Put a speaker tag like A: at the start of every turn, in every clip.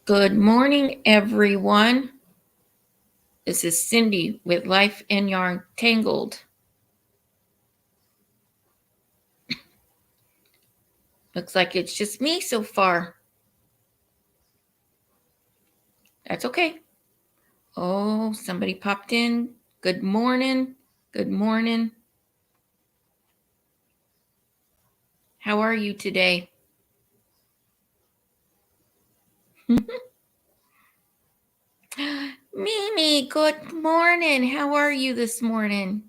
A: Good morning, everyone. This is Cindy with Life in Yarn Tangled. Looks like it's just me so far. That's okay. Oh, somebody popped in. Good morning. Good morning. How are you today? Mimi, good morning. How are you this morning?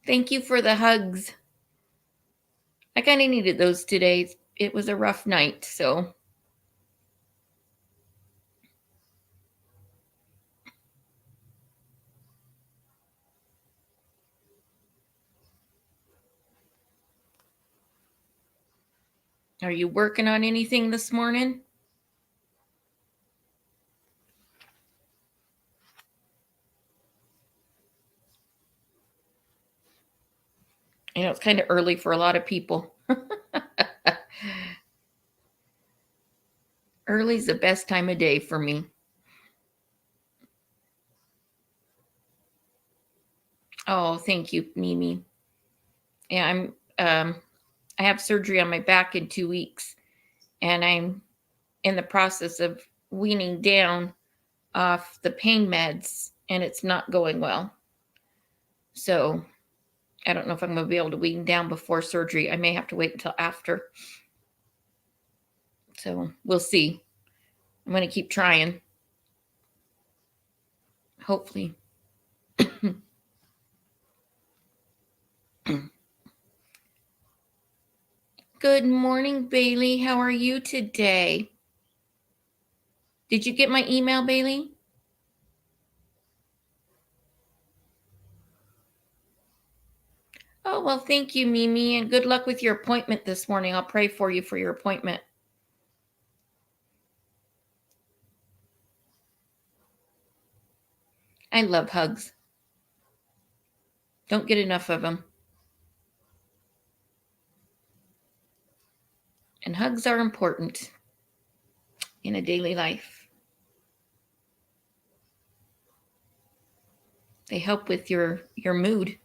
A: Thank you for the hugs. I kind of needed those today. It was a rough night, so. Are you working on anything this morning? It's kind of early for a lot of people. Early's the best time of day for me. Oh, thank you, Mimi. Yeah, I have surgery on my back in 2 weeks, and I'm in the process of weaning down off the pain meds, and it's not going well. So I don't know if I'm going to be able to wean down before surgery. I may have to wait until after. So we'll see. I'm going to keep trying. Hopefully. Good morning, Bailey. How are you today? Did you get my email, Bailey? Oh, well, thank you, Mimi, and good luck with your appointment this morning. I'll pray for you for your appointment. I love hugs. Don't get enough of them. And hugs are important in a daily life. They help with your mood.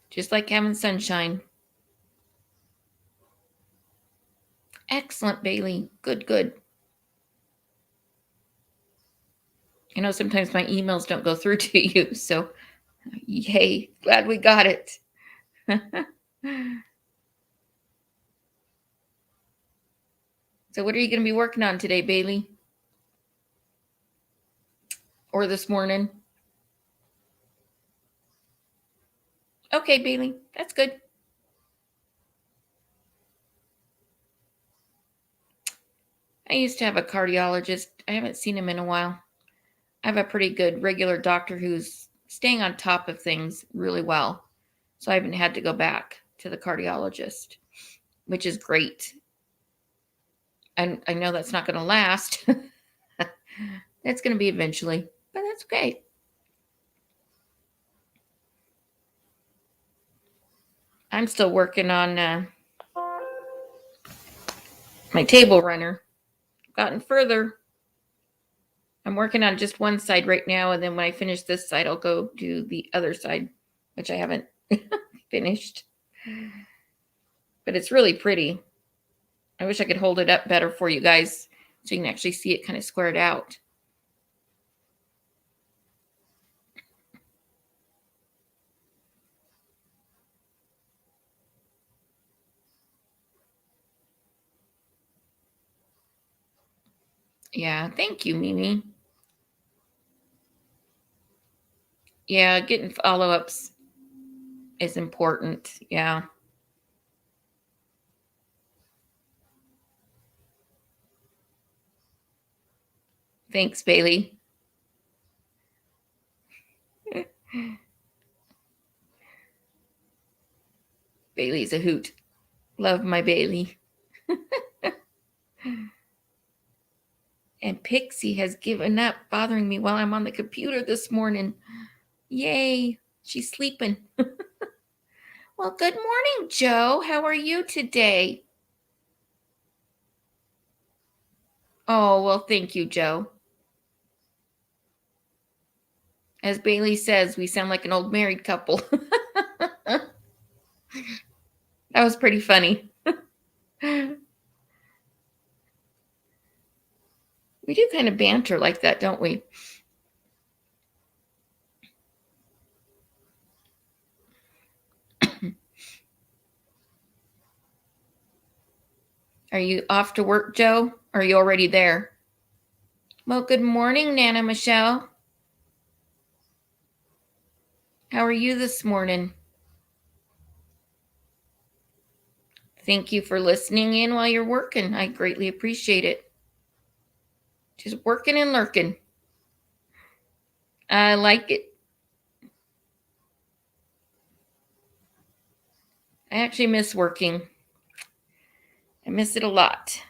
A: Just like having sunshine. Excellent, Bailey. Good, good. Sometimes my emails don't go through to you, so yay, glad we got it. So what are you going to be working on today, Bailey? Or this morning? Okay, Bailey, that's good. I used to have a cardiologist. I haven't seen him in a while. I have a pretty good regular doctor who's staying on top of things really well. So I haven't had to go back to the cardiologist, which is great. And I know that's not going to last. That's going to be eventually, but that's okay. I'm still working on my table runner. Gotten further. I'm working on just one side right now, and then when I finish this side, I'll go do the other side, which I haven't finished. But it's really pretty. I wish I could hold it up better for you guys so you can actually see it kind of squared out. Yeah, thank you, Mimi. Yeah, getting follow-ups is important. Yeah. Thanks, Bailey. Bailey's a hoot. Love my Bailey. And Pixie has given up bothering me while I'm on the computer this morning. Yay, she's sleeping. Well, good morning, Joe. How are you today? Oh, well, thank you, Joe. As Bailey says, we sound like an old married couple. That was pretty funny. We do kind of banter like that, don't we? Are you off to work, Joe? Or are you already there? Well, good morning, Nana Michelle. How are you this morning? Thank you for listening in while you're working. I greatly appreciate it. Just working and lurking. I like it. I actually miss working. I miss it a lot.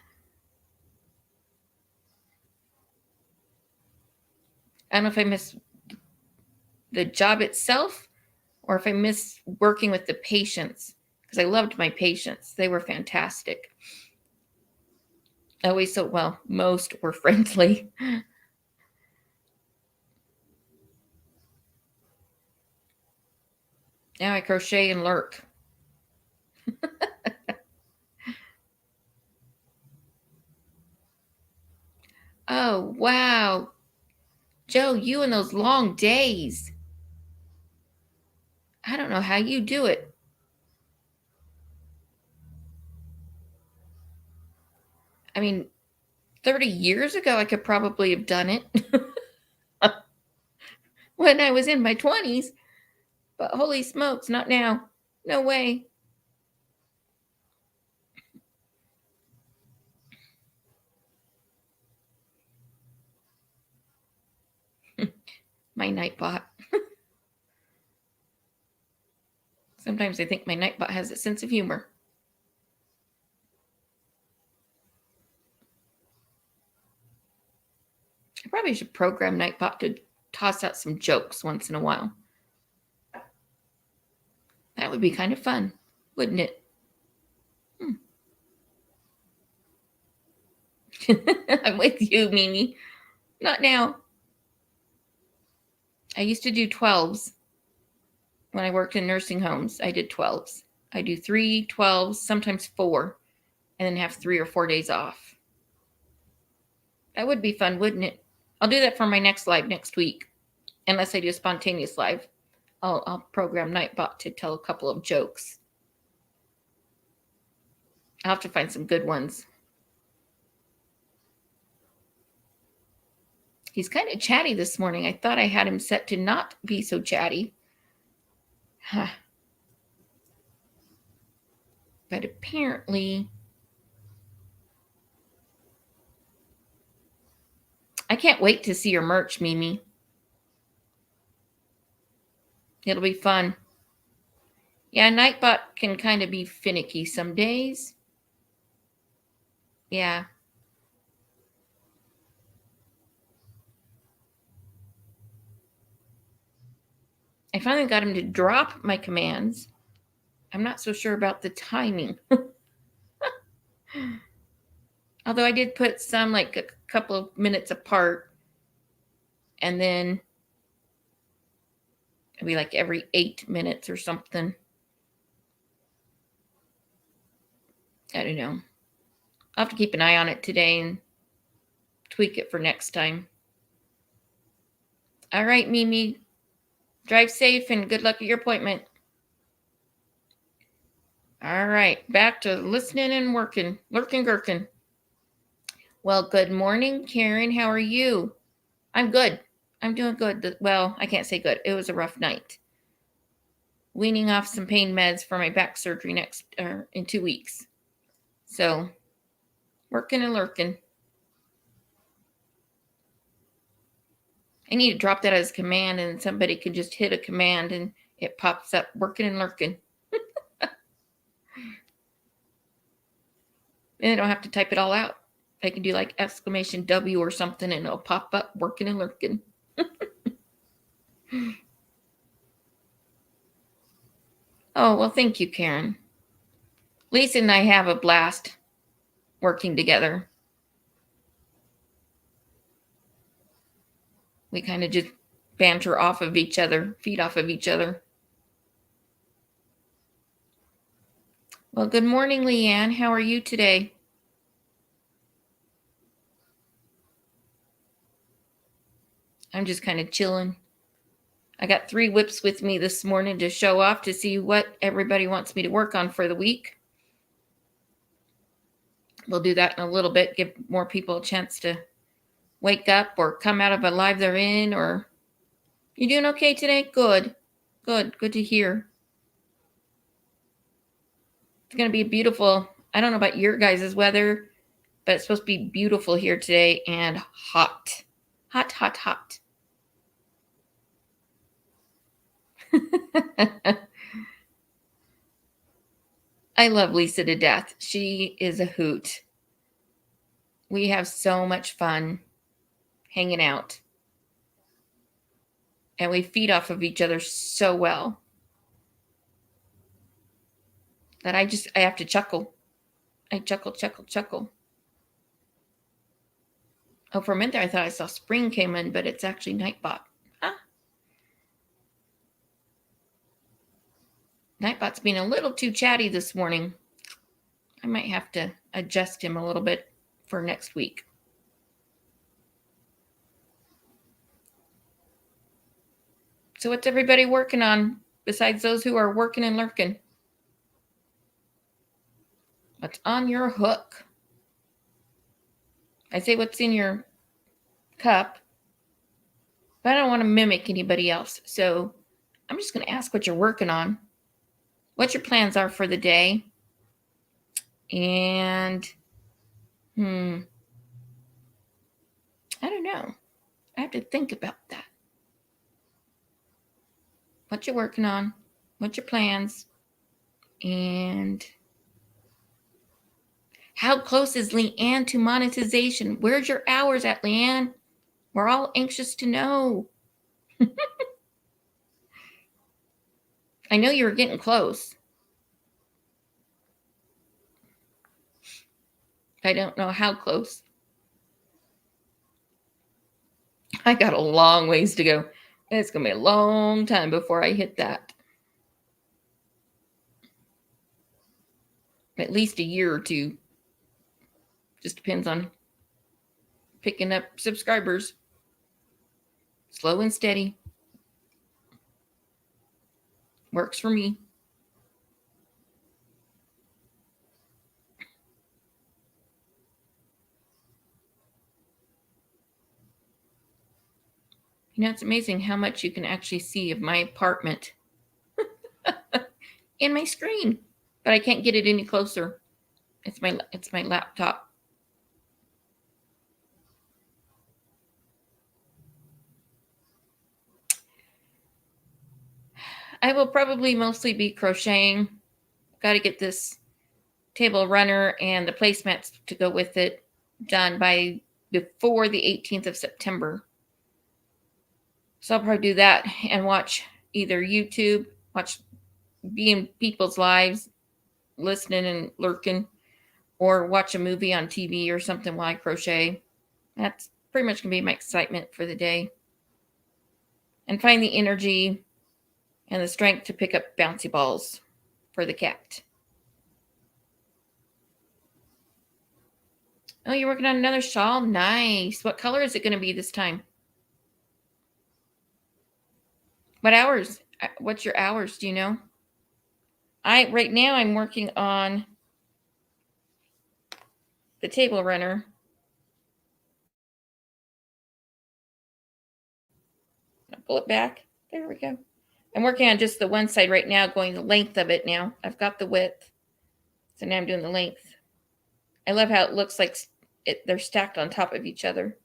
A: I don't know if I miss the job itself or if I miss working with the patients because I loved my patients. They were fantastic. Always so well, most were friendly. Now I crochet and lurk. Oh, wow. Joe, you and those long days. I don't know how you do it. I mean, 30 years ago, I could probably have done it when I was in my 20s, but holy smokes, not now. No way. My Nightbot. Sometimes I think my Nightbot has a sense of humor. I probably should program Nightbot to toss out some jokes once in a while. That would be kind of fun, wouldn't it? I'm with you, Mimi. Not now. I used to do 12s when I worked in nursing homes. I did 12s. I do 3, 12s, sometimes 4, and then have 3 or 4 days off. That would be fun, wouldn't it? I'll do that for my next live next week. Unless I do a spontaneous live. I'll program Nightbot to tell a couple of jokes. I'll have to find some good ones. He's kind of chatty this morning. I thought I had him set to not be so chatty. Huh. But apparently, I can't wait to see your merch, Mimi. It'll be fun. Yeah, Nightbot can kind of be finicky some days. Yeah. I finally got him to drop my commands. I'm not so sure about the timing. Although I did put some like a couple of minutes apart, and then it'd be like every 8 minutes or something. I don't know. I'll have to keep an eye on it today and tweak it for next time. All right, Mimi. Drive safe and good luck at your appointment. All right, back to listening and working, lurking, gurking. Well, good morning, Karen. How are you? I'm good. I'm doing good. Well, I can't say good. It was a rough night. Weaning off some pain meds for my back surgery in 2 weeks. So, working and lurking. I need to drop that as a command, and somebody can just hit a command and it pops up. Working and lurking. And I don't have to type it all out. I can do like exclamation W or something, and it'll pop up. Working and lurking. Oh, well, thank you, Karen. Lisa and I have a blast working together. We kind of just banter off of each other, feed off of each other. Well, good morning, Leanne. How are you today? I'm just kind of chilling. I got 3 whips with me this morning to show off to see what everybody wants me to work on for the week. We'll do that in a little bit, give more people a chance to wake up or come out of a live they're in. Or you doing okay today? Good to hear. It's going to be beautiful. I don't know about your guys' weather, but it's supposed to be beautiful here today and hot. Hot. I love Lisa to death. She is a hoot. We have so much fun hanging out. And we feed off of each other so well that I have to chuckle. I chuckle. Oh, for a minute there, I thought I saw spring came in, but it's actually Nightbot. Huh? Nightbot's being a little too chatty this morning. I might have to adjust him a little bit for next week. So what's everybody working on besides those who are working and lurking? What's on your hook? I say what's in your cup, but I don't want to mimic anybody else. So I'm just going to ask what you're working on, what your plans are for the day, and I don't know. I have to think about that. What you're working on, what your plans, and how close is Leanne to monetization? Where's your hours at, Leanne? We're all anxious to know. I know you're getting close. I don't know how close. I got a long ways to go. It's going to be a long time before I hit that. At least a year or two. Just depends on picking up subscribers. Slow and steady. Works for me. You know, it's amazing how much you can actually see of my apartment in my screen, but I can't get it any closer. It's my laptop. I will probably mostly be crocheting. Got to get this table runner and the placemats to go with it done by before the 18th of September. So I'll probably do that and watch either YouTube, be in people's lives, listening and lurking, or watch a movie on TV or something while I crochet. That's pretty much going to be my excitement for the day. And find the energy and the strength to pick up bouncy balls for the cat. Oh, you're working on another shawl? Nice. What color is it going to be this time? What hours? What's your hours? Do you know? Right now I'm working on the table runner. I'll pull it back. There we go. I'm working on just the one side right now, going the length of it now. I've got the width. So now I'm doing the length. I love how it looks like they're stacked on top of each other.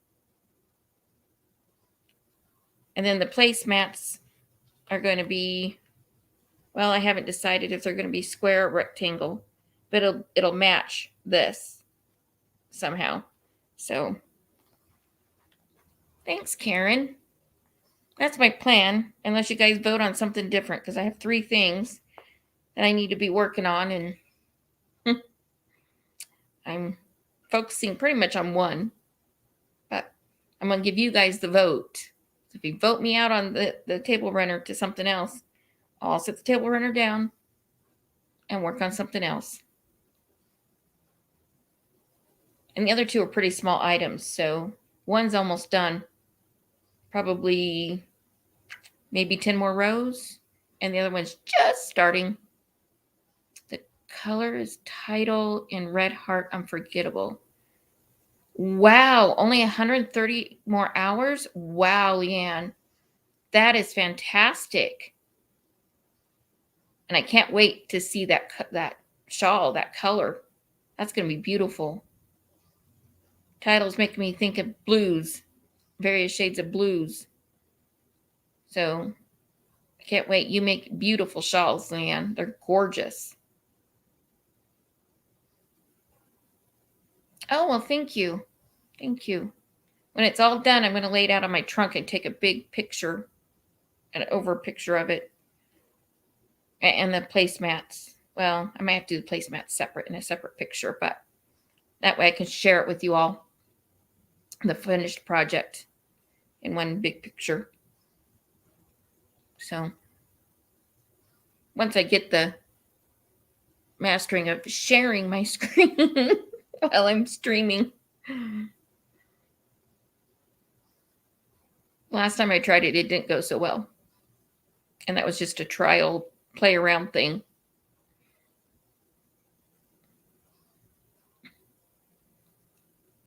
A: And then the placemats are going to be, well, I haven't decided if they're going to be square or rectangle, but it'll match this somehow. So thanks, Karen. That's my plan, unless you guys vote on something different, because I have 3 things that I need to be working on, and I'm focusing pretty much on one, but I'm going to give you guys the vote. So if you vote me out on the table runner to something else, I'll set the table runner down and work on something else. And the other two are pretty small items. So one's almost done. Probably maybe 10 more rows. And the other one's just starting. The color is Tidal in Red Heart Unforgettable. Wow, only 130 more hours? Wow, Leanne. That is fantastic. And I can't wait to see that shawl, that color. That's going to be beautiful. Titles make me think of blues, various shades of blues. So I can't wait. You make beautiful shawls, Leanne. They're gorgeous. Oh, well, thank you. Thank you. When it's all done, I'm going to lay it out on my trunk and take a big picture, an over picture of it. And the placemats. Well, I might have to do the placemats separate in a separate picture, but that way I can share it with you all. The finished project in one big picture. So once I get the mastering of sharing my screen while I'm streaming. Last time I tried it, it didn't go so well. And that was just a trial play around thing.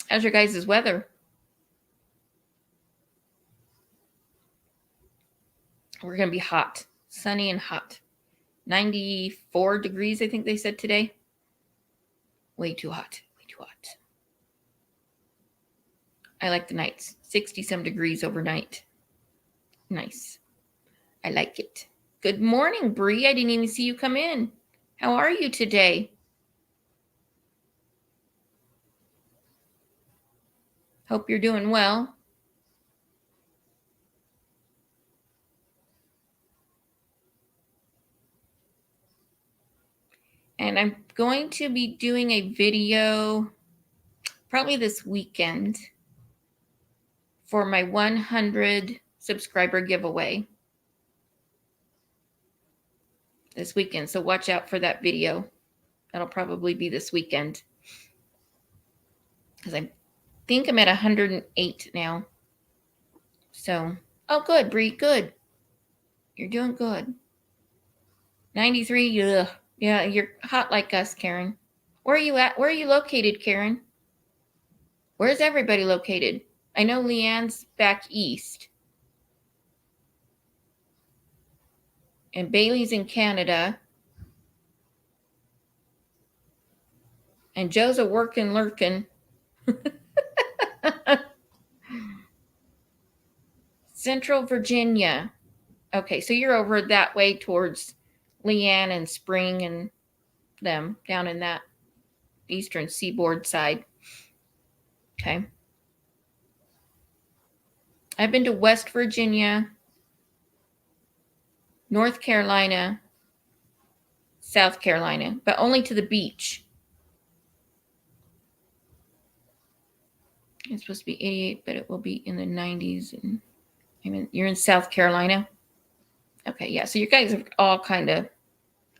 A: How's your guys' weather? We're going to be hot, sunny and hot. 94 degrees, I think they said today. Way too hot. Way too hot. I like the nights. 60-some degrees overnight. Nice. I like it. Good morning, Bree. I didn't even see you come in. How are you today? Hope you're doing well. And I'm going to be doing a video probably this weekend for my 100 subscriber giveaway this weekend. So watch out for that video. That'll probably be this weekend. Because I think I'm at 108 now. So, oh, good, Bree, good. You're doing good. 93, ugh. Yeah, you're hot like us, Karen. Where are you at? Where are you located, Karen? Where's everybody located? I know Leanne's back east. And Bailey's in Canada. And Joe's a working lurking. Central Virginia. Okay, so you're over that way towards Leanne and Spring and them down in that eastern seaboard side. Okay. I've been to West Virginia, North Carolina, South Carolina, but only to the beach. It's supposed to be 88, but it will be in the 90s. And I mean, you're in South Carolina. Okay, yeah. So you guys are all kind of,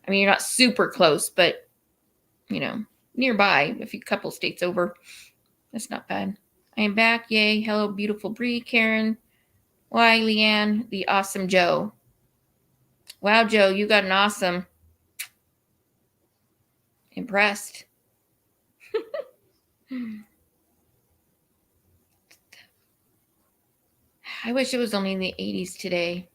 A: I mean, you're not super close, but, you know, nearby, a few couple states over. That's not bad. I am back. Yay. Hello, beautiful Bree, Karen. Why, Leanne, the awesome Joe. Wow, Joe, you got an awesome. Impressed. I wish it was only in the 80s today.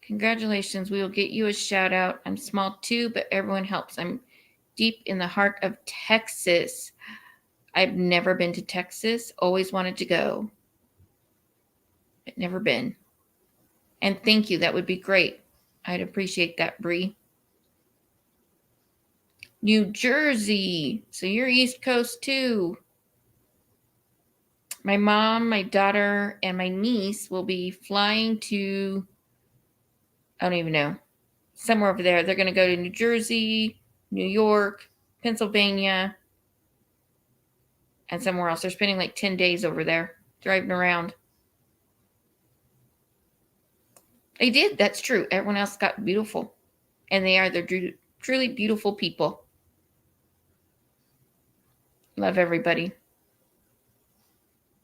A: Congratulations. We will get you a shout out. I'm small too, but everyone helps. I'm deep in the heart of Texas. I've never been to Texas. Always wanted to go, but never been. And thank you. That would be great. I'd appreciate that, Bree. New Jersey. So you're East Coast too. My mom, my daughter, and my niece will be flying to, I don't even know, somewhere over there. They're going to go to New Jersey, New York, Pennsylvania, and somewhere else. They're spending like 10 days over there. driving around. They did. That's true. Everyone else got beautiful. And they are the truly beautiful people. Love everybody.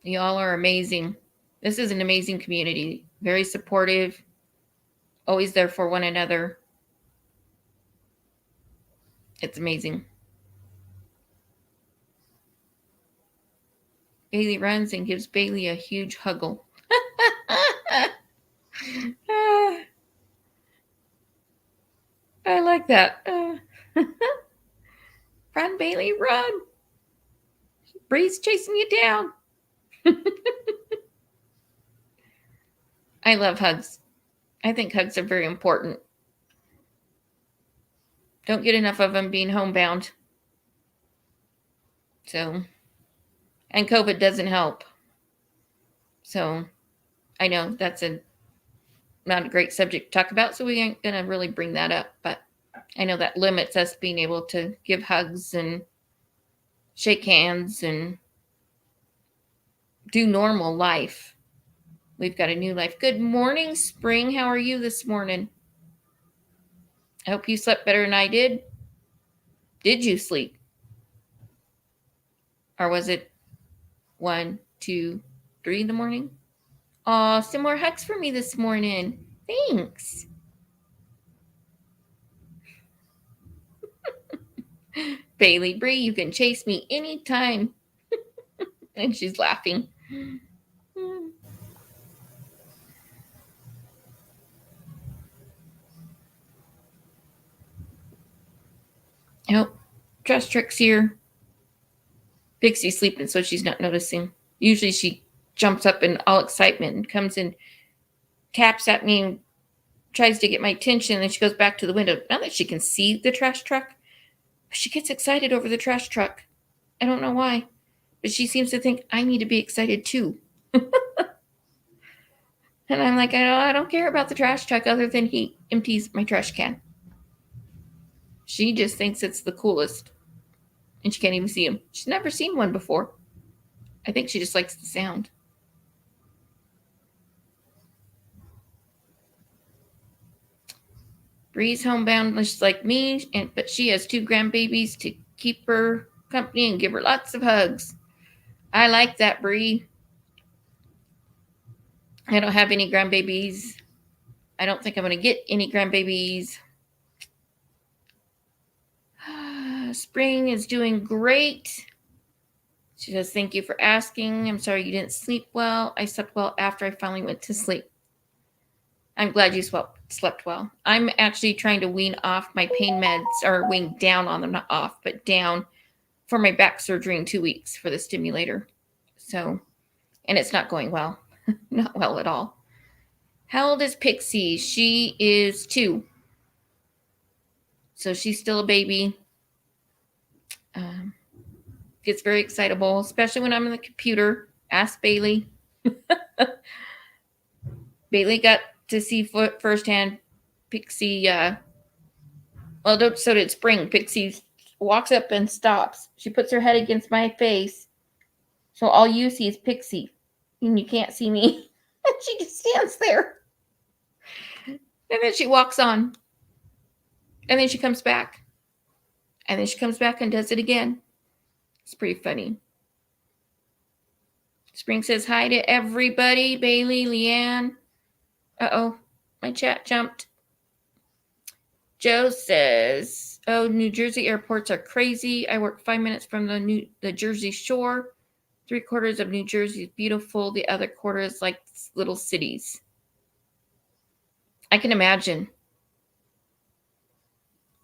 A: Y'all are amazing. This is an amazing community. Very supportive. Always there for one another. It's amazing. Bailey runs and gives Bailey a huge huggle. I like that. Run, Bailey, run. Bree's chasing you down. I love hugs. I think hugs are very important. Don't get enough of them being homebound. So, and COVID doesn't help. So, I know that's not a great subject to talk about, so we ain't going to really bring that up. But I know that limits us being able to give hugs and shake hands and do normal life. We've got a new life. Good morning, Spring. How are you this morning? I hope you slept better than I did. Did you sleep? Or was it 1, 2, 3 in the morning? Oh, some more hugs for me this morning. Thanks. Bailey Bree, you can chase me anytime. And she's laughing. Oh, Trust Trick's here. Pixie's sleeping, so she's not noticing. Usually she jumps up in all excitement and comes and taps at me and tries to get my attention, and then she goes back to the window. Not that she can see the trash truck, but she gets excited over the trash truck. I don't know why, but she seems to think I need to be excited too. And I'm like, I don't care about the trash truck other than he empties my trash can. She just thinks it's the coolest. And she can't even see him. She's never seen one before. I think she just likes the sound. Bree's homebound just like me, but she has 2 grandbabies to keep her company and give her lots of hugs. I like that, Bree. I don't have any grandbabies. I don't think I'm going to get any grandbabies. Spring is doing great. She says, thank you for asking. I'm sorry you didn't sleep well. I slept well after I finally went to sleep. I'm glad you slept well. I'm actually trying to wean off my pain meds, or wean down on them, not off, but down for my back surgery in 2 weeks for the stimulator. So, and it's not going well. Not well at all. How old is Pixie? She is 2. So she's still a baby. Gets very excitable, especially when I'm on the computer. Ask Bailey. Bailey got to see firsthand Pixie. So did Spring. Pixie walks up and stops. She puts her head against my face. So all you see is Pixie. And you can't see me. And she just stands there. And then she walks on. And then she comes back. And then she comes back and does it again. It's pretty funny. Spring says hi to everybody. Bailey, Leanne. Uh-oh. My chat jumped. Joe says, oh, New Jersey airports are crazy. I work 5 minutes from the Jersey Shore. 3/4 of New Jersey is beautiful. The other quarter is like little cities. I can imagine.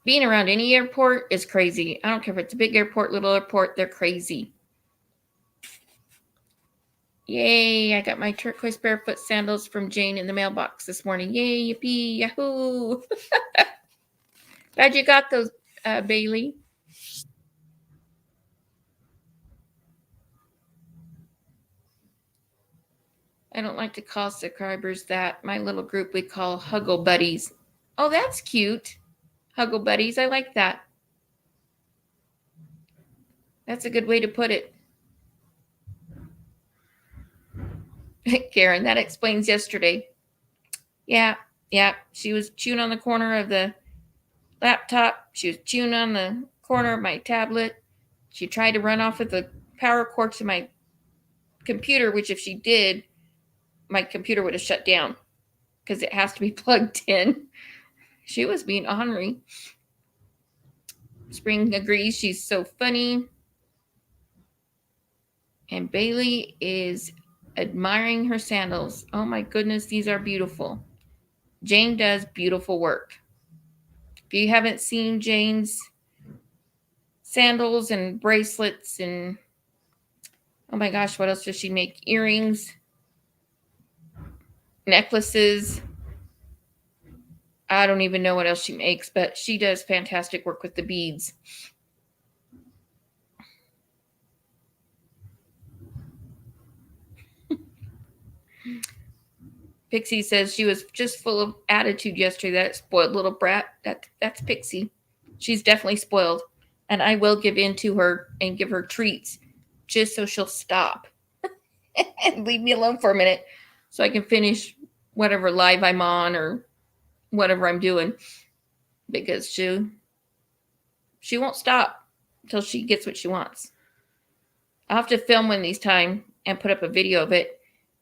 A: Being around any airport is crazy. I don't care if it's a big airport, little airport, they're crazy. Yay, I got my turquoise barefoot sandals from Jane in the mailbox this morning. Yay, yippee, yahoo. Glad you got those, Bailey. I don't like to call subscribers that. My little group we call Huggle Buddies. Oh, that's cute. Huggle Buddies. I like that. That's a good way to put it. Karen, that explains yesterday. Yeah. She was chewing on the corner of the laptop. She was chewing on the corner of my tablet. She tried to run off with the power cord to my computer, which if she did, my computer would have shut down because it has to be plugged in. She was being ornery. Spring agrees she's so funny. And Bailey is admiring her sandals. Oh my goodness, these are beautiful. Jane does beautiful work. If you haven't seen Jane's sandals and bracelets and oh my gosh, what else does she make? Earrings, necklaces. I don't even know what else she makes, but she does fantastic work with the beads. Pixie says she was just full of attitude yesterday. That spoiled little brat. That's Pixie. She's definitely spoiled. And I will give in to her and give her treats just so she'll stop and leave me alone for a minute so I can finish whatever live I'm on or whatever I'm doing. Because she won't stop until she gets what she wants. I'll have to film one these time and put up a video of it.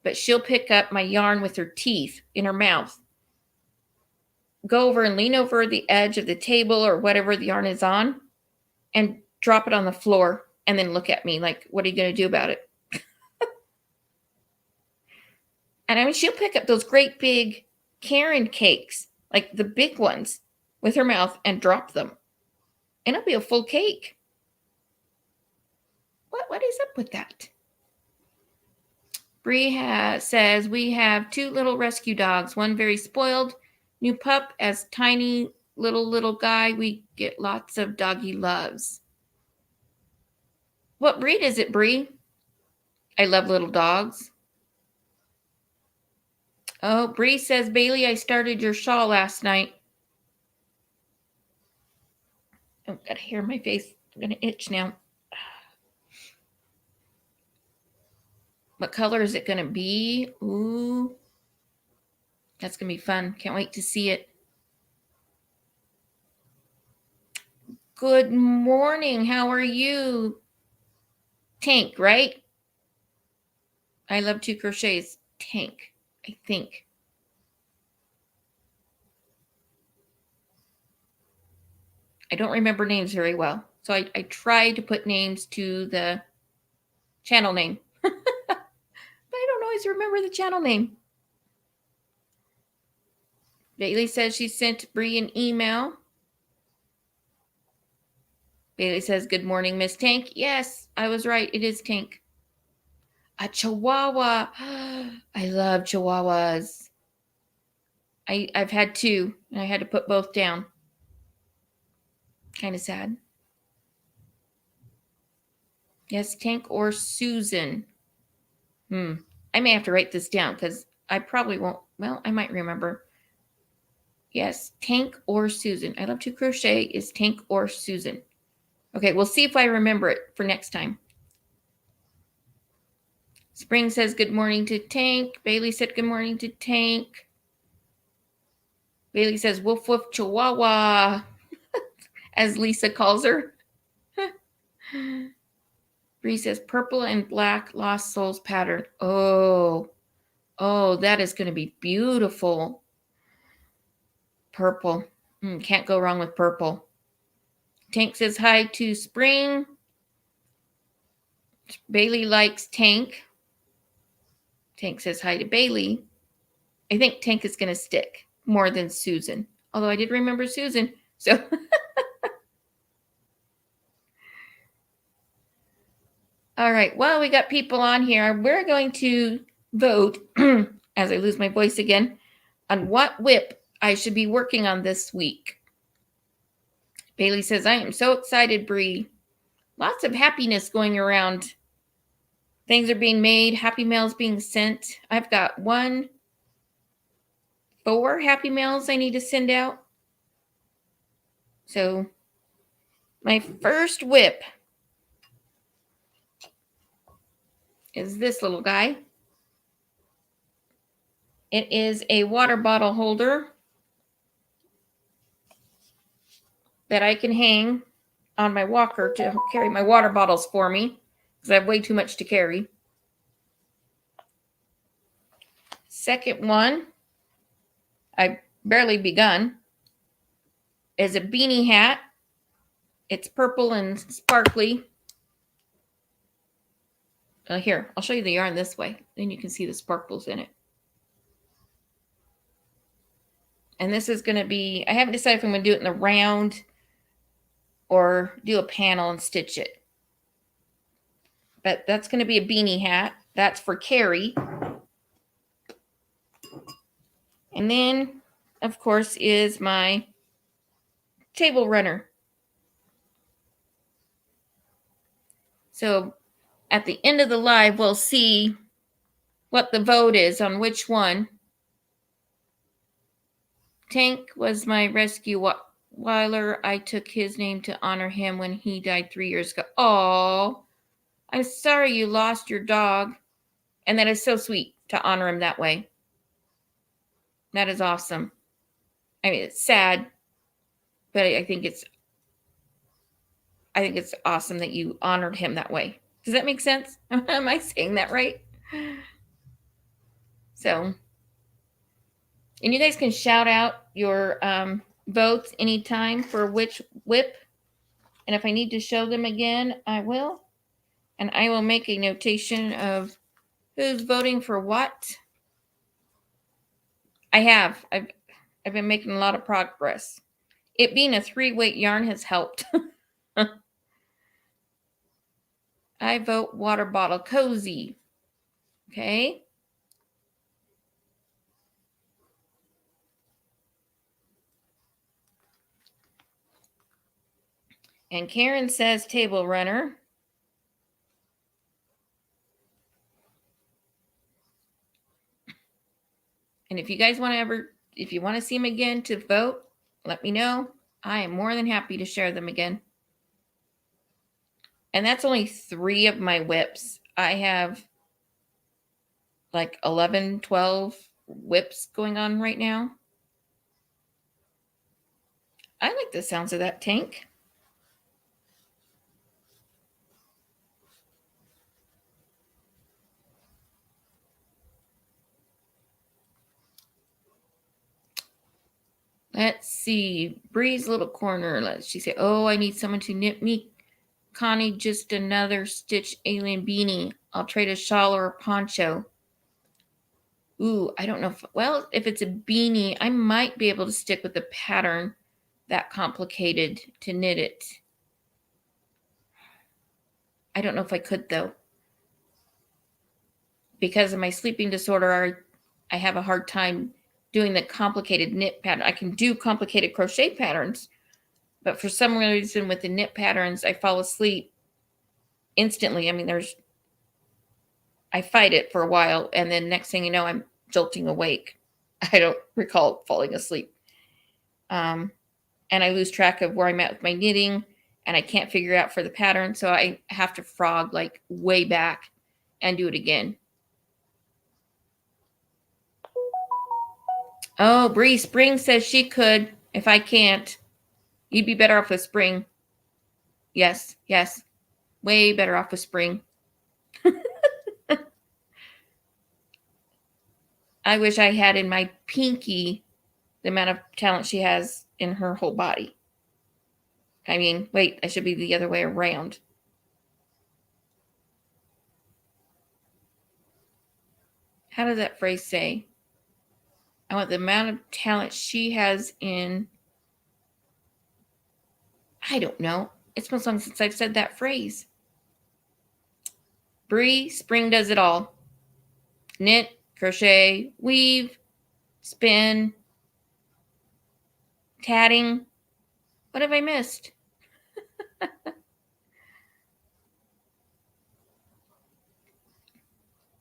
A: But she'll pick up my yarn with her teeth in her mouth, go over and lean over the edge of the table or whatever the yarn is on, and drop it on the floor and then look at me like, what are you going to do about it? And I mean, she'll pick up those great big Karen cakes, like the big ones, with her mouth and drop them. And it'll be a full cake. What is up with that? Bree says, we have 2 little rescue dogs, one very spoiled new pup, as tiny little guy. We get lots of doggy loves. What breed is it, Bree? I love little dogs. Oh, Bree says, Bailey, I started your shawl last night. Oh, got hair in my face. I'm going to itch now. What color is it going to be? Ooh, that's going to be fun. Can't wait to see it. Good morning. How are you? Tank, right? I love to crochets. Tank, I think. I don't remember names very well. So I try to put names to the channel name. But I don't always remember the channel name. Bailey says she sent Bree an email. Bailey says, good morning, Miss Tank. Yes, I was right. It is Tank. A Chihuahua. I love Chihuahuas. I've had 2, and I had to put both down. Kind of sad. Yes, Tank or Susan. I may have to write this down because I probably won't. Well, I might remember. Yes, Tank or Susan. I love to crochet is Tank or Susan. Okay, we'll see if I remember it for next time. Spring says good morning to Tank. Bailey said good morning to Tank. Bailey says woof woof Chihuahua, as Lisa calls her. Bree says purple and black Lost Souls pattern. Oh, that is going to be beautiful. Purple. Can't go wrong with purple. Tank says hi to Spring. Bailey likes Tank. Tank says hi to Bailey. I think Tank is going to stick more than Susan. Although I did remember Susan. So all right. Well, we got people on here. We're going to vote, as I lose my voice again, on what whip I should be working on this week. Bailey says, I am so excited, Bree. Lots of happiness going around. Things are being made. Happy mails being sent. I've got 4 happy mails I need to send out. So my first whip is this little guy. It is a water bottle holder that I can hang on my walker to carry my water bottles for me because I have way too much to carry. Second one, I've barely begun, is a beanie hat. It's purple and sparkly. Here, I'll show you the yarn this way. Then you can see the sparkles in it. And this is going to be, I haven't decided if I'm going to do it in the round or do a panel and stitch it. But that's going to be a beanie hat. That's for Carrie. And then, of course, is my table runner. So at the end of the live, we'll see what the vote is on which one. Tank was my rescue Weiler. I took his name to honor him when he died 3 years ago. Oh, I'm sorry you lost your dog. And that is so sweet to honor him that way. That is awesome. I mean, it's sad, but I think it's awesome that you honored him that way. Does that make sense? Am I saying that right? So, and you guys can shout out your votes anytime for which whip. And if I need to show them again, I will. And I will make a notation of who's voting for what. I've been making a lot of progress. It being a 3-weight yarn has helped. I vote water bottle cozy. Okay. And Karen says table runner. And if you guys want to if you want to see them again to vote, let me know. I am more than happy to share them again. And that's only 3 of my whips. I have like 11, 12 whips going on right now. I like the sounds of that tank. Let's see. Bree's little corner. She say, oh, I need someone to knit me. Connie, just another stitch alien beanie. I'll trade a shawl or a poncho. Ooh, I don't know. If it's a beanie, I might be able to stick with the pattern that complicated to knit it. I don't know if I could, though. Because of my sleeping disorder, I have a hard time doing the complicated knit pattern. I can do complicated crochet patterns, but for some reason with the knit patterns, I fall asleep instantly. I mean, I fight it for a while, and then next thing you know, I'm jolting awake. I don't recall falling asleep. And I lose track of where I'm at with my knitting, and I can't figure out for the pattern, so I have to frog like way back and do it again. Oh, Bree Spring says she could. If I can't, you'd be better off with Spring. Yes. Way better off with Spring. I wish I had in my pinky the amount of talent she has in her whole body. I mean, wait, I should be the other way around. How does that phrase say? I want the amount of talent she has in... I don't know. It's been so long since I've said that phrase. Bree Spring does it all. Knit, crochet, weave, spin, tatting. What have I missed?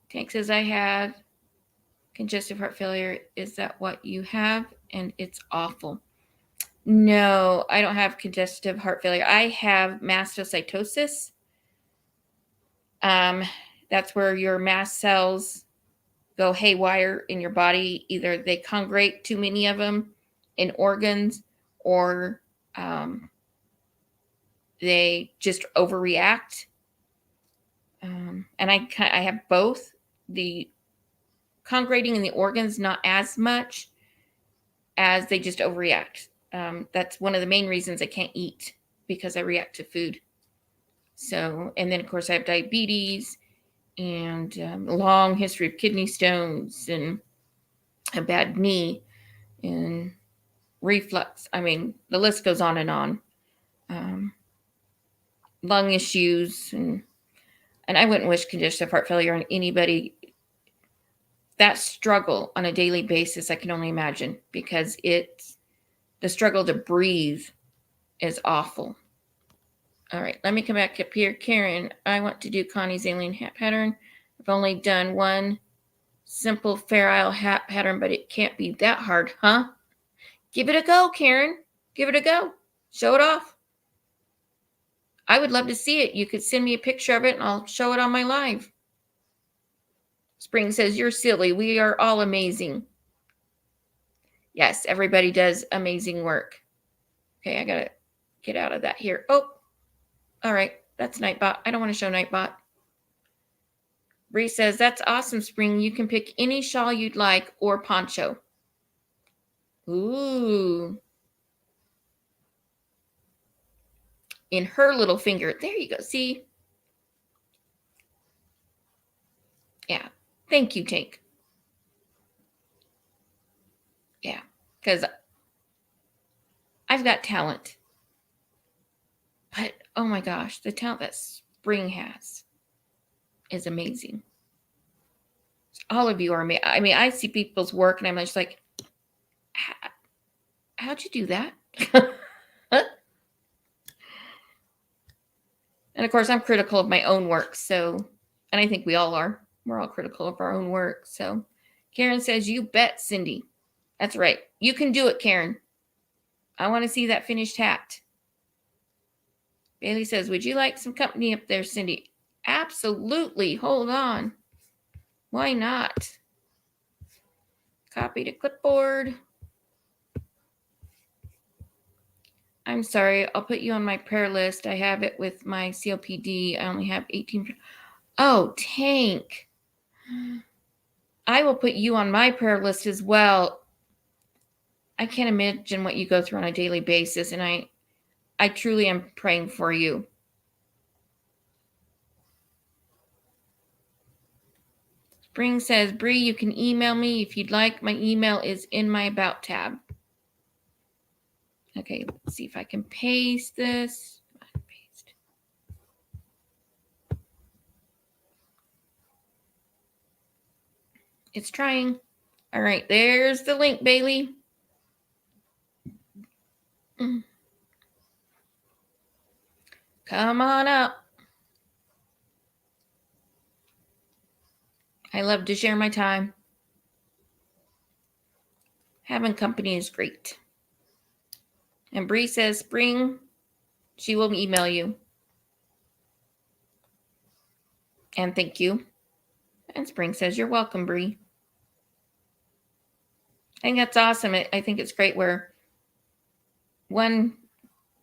A: Tank says I have congestive heart failure. Is that what you have? And it's awful. No, I don't have congestive heart failure. I have mastocytosis. That's where your mast cells go haywire in your body. Either they congregate too many of them in organs, or they just overreact. And I have both. The congregating in the organs, not as much as they just overreact. That's one of the main reasons I can't eat, because I react to food. So, and then of course I have diabetes and a long history of kidney stones and a bad knee and reflux. I mean, the list goes on and on. Lung issues, and I wouldn't wish congestive heart failure on anybody. That struggle on a daily basis, I can only imagine, because it's the struggle to breathe is awful. All right, let me come back up here. Karen, I want to do Connie's alien hat pattern. I've only done one simple Fair Isle hat pattern, but it can't be that hard, huh? Give it a go, Karen. Give it a go. Show it off. I would love to see it. You could send me a picture of it and I'll show it on my live. Spring says, you're silly. We are all amazing. Yes, everybody does amazing work. Okay, I got to get out of that here. Oh, all right. That's Nightbot. I don't want to show Nightbot. Bree says, that's awesome, Spring. You can pick any shawl you'd like or poncho. Ooh. In her little finger. There you go. See? Yeah. Thank you, Tank. Yeah. Because I've got talent. But, oh my gosh, the talent that Spring has is amazing. All of you are amazing. I mean, I see people's work and I'm just like, how'd you do that? And of course, I'm critical of my own work. So, and I think we all are. We're all critical of our own work. So, Karen says, you bet, Cindy. That's right. You can do it, Karen. I want to see that finished hat. Bailey says, would you like some company up there, Cindy? Absolutely. Hold on. Why not? Copy to clipboard. I'm sorry. I'll put you on my prayer list. I have it with my COPD. I only have 18. Oh, Tank. I will put you on my prayer list as well. I can't imagine what you go through on a daily basis, and I truly am praying for you. Spring says, Bree, you can email me if you'd like. My email is in my About tab. Okay, let's see if I can paste this. Paste. It's trying. All right, there's the link, Bailey. Come on up. I love to share my time. Having company is great. And Bree says, Spring, she will email you. And thank you. And Spring says, you're welcome, Bree. I think that's awesome. I think it's great where one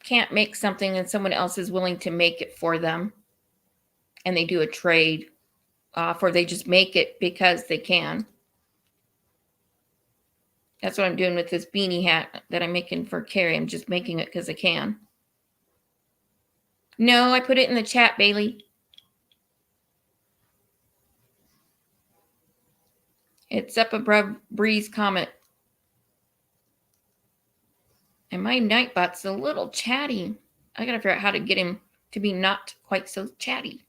A: can't make something and someone else is willing to make it for them. And they do a trade off, or they just make it because they can. That's what I'm doing with this beanie hat that I'm making for Carrie. I'm just making it because I can. No, I put it in the chat, Bailey. It's up above Bree's comment. And my Nightbot's a little chatty. I got to figure out how to get him to be not quite so chatty.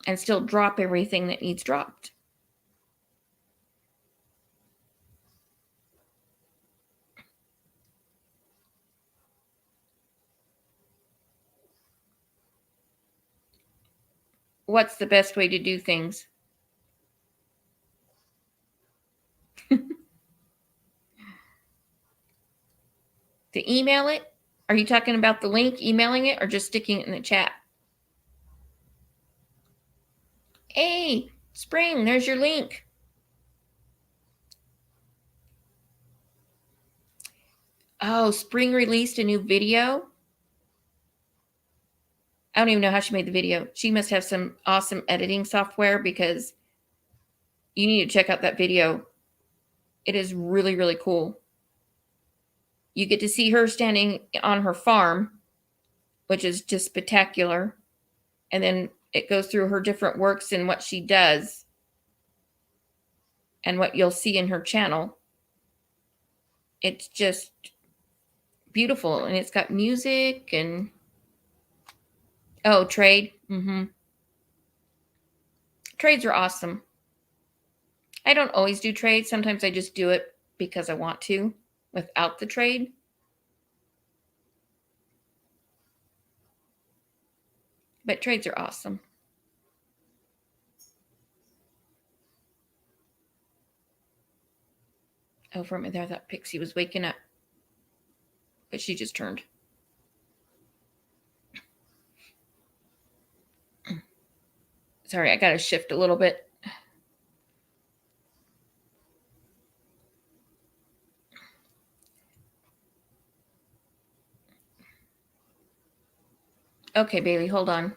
A: And still drop everything that needs dropped. What's the best way to do things? To email it? Are you talking about the link, emailing it, or just sticking it in the chat? Hey, Spring, there's your link. Oh, Spring released a new video. I don't even know how she made the video. She must have some awesome editing software because you need to check out that video. It is really, really cool. You get to see her standing on her farm, which is just spectacular. And then it goes through her different works and what she does and what you'll see in her channel. It's just beautiful. And it's got music and trade. Trades are awesome. I don't always do trades. Sometimes I just do it because I want to without the trade. But trades are awesome. Oh, for a minute there, I thought Pixie was waking up. But she just turned. Sorry, I got to shift a little bit. Okay, Bailey, hold on.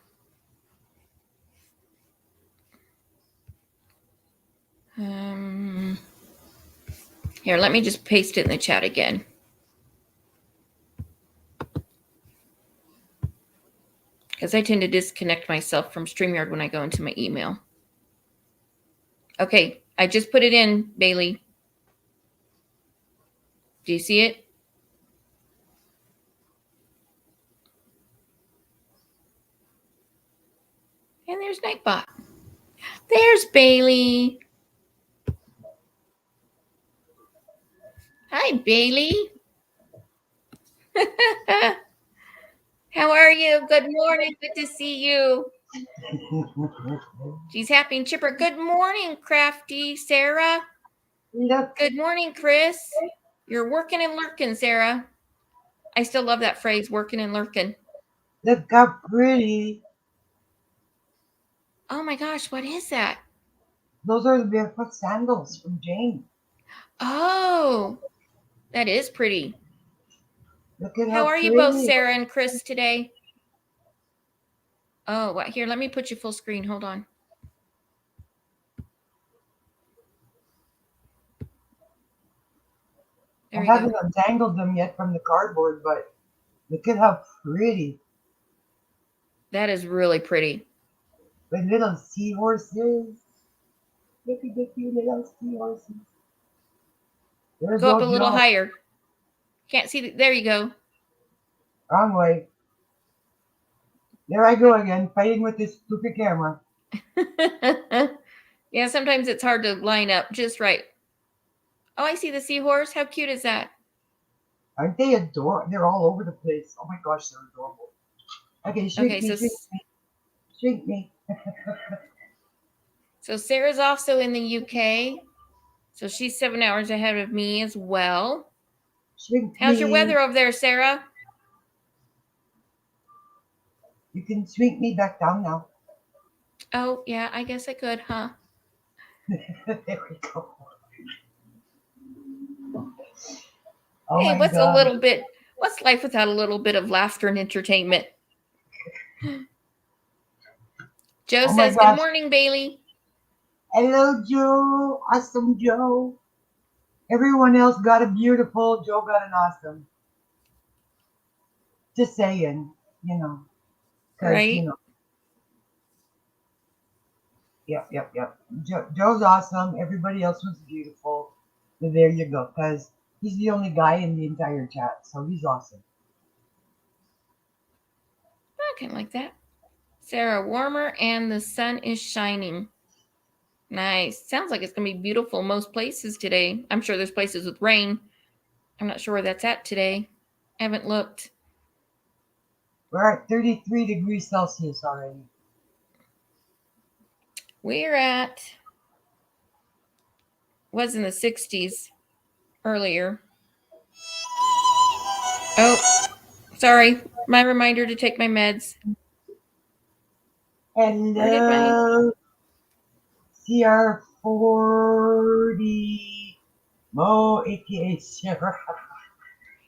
A: Here, let me just paste it in the chat again. Because I tend to disconnect myself from StreamYard when I go into my email. Okay, I just put it in, Bailey. Do you see it? And there's Nightbot. There's Bailey. Hi, Bailey. How are you? Good morning. Good to see you. She's happy and chipper. Good morning, Crafty Sarah.
B: Look.
A: Good morning, Chris. You're working and lurking, Sarah. I still love that phrase, working and lurking.
B: Look how pretty.
A: Oh my gosh, what is that?
B: Those are the barefoot sandals from Jane.
A: Oh, that is pretty.
B: Look at
A: How are you both, Sarah and Chris, today? Oh, what? Here, let me put you full screen. Hold on.
B: I haven't untangled them yet from the cardboard, but look at how pretty.
A: That is really pretty.
B: With little seahorses. Look at the cute little seahorses.
A: Go up a little higher. Can't see. There you go.
B: Wrong way. There I go again, fighting with this stupid camera.
A: Yeah, sometimes it's hard to line up just right. Oh, I see the seahorse. How cute is that?
B: Aren't they adorable? They're all over the place. Oh my gosh, they're adorable. Okay, shrink me. Shrink me.
A: So Sarah's also in the UK. So she's 7 hours ahead of me as well. How's your weather over there, Sarah?
B: You can shrink me back down now.
A: Oh, yeah, I guess I could, huh?
B: There we go. Oh
A: hey, what's life without a little bit of laughter and entertainment? Joe says, good morning, Bailey.
B: Hello, Joe. Awesome, Joe. Everyone else got a beautiful. Joe got an awesome. Just saying, you know.
A: Right.
B: You know. Yep. Joe's awesome. Everybody else was beautiful. And there you go. Because he's the only guy in the entire chat. So he's awesome.
A: I kind of like that. Sarah, warmer and the sun is shining. Nice. Sounds like it's going to be beautiful most places today. I'm sure there's places with rain. I'm not sure where that's at today. I haven't looked.
B: We're at 33 degrees Celsius already.
A: We're at, was in the 60s earlier. Oh, sorry. My reminder to take my meds.
B: Hello. CR40 Mo, aka Sarah.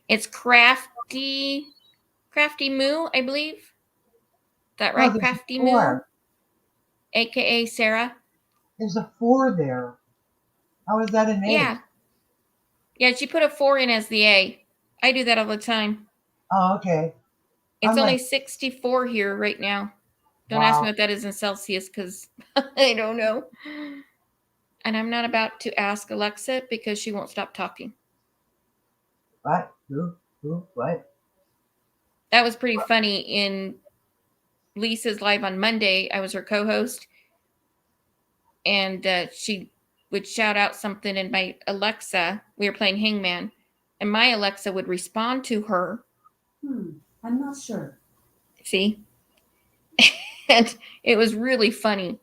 A: It's Crafty Moo, I believe. Is that
B: No,
A: right?
B: there's a
A: Crafty Moo,
B: 4.
A: aka Sarah.
B: There's a 4 there. How is that an A?
A: Yeah. Yeah, she put a 4 in as the A. I do that all the time.
B: Oh, okay.
A: It's
B: I'm
A: only
B: like,
A: 64 here right now. Don't ask me
B: wow.
A: what that is in Celsius because I don't know. And I'm not about to ask Alexa because she won't stop talking.
B: What? Who? What?
A: That was pretty funny. In Lisa's live on Monday, I was her co-host, and she would shout out something, and my Alexa, we were playing Hangman, and my Alexa would respond to her.
C: I'm not sure.
A: See? And it was really funny.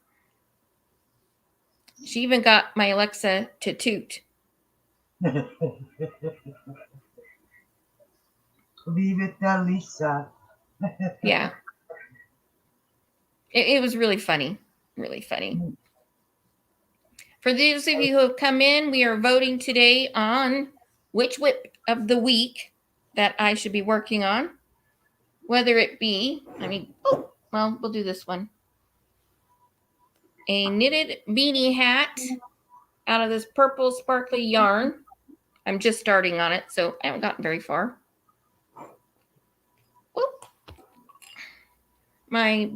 A: She even got my Alexa to toot.
B: Leave it to Lisa.
A: Yeah. It was really funny. Really funny. For those of you who have come in, we are voting today on which whip of the week that I should be working on. Whether it be, we'll do this one. A knitted beanie hat out of this purple sparkly yarn. I'm just starting on it, so I haven't gotten very far. Whoop. My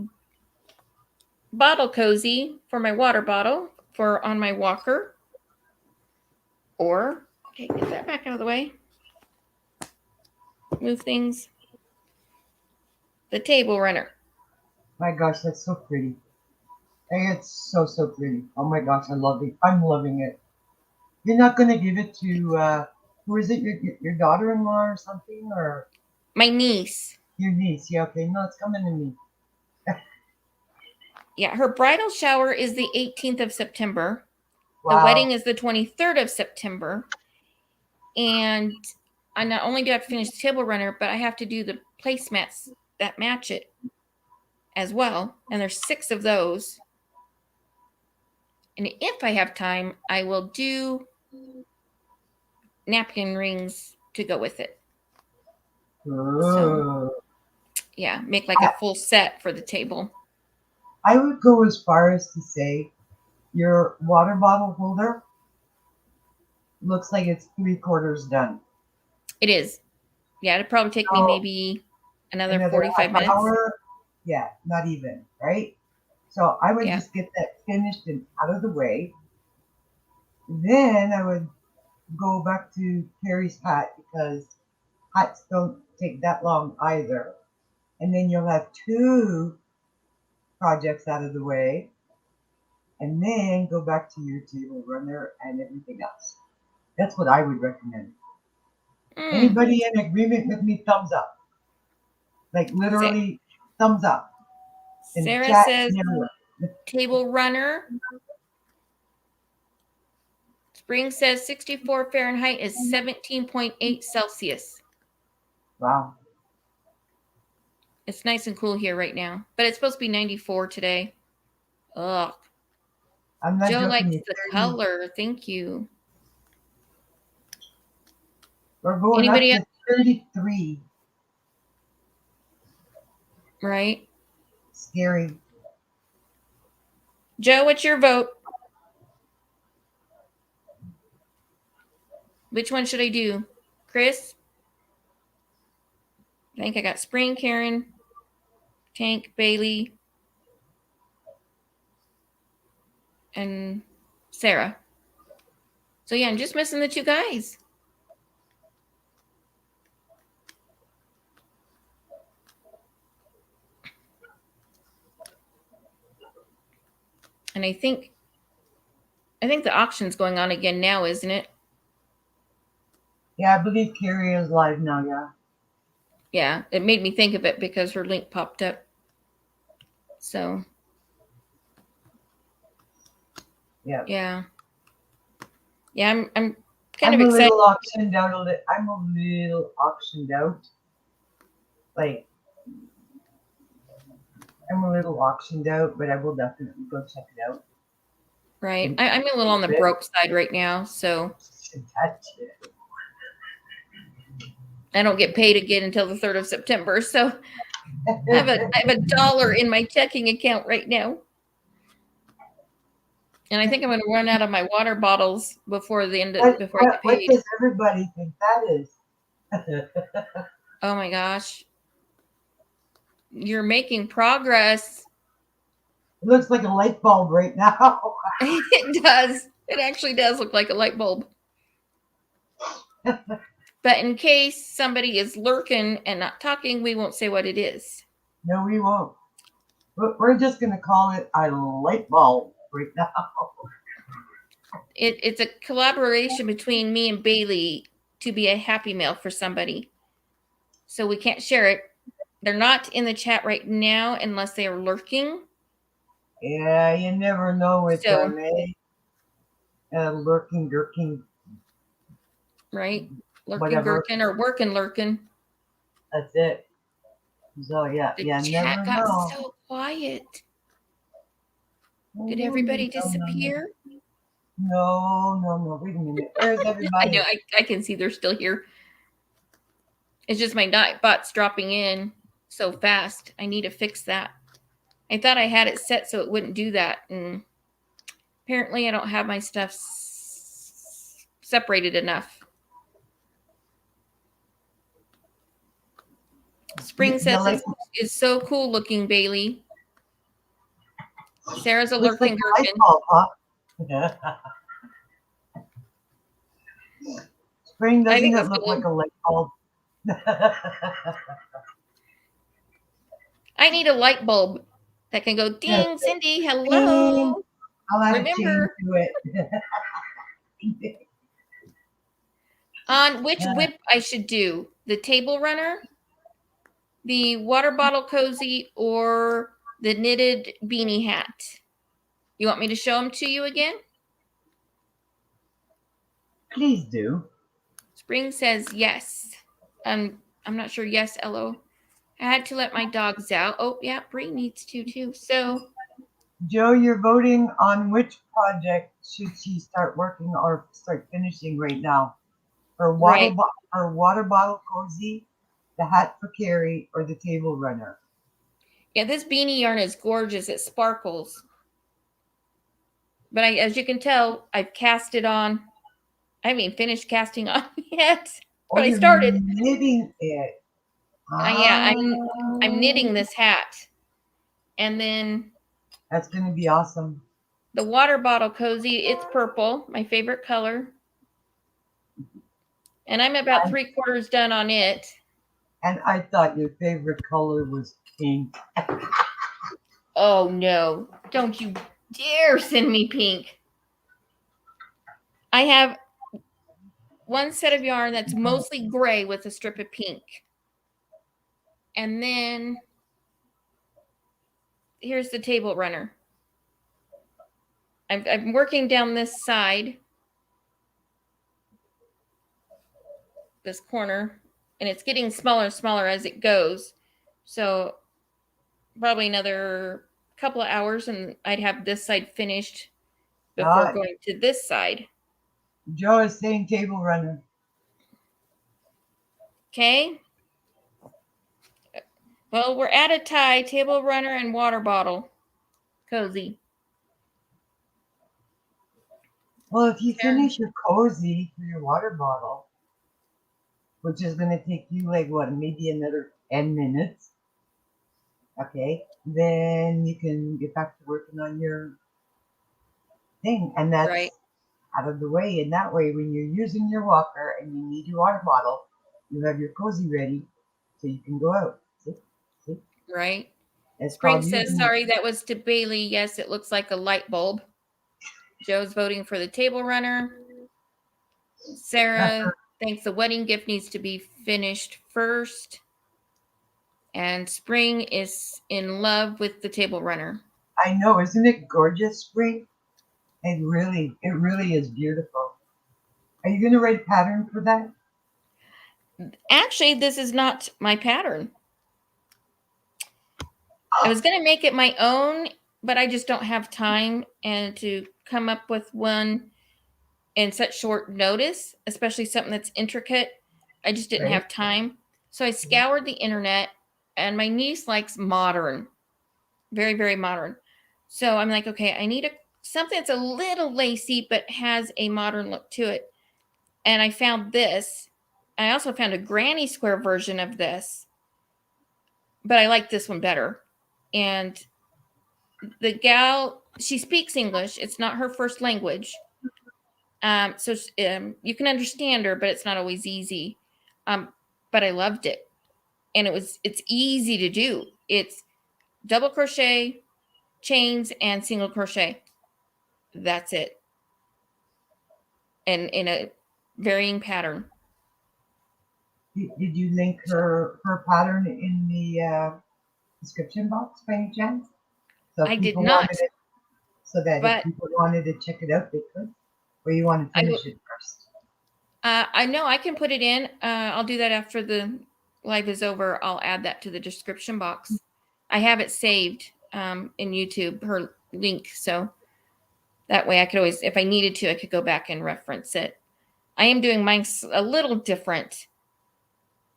A: bottle cozy for my water bottle for on my walker. Or, okay, get that back out of the way. Move things. The table runner.
B: My gosh, that's so pretty. It's so pretty. Oh my gosh, I love it. I'm loving it. You're not gonna give it to who is it? Your daughter-in-law or something, or
A: My niece.
B: your niece? Yeah, okay. No, it's coming to me.
A: Yeah, her bridal shower is the 18th of September.
B: Wow.
A: The wedding is the 23rd of September. And I not only do I have to finish the table runner, but I have to do the placemats that match it as well. And there's 6 of those. And if I have time, I will do napkin rings to go with it. So, yeah, make like a full set for the table.
B: I would go as far as to say your water bottle holder looks like it's 3/4 done.
A: It is. Yeah, it'd probably take me maybe another 45 minutes.
B: Hour? Yeah, not even, right? So I would just get that finished and out of the way. Then I would go back to Carrie's hat because hats don't take that long either. And then you'll have 2 projects out of the way. And then go back to your table runner and everything else. That's what I would recommend. Anybody in agreement with me, thumbs up. Like literally thumbs up.
A: Sarah says table runner. Spring says 64 Fahrenheit is 17.8 Celsius.
B: Wow.
A: It's nice and cool here right now, but it's supposed to be 94 today. Ugh.
B: I'm not
A: Joe
B: joking.
A: likes the color. Thank you.
B: We're going up to 33.
A: Right.
B: Scary.
A: Joe, what's your vote? Which one should I do? Chris? I think I got Spring, Karen, Tank, Bailey, and Sarah. So yeah, I'm just missing the 2 guys. And I think the auction's going on again now, isn't it?
B: Yeah, I believe Carrie is live now, yeah.
A: Yeah, it made me think of it because her link popped up. So.
B: Yeah.
A: Yeah. Yeah, I'm kind of excited.
B: I'm a little auctioned out. Like, I'm a little auctioned out, but I will definitely go check it out.
A: Right. I'm a little on the broke side right now, so
B: That's it.
A: I don't get paid again until the 3rd of September. So I have a dollar in my checking account right now. And I think I'm going to run out of my water bottles before the end of before I get
B: What
A: paid.
B: does everybody think that is?
A: Oh my gosh. You're making progress.
B: It looks like a light bulb right now.
A: It does. It actually does look like a light bulb. But in case somebody is lurking and not talking, we won't say what it is.
B: No, we won't. We're just going to call it a light bulb right now.
A: It's a collaboration between me and Bailey to be a happy mail for somebody. So we can't share it. They're not in the chat right now unless they are lurking.
B: Yeah, you never know with
A: So-
B: them, eh? Lurking, gurking.
A: Right? Lurking,
B: Whatever.
A: gurking, or working, lurking.
B: That's it. So, yeah,
A: The
B: yeah,
A: chat
B: never
A: got
B: know.
A: so quiet. Did
B: No,
A: everybody
B: no, no, no.
A: disappear?
B: No. Wait a minute. Where's
A: I
B: everybody?
A: know. I can see they're still here. It's just my Nightbot's dropping in so fast. I need to fix that. I thought I had it set so it wouldn't do that, and apparently I don't have my stuff separated enough. Spring
B: The
A: says
B: light-
A: it's so cool looking, Bailey. Sarah's a
B: Looks like
A: lurking
B: a light
A: gherkin.
B: bulb, huh? Spring,
A: I think
B: doesn't it
A: that's
B: look
A: cool.
B: like a light bulb?
A: I need a light bulb that can go ding,
B: Yes.
A: Cindy, hello.
B: I'll add a chain
A: Remember-
B: to it.
A: On which whip I should do? The table runner, the water bottle cozy, or the knitted beanie hat? You want me to show them to you again?
B: Please do.
A: Spring says yes. I'm not sure. Yes, Elo. I had to let my dogs out. Oh, yeah, Bree needs to too. So
B: Joe, you're voting on which project should she start working or start finishing right now? Her water,
A: Right.
B: her water bottle cozy, the hat for Carrie, or the table runner?
A: yeah, this beanie yarn is gorgeous. It sparkles. But as you can tell, I've cast it on. I haven't even finished casting on yet. But I
B: you're
A: started.
B: knitting it.
A: Yeah, I'm knitting this hat. And then
B: That's going to be awesome.
A: the water bottle cozy, it's purple, my favorite color. And I'm about 3/4 done on it.
B: And I thought your favorite color was pink.
A: Oh no, don't you dare send me pink. I have one set of yarn that's mostly gray with a strip of pink. And then here's the table runner. I'm working down this side, this corner, and it's getting smaller and smaller as it goes. So probably another couple of hours and I'd have this side finished before going to this side.
B: Joe is saying table runner.
A: Okay. Well, we're at a tie. Table runner and water bottle. Cozy.
B: Well, if you
A: Karen.
B: finish your cozy for your water bottle, which is going to take you like what, maybe another 10 minutes. Okay, then you can get back to working on your thing, and that's
A: Right.
B: out of the way. And that way, when you're using your walker and you need your water bottle, you have your cozy ready, so you can go out. See?
A: Right.
B: It's
A: Spring
B: called
A: says,
B: using-
A: sorry, that was to Bailey. Yes, it looks like a light bulb. Joe's voting for the table runner. Sarah thinks the wedding gift needs to be finished first. And Spring is in love with the table runner.
B: I know, isn't it gorgeous, Spring? It really is beautiful. Are you going to write a pattern for that?
A: Actually, this is not my pattern. I was going to make it my own, but I just don't have time and to come up with one in such short notice, especially something that's intricate. I just didn't
B: Right.
A: have time. So I scoured the internet, and my niece likes modern, very, very modern. So I'm like, okay, I need something that's a little lacy but has a modern look to it. And I found this. I also found a granny square version of this, but I like this one better. And the gal, she speaks English. It's not her first language. So you can understand her, but it's not always easy. But I loved it. And it's easy to do. It's double crochet, chains, and single crochet. That's it. And in a varying pattern.
B: Did you link her pattern in the description box by any chance? So if
A: I did
B: people
A: not,
B: wanted it, so that if
A: but
B: people wanted to check it out, they could. Or you want to
A: I
B: finish it first?
A: I know I can put it in. I'll do that after the live is over. I'll add that to the description box. I have it saved in YouTube, her link. So that way I could always, if I needed to, I could go back and reference it. I am doing mine a little different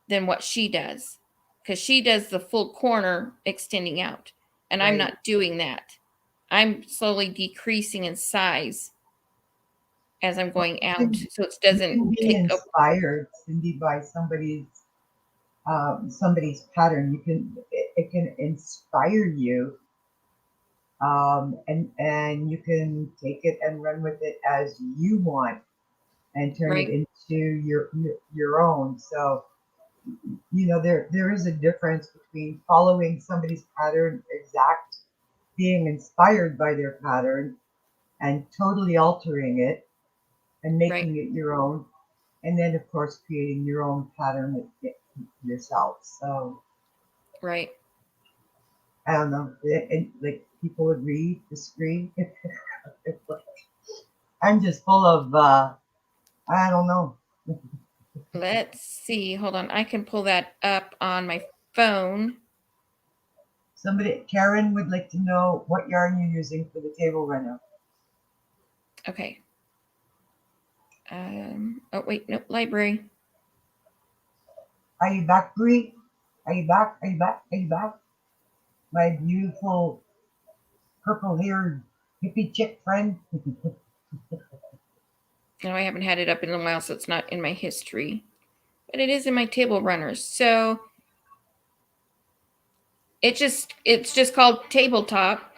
A: than what she does, because she does the full corner extending out, and I'm
B: Right.
A: not doing that. I'm slowly decreasing in size as I'm going out, so it
B: You
A: doesn't
B: can be
A: take up.
B: inspired, Cindy, by somebody's pattern. It can inspire you, and you can take it and run with it as you want and turn
A: Right.
B: it into your own. So there is a difference between following somebody's pattern exact, being inspired by their pattern, and totally altering it and making it your own, and then of course creating your own pattern yourself. So
A: Right.
B: I don't know, and like people agree, disagree. I'm just full of I don't know.
A: Let's see. Hold on. I can pull that up on my phone.
B: Karen would like to know what yarn you're using for the table runner.
A: Okay. Oh wait, nope. Library.
B: Are you back, Bree? Are you back? Are you back? Are you back? My beautiful purple-haired hippie chick friend.
A: No, I haven't had it up in a while, so it's not in my history, but it is in my table runners. So it's just called tabletop.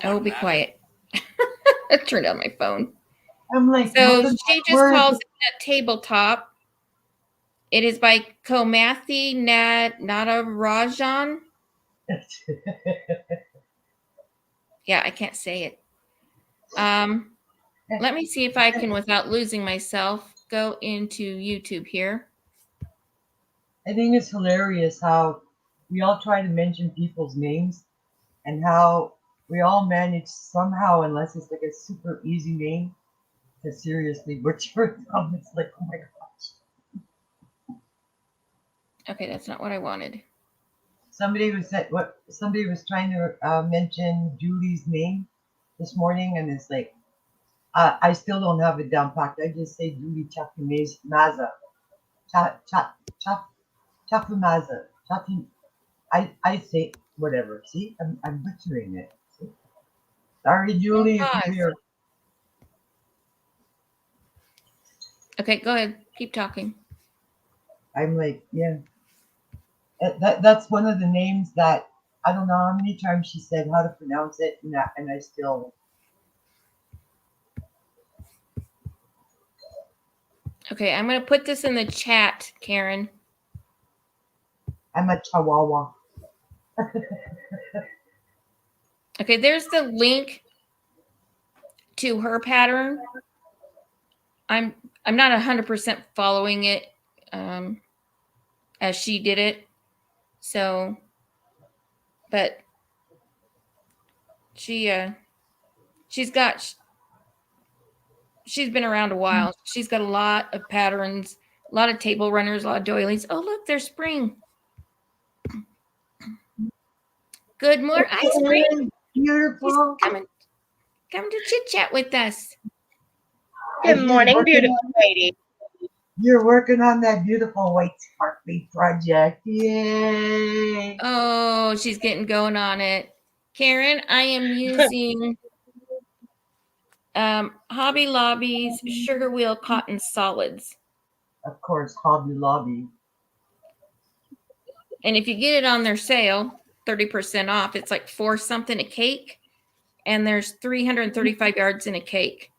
A: Oh, be quiet. I turned on my phone.
B: I'm like,
A: So
B: what
A: she just
B: word?
A: calls it a tabletop. It is by Komathi Natarajan. Yeah, I can't say it. Let me see if I can, without losing myself, go into YouTube here.
B: I think it's hilarious how we all try to mention people's names and how we all manage somehow, unless it's like a super easy name, to seriously butcher them. It's like, oh my gosh.
A: Okay, that's not what I wanted.
B: Somebody was trying to mention Julie's name this morning, and it's like, I still don't have it down packed. I just say Julie Chafamaza. Chafamaza. I say whatever. See, I'm butchering it. See? Sorry, Julie, if you hear.
A: Okay, go ahead. Keep talking.
B: I'm like, yeah. That's one of the names that I don't know how many times she said how to pronounce it, and I still.
A: Okay, I'm going to put this in the chat, Karen.
B: I'm a Chihuahua.
A: Okay, there's the link to her pattern. I'm not 100% following it as she did it. So, but she's been around a while. She's got a lot of patterns, a lot of table runners, a lot of doilies. Oh, look, there's Spring. Good morning. Hi, Spring.
B: Beautiful.
A: She's coming. Come to chit chat with us.
D: Good morning, beautiful lady.
B: You're working on that beautiful white sparkly project. Yay!
A: Oh, she's getting going on it. Karen, I am using Hobby Lobby's Sugar Wheel Cotton Solids.
B: Of course, Hobby Lobby.
A: And if you get it on their sale, 30% off, it's like $4 something a cake. And there's 335 yards in a cake.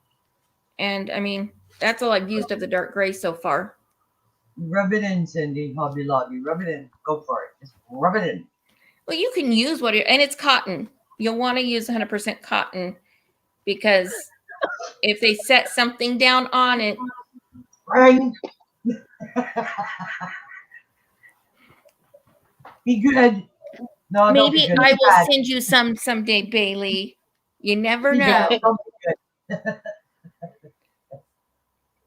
A: And I mean, that's all I've used of the dark gray so far.
B: Rub it in, Cindy. Hobby Lobby. Rub it in. Go for it. Just rub it in.
A: Well, you can use and it's cotton. You'll want to use 100% cotton because if they set something down on it,
B: Right? Be good. No, don't be
A: maybe
B: good.
A: I
B: Be
A: will
B: bad.
A: send you some someday, Bailey. You never
B: Be
A: know.
B: bad. Don't be good.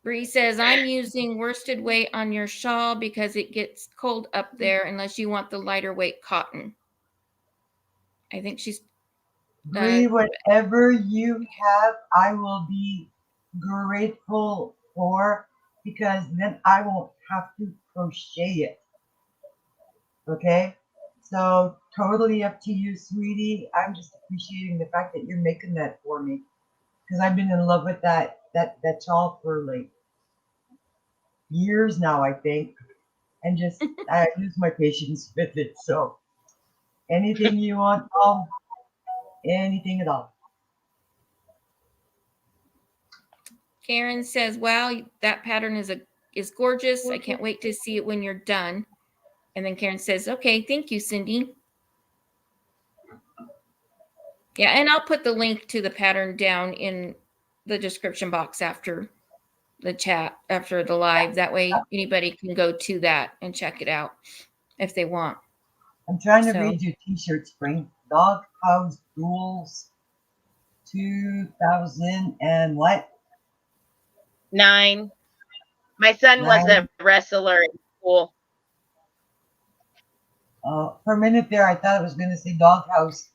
A: Bree says, I'm using worsted weight on your shawl because it gets cold up there unless you want the lighter weight cotton. I think she's
B: Bree, whatever you have, I will be grateful for because then I won't have to crochet it. Okay? So totally up to you, sweetie. I'm just appreciating the fact that you're making that for me. Because I've been in love with that shawl for like years now, I think. And just I lose my patience with it. So anything you want, Mom, anything at all.
A: Karen says, wow, that pattern is gorgeous. I can't wait to see it when you're done. And then Karen says, okay, thank you, Cindy. Yeah, and I'll put the link to the pattern down in the description box after the chat, after the live. That way anybody can go to that and check it out if they want.
B: I'm trying to read your t-shirt, Spring. Dog House Duels 2000 and what?
D: 9. My son was a wrestler in school.
B: For a minute there, I thought it was going to say Dog House.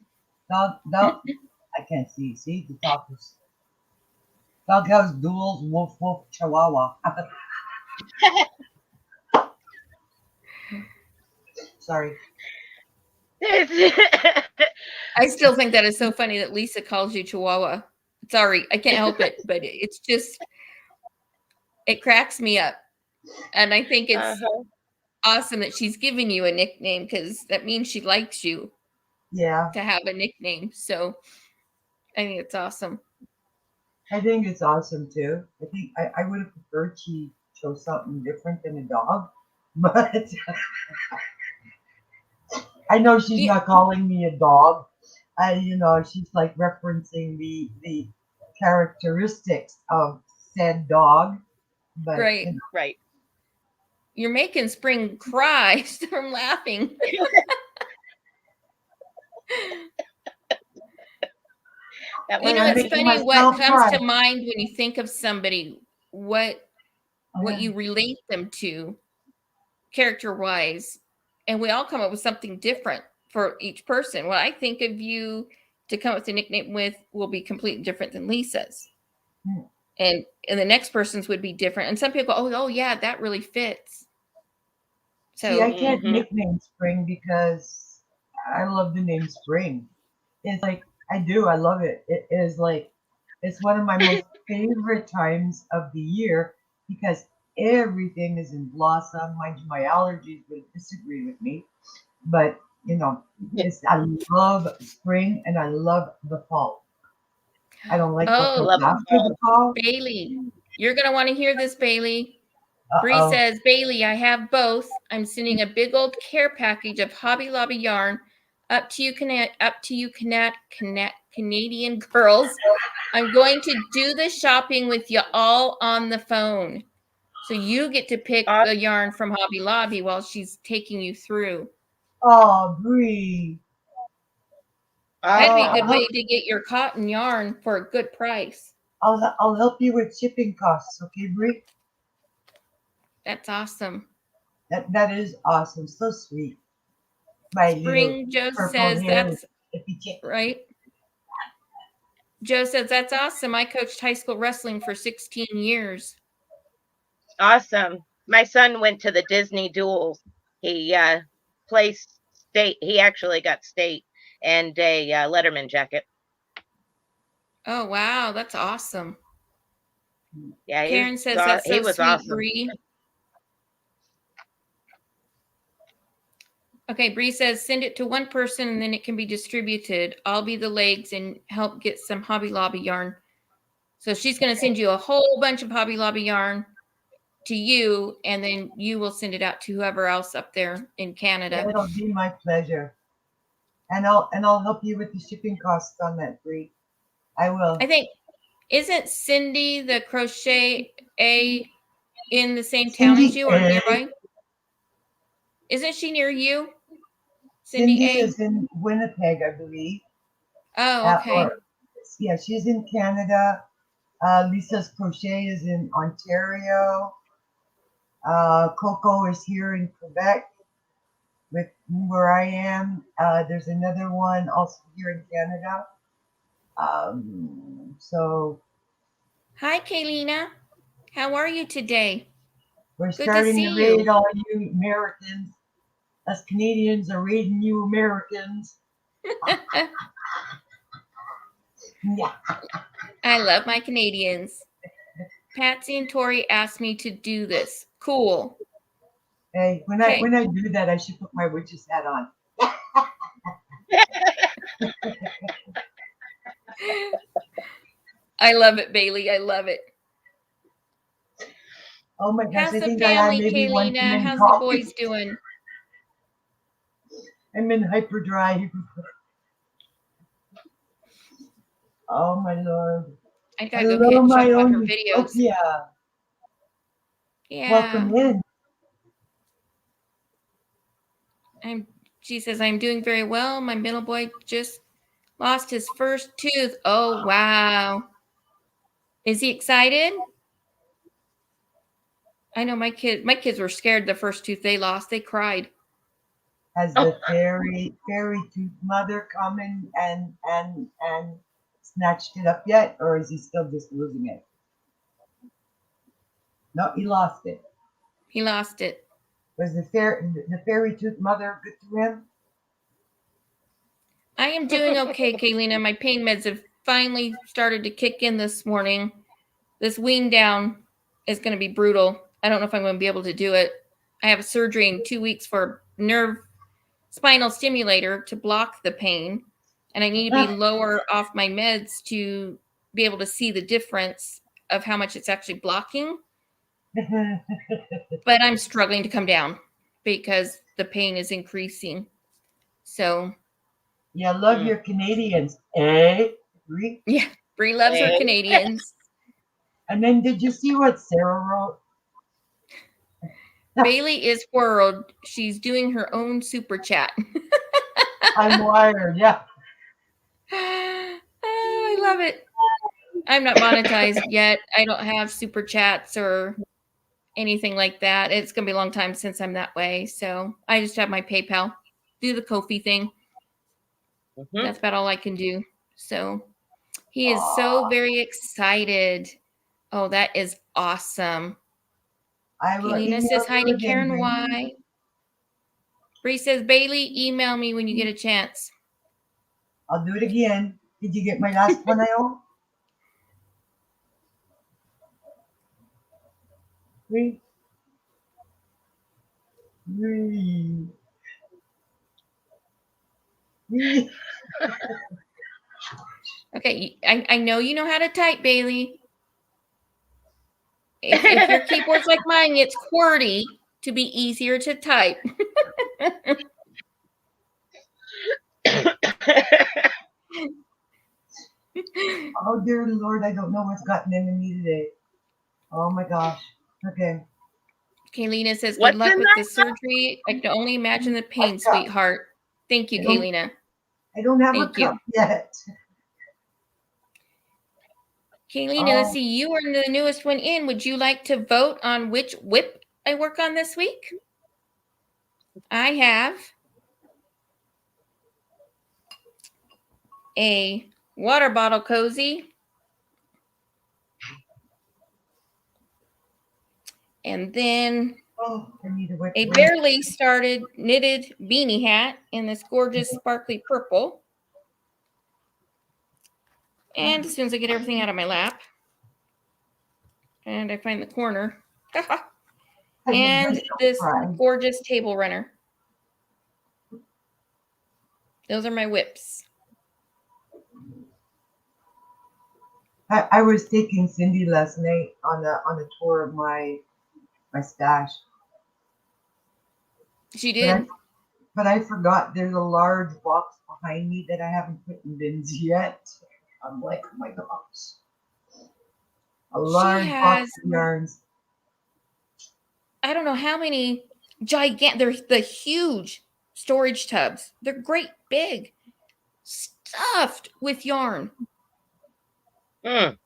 B: Dog. I can't see. See the top is Dog House Duels Woof Woof Chihuahua. Sorry.
A: I still think that is so funny that Lisa calls you Chihuahua. Sorry, I can't help it, but it's just, it cracks me up. And I think it's awesome that she's giving you a nickname because that means she likes you.
B: Yeah.
A: To have a nickname. So I think it's awesome.
B: I think it's awesome too. I think I would have preferred she chose something different than a dog, but I know she's not calling me a dog. She's like referencing the characteristics of said dog. But,
A: right.
D: Right.
A: You're making Spring cry from laughing. It's funny what comes to mind when you think of somebody, what you relate them to character-wise, and we all come up with something different for each person. What I think of you to come up with a nickname with will be completely different than Lisa's. And the next person's would be different. And some people, oh yeah, that really fits. So
B: see, I can't nickname Spring because I love the name Spring. It's like I love it. It is like it's one of my most favorite times of the year because everything is in blossom. Mind you, my allergies would disagree with me, but I love spring and I love the fall. I don't like what comes after the fall.
A: Bailey, you're gonna want to hear this, Bailey. Bree says, Bailey, I have both. I'm sending a big old care package of Hobby Lobby yarn up to you, Canadian girls. I'm going to do the shopping with you all on the phone. So you get to pick the yarn from Hobby Lobby while she's taking you through.
B: Oh, Bree.
A: That'd be a good way to get your cotton yarn for a good price.
B: I'll help you with shipping costs, okay, Bree?
A: That's awesome.
B: That is awesome. So sweet.
A: Spring Joe says that's right. Joe says, that's awesome. I coached high school wrestling for 16 years.
D: Awesome. My son went to the Disney duels. He placed state. He actually got state and a Letterman jacket.
A: Oh, wow. That's awesome.
D: Yeah,
A: Karen says, that's
D: he
A: so
D: was
A: sweet,
D: awesome.
A: Bree. Okay, Bree says, send it to one person and then it can be distributed. I'll be the legs and help get some Hobby Lobby yarn. So she's going to send you a whole bunch of Hobby Lobby yarn to you, and then you will send it out to whoever else up there in Canada.
B: It'll be my pleasure. And I'll help you with the shipping costs on that, Bree. I will.
A: I think, isn't Cindy the crochet A in the same town
B: Cindy
A: as you or
B: A.
A: nearby? Isn't she near you? Cindy A?
B: is in Winnipeg, I believe.
A: Oh, okay.
B: Yeah, she's in Canada. Lisa's Crochet is in Ontario. Coco is here in Quebec with where I am. There's another one also here in Canada. So
A: Hi, Kaylina. How are you today?
B: we're
A: Good to
B: starting
A: see
B: to raid
A: you.
B: all you Americans. Us Canadians are raiding you Americans. Yeah.
A: I love my Canadians. Patsy and Tori asked me to do this. Cool.
B: Hey, when
A: Okay.
B: I do that, I should put my witch's hat on.
A: I love it, Bailey. I love it.
B: Oh my gosh,
A: How's
B: I
A: the
B: think
A: family,
B: I maybe one too
A: Kaylina?
B: many
A: How's the
B: coffee.
A: boys doing?
B: I'm in hyperdrive. Oh my lord.
A: I gotta go check out her videos.
B: Yeah.
A: Yeah.
B: Welcome in.
A: She says, I'm doing very well. My middle boy just lost his first tooth. Oh, wow. Is he excited? I know my kids were scared the first tooth they lost. They cried.
B: Has the fairy tooth mother come in and snatched it up yet, or is he still just losing it? No, he lost it.
A: He lost it.
B: Was the fairy tooth mother good to him?
A: I am doing okay, Kaylina. My pain meds have finally started to kick in this morning. This wean down is going to be brutal. I don't know if I'm going to be able to do it. I have a surgery in 2 weeks for nerve spinal stimulator to block the pain. And I need to be lower off my meds to be able to see the difference of how much it's actually blocking. But I'm struggling to come down because the pain is increasing. So.
B: Yeah, love your Canadians, eh? Bree?
A: Yeah, Bree loves her Canadians.
B: And then did you see what Sarah wrote?
A: Bailey is whirled. She's doing her own super chat.
B: I'm wired, yeah.
A: Oh, I love it. I'm not monetized yet. I don't have super chats or anything like that. It's going to be a long time since I'm that way. So I just have my PayPal, do the Ko-fi thing. Mm-hmm. That's about all I can do. So he is so very excited. Oh, that is awesome. Kaylina says hi to Karen Y. Bree says, Bailey, email me when you get a chance.
B: I'll do it again. Did you get my last one I owe? Bree?
A: Okay, I know you know how to type, Bailey. If your keyboard's like mine, it's QWERTY to be easier to type.
B: Oh, dear Lord, I don't know what's gotten into me today. Oh, my gosh. Okay.
A: Kaylina says, good luck with the surgery. I can only imagine the pain, sweetheart. Thank you, Kaylina.
B: I don't have a cup yet.
A: Kaylina, let's see. You are the newest one in. Would you like to vote on which whip I work on this week? I have a water bottle cozy. And then
B: Oh, I need to wipe
A: a
B: away.
A: barely started knitted beanie hat in this gorgeous sparkly purple. And as soon as I get everything out of my lap, and I find the corner, and this gorgeous table runner. Those are my whips.
B: I was taking Cindy last night on a tour of my stash.
A: She did.
B: But I forgot there's a large box behind me that I haven't put in bins yet. I'm like, oh my gosh. A large box of yarns.
A: I don't know how many gigantic, there's the huge storage tubs. They're great big, stuffed with yarn.
D: Mm.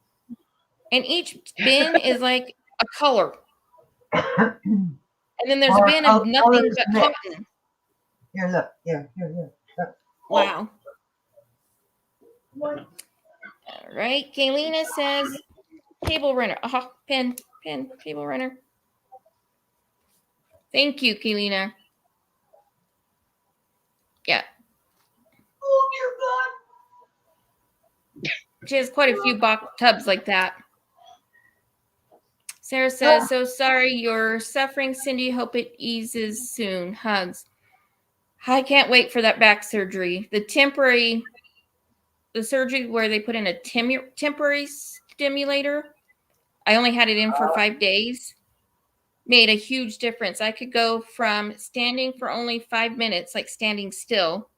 A: And each bin is like a color. And then there's a bin of nothing but cotton.
B: Here, look. Here. Look.
A: Wow. All right. Kaylina says, table runner. Pin, table runner. Thank you, Kaylina. Yeah.
B: Oh, dear God.
A: She has quite a few box tubs like that. Sarah says, so sorry you're suffering, Cindy. Hope it eases soon. Hugs. I can't wait for that back surgery. The surgery where they put in a temporary stimulator. I only had it in for 5 days. Made a huge difference. I could go from standing for only 5 minutes, like standing still,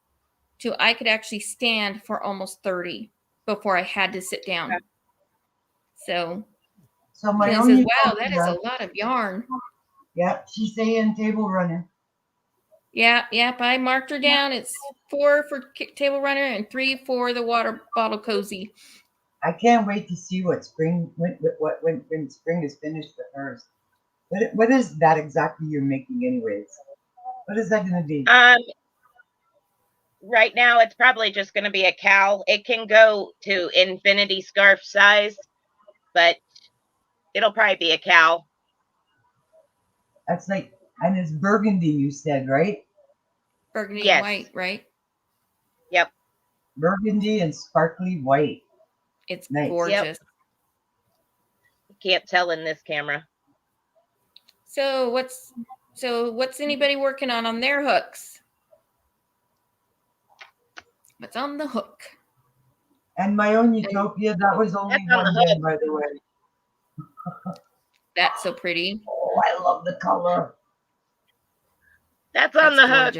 A: to I could actually stand for almost 30 before I had to sit down. So
B: my
A: says, wow, that is a lot of yarn.
B: Yep, she's saying table runner.
A: Yep, I marked her down. It's 4 for table runner and 3 for the water bottle cozy.
B: I can't wait to see what spring when spring is finished with hers. What is that exactly you're making anyways? What is that going to be?
D: Right now it's probably just going to be a cowl. It can go to infinity scarf size, but it'll probably be a cowl.
B: That's like, and it's burgundy, you said, right?
A: Burgundy
D: yes.
A: And white, right?
D: Yep.
B: Burgundy and sparkly white.
A: It's nice. Gorgeous. Yep.
D: You can't tell in this camera.
A: So what's anybody working on their hooks? What's on the hook?
B: And my own Utopia, that was only one bin, by the way.
A: That's so pretty.
B: Oh, I love the color.
D: That's on the hook.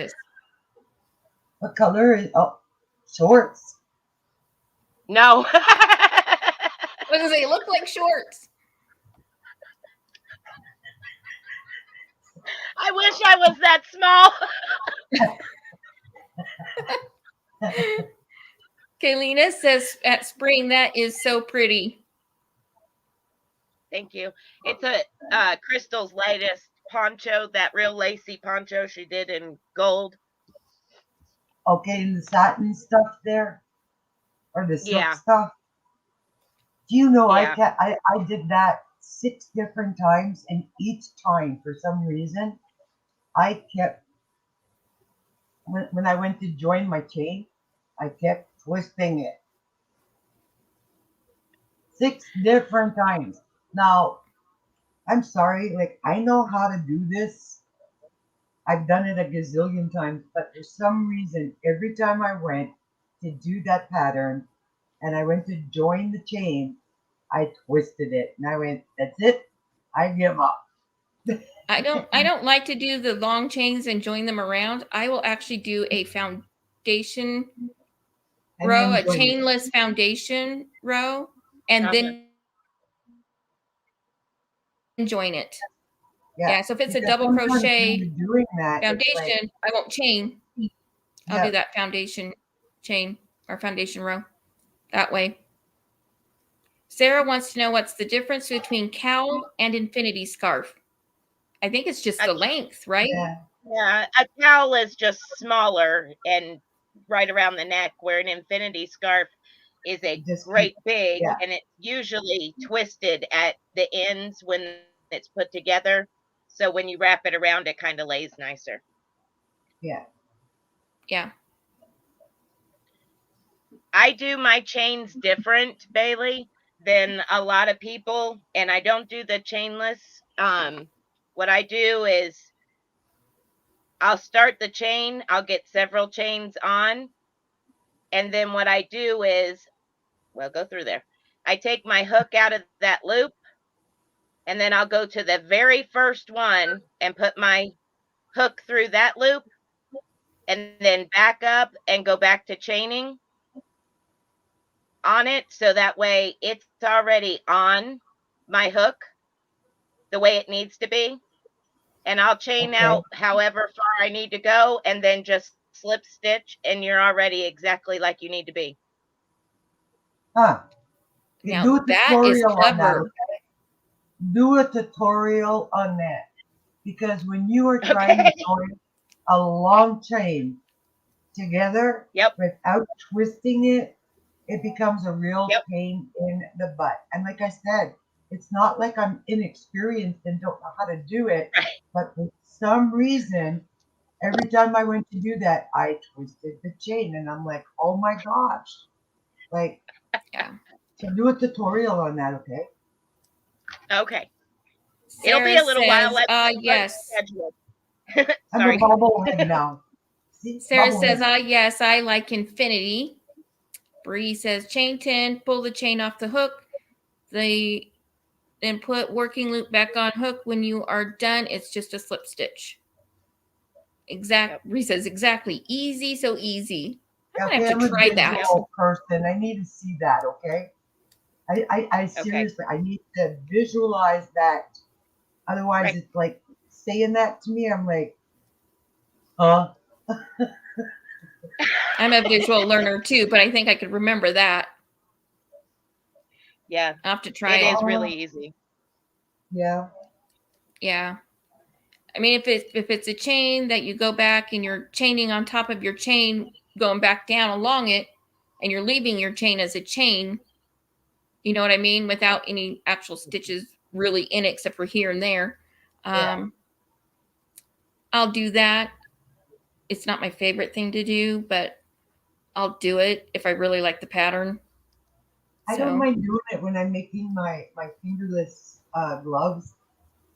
B: What color is? Oh, shorts.
D: No.
A: What does it look like? Shorts.
D: I wish I was that small.
A: Kaylina says at spring, that is so pretty.
D: Thank you. It's a Crystal's latest poncho, that real lacy poncho she did in gold.
B: Okay, and the satin stuff there? Or the silk stuff? Do you know, I did that 6 different times, and each time, for some reason, I kept, when I went to join my chain, I kept twisting it. 6 different times. Now, I'm sorry, like, I know how to do this. I've done it a gazillion times, but for some reason, every time I went to do that pattern and I went to join the chain, I twisted it and I went, that's it. I give up.
A: I don't like to do the long chains and join them around. I will actually do a foundation row, a chainless foundation row, and then join it. Yeah, so if it's a double crochet foundation, I won't chain. I'll do that foundation chain or foundation row that way. Sarah wants to know what's the difference between cowl and infinity scarf. I think it's just the length, right?
D: Yeah, a cowl is just smaller and right around the neck, where an infinity scarf is a
B: Just keep,
D: great big,
B: yeah,
D: and it's usually twisted at the ends when it's put together. So when you wrap it around, it kind of lays nicer.
B: yeah.
A: Yeah.
D: I do my chains different, Bailey, than a lot of people, and I don't do the chainless. What I do is I'll start the chain, I'll get several chains on, and then what I do is, well, go through there. I take my hook out of that loop, and then I'll go to the very first one and put my hook through that loop, and then back up and go back to chaining on it. So that way it's already on my hook the way it needs to be. And I'll chain
B: Okay.
D: out however far I need to go and then just slip stitch, and you're already exactly like you need to be.
B: Huh. Okay,
A: Now
B: do a
A: that is
B: tutorial on that.
A: clever.
B: Okay? Do a tutorial on that. Because when you are trying to
D: Okay.
B: join a long chain together
D: Yep.
B: without twisting it, it becomes a real
D: Yep.
B: pain in the butt. And like I said, it's not like I'm inexperienced and don't know how to do it,
D: Right.
B: but for some reason, every time I went to do that, I twisted the chain, and I'm like, oh my gosh. Like,
A: Yeah.
B: so do a tutorial on that, okay?
D: Okay. It'll be
A: Sarah
D: a little while.
A: says,
D: Let's
A: yes.
D: schedule.
B: I'm a
D: Sorry.
B: bobblehead now. See,
A: Sarah says,
B: bobblehead.
A: yes, I like infinity. Bree says, chain 10, pull the chain off the hook. Then put working loop back on hook. When you are done, it's just a slip stitch.
D: Yep.
A: Bree says, exactly. Easy, so easy. I'm going
B: Okay,
A: to have
B: I'm
A: to
B: a
A: try that.
B: visual person. I need to see that, okay? I
D: Okay.
B: seriously, I need to visualize that. Otherwise,
D: Right.
B: it's like saying that to me. I'm like, huh?
A: I'm a visual learner too, but I think I could remember that.
D: Yeah.
A: I'll have to try
D: It
A: it.
D: is really easy.
B: Yeah.
A: Yeah. I mean, if it's a chain that you go back and you're chaining on top of your chain, going back down along it, and you're leaving your chain as a chain, you know what I mean, without any actual stitches really in it, except for here and there.
B: Yeah.
A: I'll do that. It's not my favorite thing to do, but I'll do it if I really like the pattern.
B: I don't
A: So
B: mind doing it when I'm making my fingerless gloves.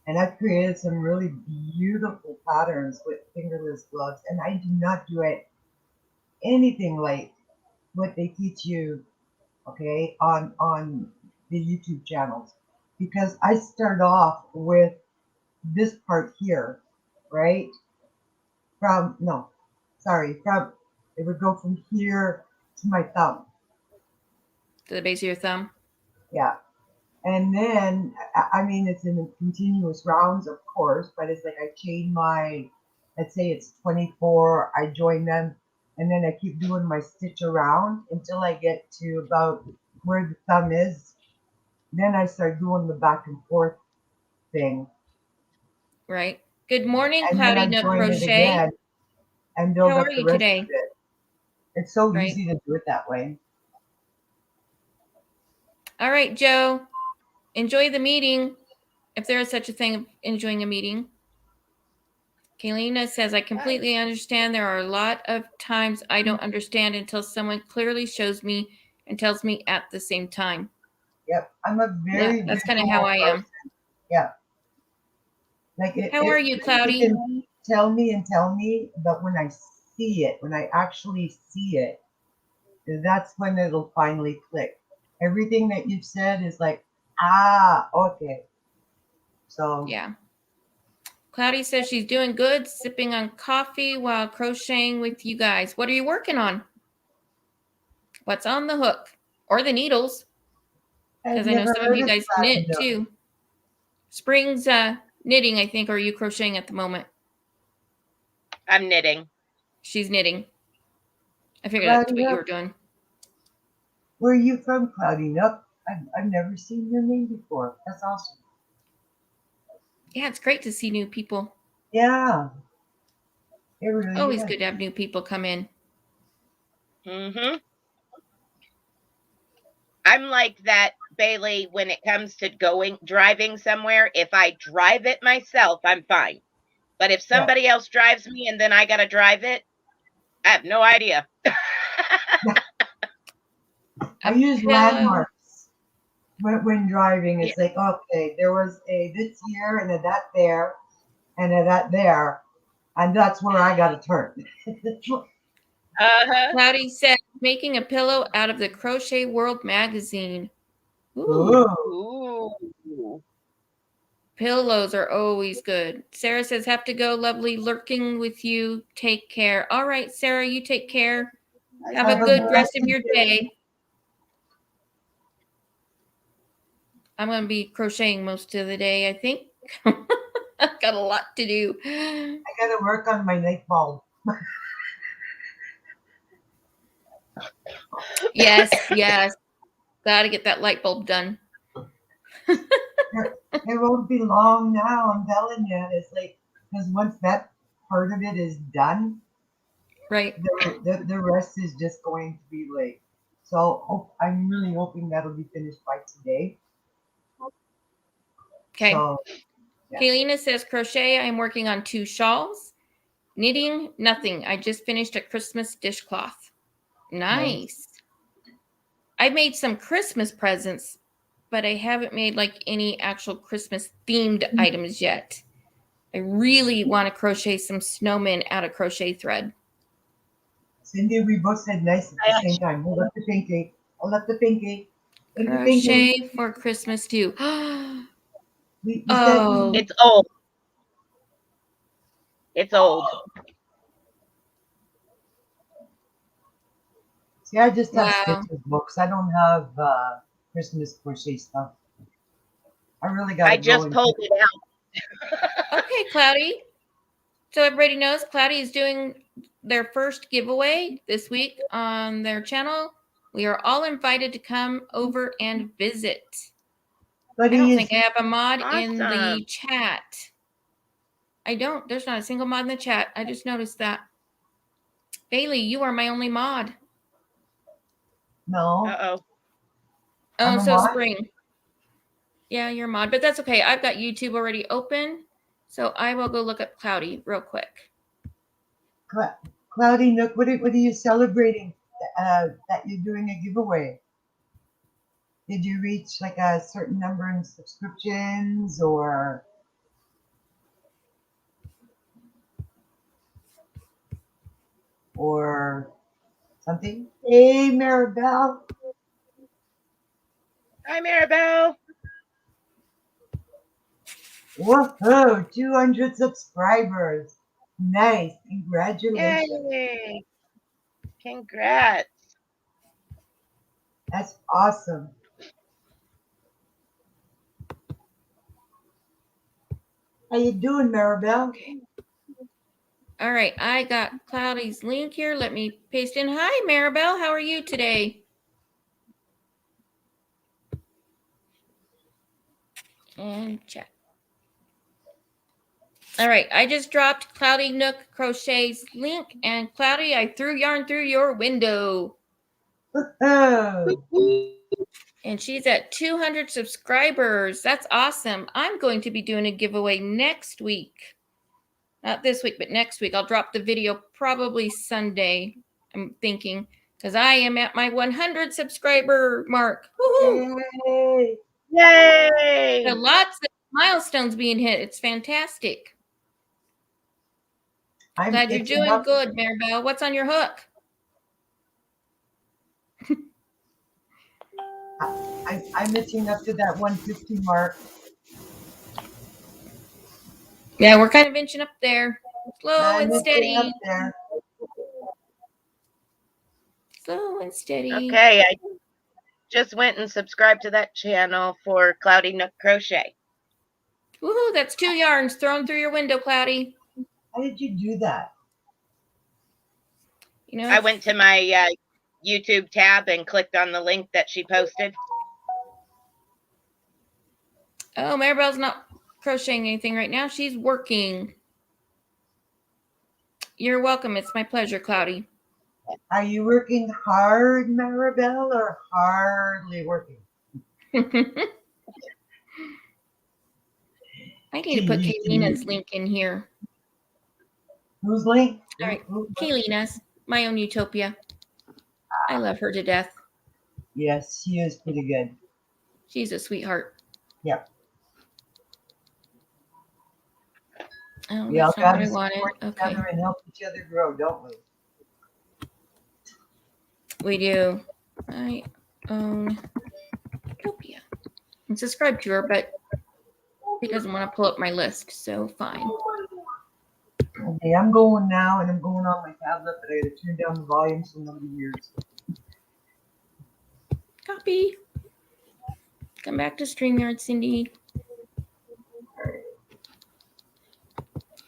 B: And I've created some really beautiful patterns with fingerless gloves. And I do not do it anything like what they teach you, okay, on the YouTube channels. Because I start off with this part here, right? From it would go from here to my thumb.
A: to the base of your thumb.
B: Yeah. And then, I mean, it's in continuous rounds, of course, but it's like I chain let's say it's 24, I join them, and then I keep doing my stitch around until I get to about where the thumb is. Then I start doing the back and forth thing.
A: Right. Good morning,
B: And then
A: Cloudy
B: I
A: Nook
B: join it
A: Crochet.
B: again and build
A: How are
B: up the
A: you
B: rest
A: today?
B: of it. It's so
A: Right.
B: easy to do it that way.
A: All right, Joe. Enjoy the meeting, if there is such a thing of enjoying a meeting. Kaylina says, I completely understand. There are a lot of times I don't understand until someone clearly shows me and tells me at the same time.
B: Yep. I'm a very
A: That's kind of
B: visual
A: how I am.
B: person. Yeah. Like
A: How are you,
B: you
A: Cloudy?
B: can tell me, but when I see it, when I actually see it, that's when it'll finally click. Everything that you've said is like, okay. So
A: Yeah. Cloudy says she's doing good, sipping on coffee while crocheting with you guys. What are you working on? What's on the hook? Or the needles?
B: I've
A: Because I know
B: never
A: some of
B: heard
A: you
B: of
A: guys
B: Cloudy
A: knit
B: Nook.
A: too. Spring's knitting, I think. Or are you crocheting at the moment?
D: I'm knitting.
A: She's knitting. I figured that's
B: Cloudy
A: what you
B: Nook.
A: were doing.
B: Where are you from, Cloudy Nook? I've never seen your name before. That's awesome.
A: Yeah, it's great to see new people.
B: Yeah. It really
A: Always
B: is.
A: good to have new people come in.
D: Mm-hmm. I'm like that, Bailey, when it comes to driving somewhere. If I drive it myself, I'm fine. But if
B: Yeah.
D: somebody else drives me and then I got to drive it, I have no idea.
B: I use
A: pillow.
B: landmarks when driving. It's like, okay, there was a this here and a that there and a that there, and that's where I got to turn.
D: Uh-huh.
A: Cloudy said, making a pillow out of the Crochet World magazine.
B: Ooh.
D: Ooh.
A: Pillows are always good. Sarah says, have to go. Lovely lurking with you. Take care. All right, Sarah, you take care. Have a good rest of your day. I'm going to be crocheting most of the day, I think. I've got a lot to do.
B: I gotta work on my light bulb.
A: Yes, yes. Got to get that light bulb done.
B: It won't be long now, I'm telling you. It's like, because once that part of it is done,
A: Right.
B: the rest is just going to be like, so I'm really hoping that'll be finished by today.
A: Okay.
B: So, yeah.
A: Kaylina says, crochet. I'm working on 2 shawls. Knitting, nothing. I just finished a Christmas dishcloth. Nice. I made some Christmas presents, but I haven't made like any actual Christmas themed items yet. I really want to crochet some snowmen out of crochet thread.
B: Cindy, we both said nice at the same time. Hold up the pinky. Hold up the pinky. Hold up the pinky.
A: Crochet for Christmas too.
B: We
A: Oh.
B: said,
D: It's old. It's old.
B: see, I just have
A: Wow.
B: stitches books. I don't have Christmas crochet stuff. I really got.
D: I just pulled it out.
A: Okay, Cloudy. So everybody knows Cloudy is doing their first giveaway this week on their channel. We are all invited to come over and visit.
B: But
A: I don't think I have a mod in the
D: Awesome.
A: chat. I don't. There's not a single mod in the chat. I just noticed that. Bailey, you are my only mod.
B: No.
D: Uh-oh.
B: I'm
A: Oh,
B: a
A: so
B: mod?
A: Spring. Yeah, you're a mod, but that's okay. I've got YouTube already open, so I will go look up Cloudy real quick.
B: Cloudy Nook, what are you celebrating that you're doing a giveaway? Did you reach like a certain number in subscriptions or something? Hey, Maribel.
D: Hi, Maribel.
B: Woohoo! 200 subscribers. Nice. Congratulations.
D: Yay. Congrats.
B: That's awesome. How you doing, Maribel?
A: All right, I got Cloudy's link here. Let me paste in. Hi, Maribel. How are you today? And chat. All right, I just dropped Cloudy Nook Crochet's link, and Cloudy, I threw yarn through your window.
B: Woohoo!
A: And she's at 200 subscribers. That's awesome. I'm going to be doing a giveaway next week. Not this week, but next week. I'll drop the video probably Sunday, I'm thinking, because I am at my 100 subscriber mark. Woohoo!
B: Yay!
D: Yay!
A: So lots of milestones being hit. It's fantastic.
B: I'm
A: Glad you're
B: itching
A: doing
B: up.
A: good, Maribel. What's on your hook?
B: I'm itching up to that 150 mark.
A: Yeah, we're kind of inching up there. Slow
B: I'm
A: and
B: itching
A: steady.
B: up there.
A: Slow and steady.
D: Okay, I just went and subscribed to that channel for Cloudy Nook Crochet.
A: Woohoo, that's 2 yarns thrown through your window, Cloudy.
B: How did you do that?
A: You know,
D: I went to my YouTube tab and clicked on the link that she posted.
A: oh, Maribel's not crocheting anything right now. She's working. You're welcome. It's my pleasure, Cloudy.
B: Are you working hard, Maribel, or hardly working?
A: I need to put Kaylina's link in here.
B: Who's link?
A: All right, Kaylina's My Own Utopia. I love her to death.
B: Yes, she is pretty good.
A: She's a sweetheart.
B: Yep.
A: Oh,
B: We all
A: that's not
B: got
A: what
B: to
A: I wanted.
B: support each
A: Okay,
B: other and help each other grow, don't we?
A: we do. My Own Utopia. I'm subscribed to her, but she doesn't want to pull up my list, so fine.
B: Okay, I'm going now, and I'm going on my tablet, but I got to turn down the volume so nobody hears.
A: Copy. Come back to StreamYard, Cindy.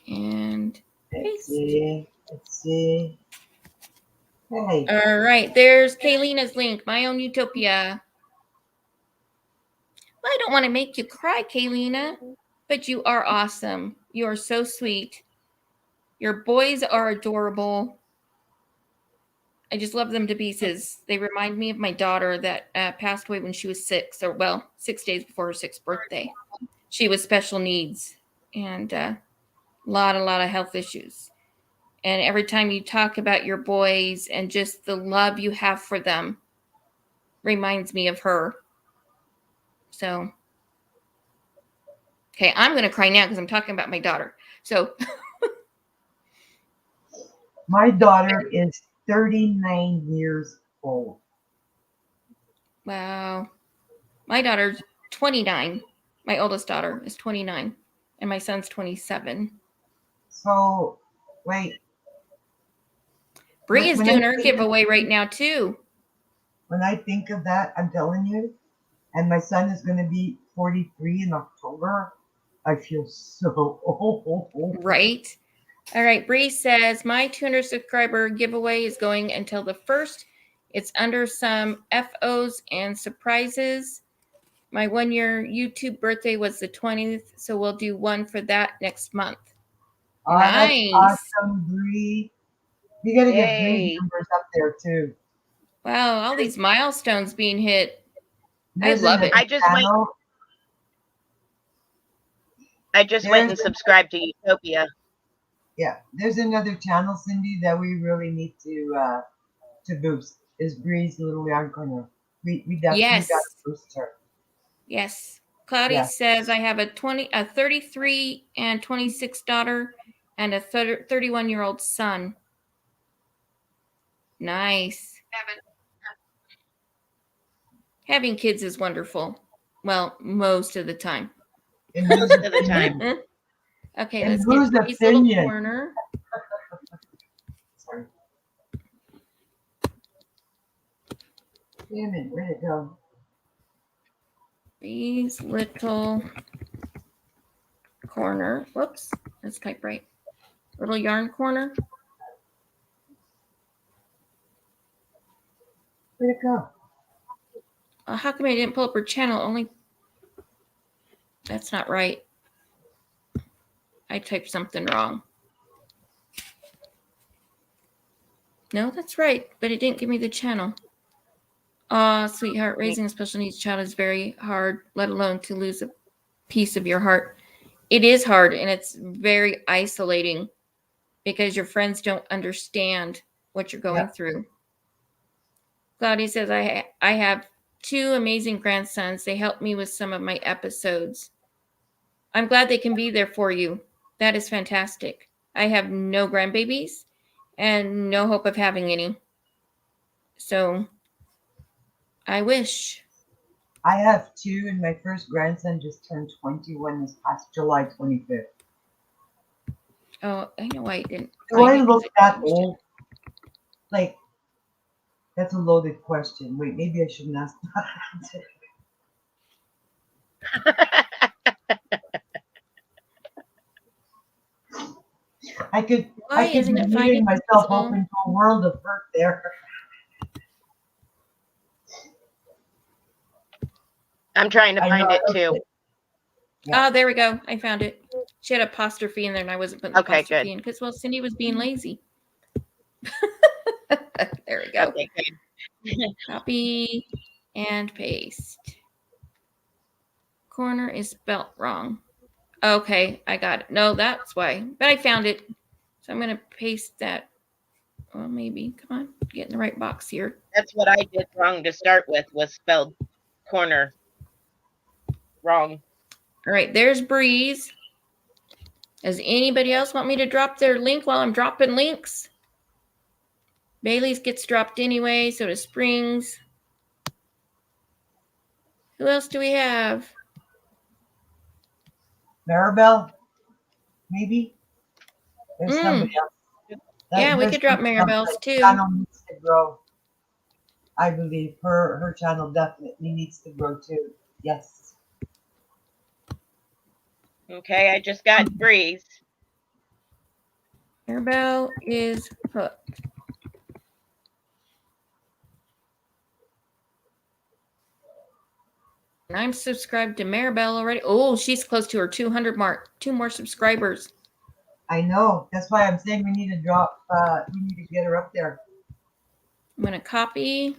A: And
B: Let's see. Let's see. Hey.
A: all right, there's Kaylina's link, My Own Utopia. Well, I don't want to make you cry, Kaylina, but you are awesome. You are so sweet. Your boys are adorable. I just love them to pieces. They remind me of my daughter that passed away when she was 6, or well, 6 days before her 6th birthday. She was special needs and a lot of health issues. And every time you talk about your boys and just the love you have for them reminds me of her. So, okay, I'm going to cry now because I'm talking about my daughter. So,
B: My daughter is 39 years old.
A: wow. My daughter's 29. My oldest daughter is 29. And my son's 27.
B: So, wait.
A: Bree is
B: When
A: doing
B: I
A: her
B: think
A: giveaway right now, too.
B: When I think of that, I'm telling you, and my son is going to be 43 in October, I feel so old.
A: Right? All right. Bree says, my 200 subscriber giveaway is going until the 1st. It's under some FOs and surprises. My 1-year YouTube birthday was the 20th, so we'll do one for that next month.
B: Oh,
A: Nice.
B: That's awesome, Bree. You got to get Bree's
D: Yay.
B: numbers up there, too.
A: Wow, all these milestones being hit.
B: There's
A: love
B: another
A: it.
D: I just went
B: channel.
D: and subscribed to Utopia.
B: Yeah, there's another channel, Cindy, that we really need to boost. Is Bree's Little Yarn Corner. We definitely
A: Yes.
B: got to boost her.
A: Yes. Claudia
B: Yeah.
A: says, I have a 33 and 26 daughter and a 31-year-old son. Nice. Having kids is wonderful. Well, most of the time.
B: And who's
D: Most of the time.
A: Okay,
B: And
A: let's
B: whose
A: get Bree's little
B: opinion?
A: corner.
B: Sorry. Damn it, where'd it go?
A: Bree's little corner. Whoops. Let's type right. Little yarn corner.
B: Where'd it go?
A: How come I didn't pull up her channel? Only. That's not right. I typed something wrong. No, that's right, but it didn't give me the channel. Sweetheart, raising a special needs child is very hard, let alone to lose a piece of your heart. It is hard, and it's very isolating because your friends don't understand what you're going through. Claudia says, I have 2 amazing grandsons. They help me with some of my episodes. I'm glad they can be there for you. That is fantastic. I have no grandbabies and no hope of having any. So I wish.
B: I have 2, and my first grandson just turned 21 this past July 25th.
A: Oh, I know why I didn't.
B: Do I look that old? Like, that's a loaded question. Wait, maybe I shouldn't ask that. I could
A: isn't
B: be
A: it
B: leading
A: finding
B: myself
A: people?
B: up into a world of hurt there.
D: I'm trying to find it too.
A: Oh, there we go. I found it. She had apostrophe in there, and I wasn't putting
D: Okay,
A: apostrophe
D: good.
A: in because, well, Cindy was being lazy. go.
D: Okay, good.
A: Copy and paste. Corner is spelt wrong. Okay, I got it. No, that's why. But I found it. So I'm going to paste that. Well, maybe. Come on. Get in the right box here.
D: That's what I did wrong to start with, was spelled corner wrong.
A: All right, there's Breeze. Does anybody else want me to drop their link while I'm dropping links? Bailey's gets dropped anyway, so does Springs. Who else do we have?
B: Maribel, maybe? There's somebody else.
A: Yeah, we
B: There's
A: could drop
B: somebody else.
A: Maribel's
B: Her
A: too.
B: channel needs to grow. I believe her channel definitely needs to grow too. Yes.
D: Okay, I just got Breeze.
A: Maribel is hooked. And I'm subscribed to Maribel already. Oh, she's close to her 200 mark. 2 more subscribers.
B: I know. That's why I'm saying we need to drop, we need to get her up there.
A: I'm going to copy.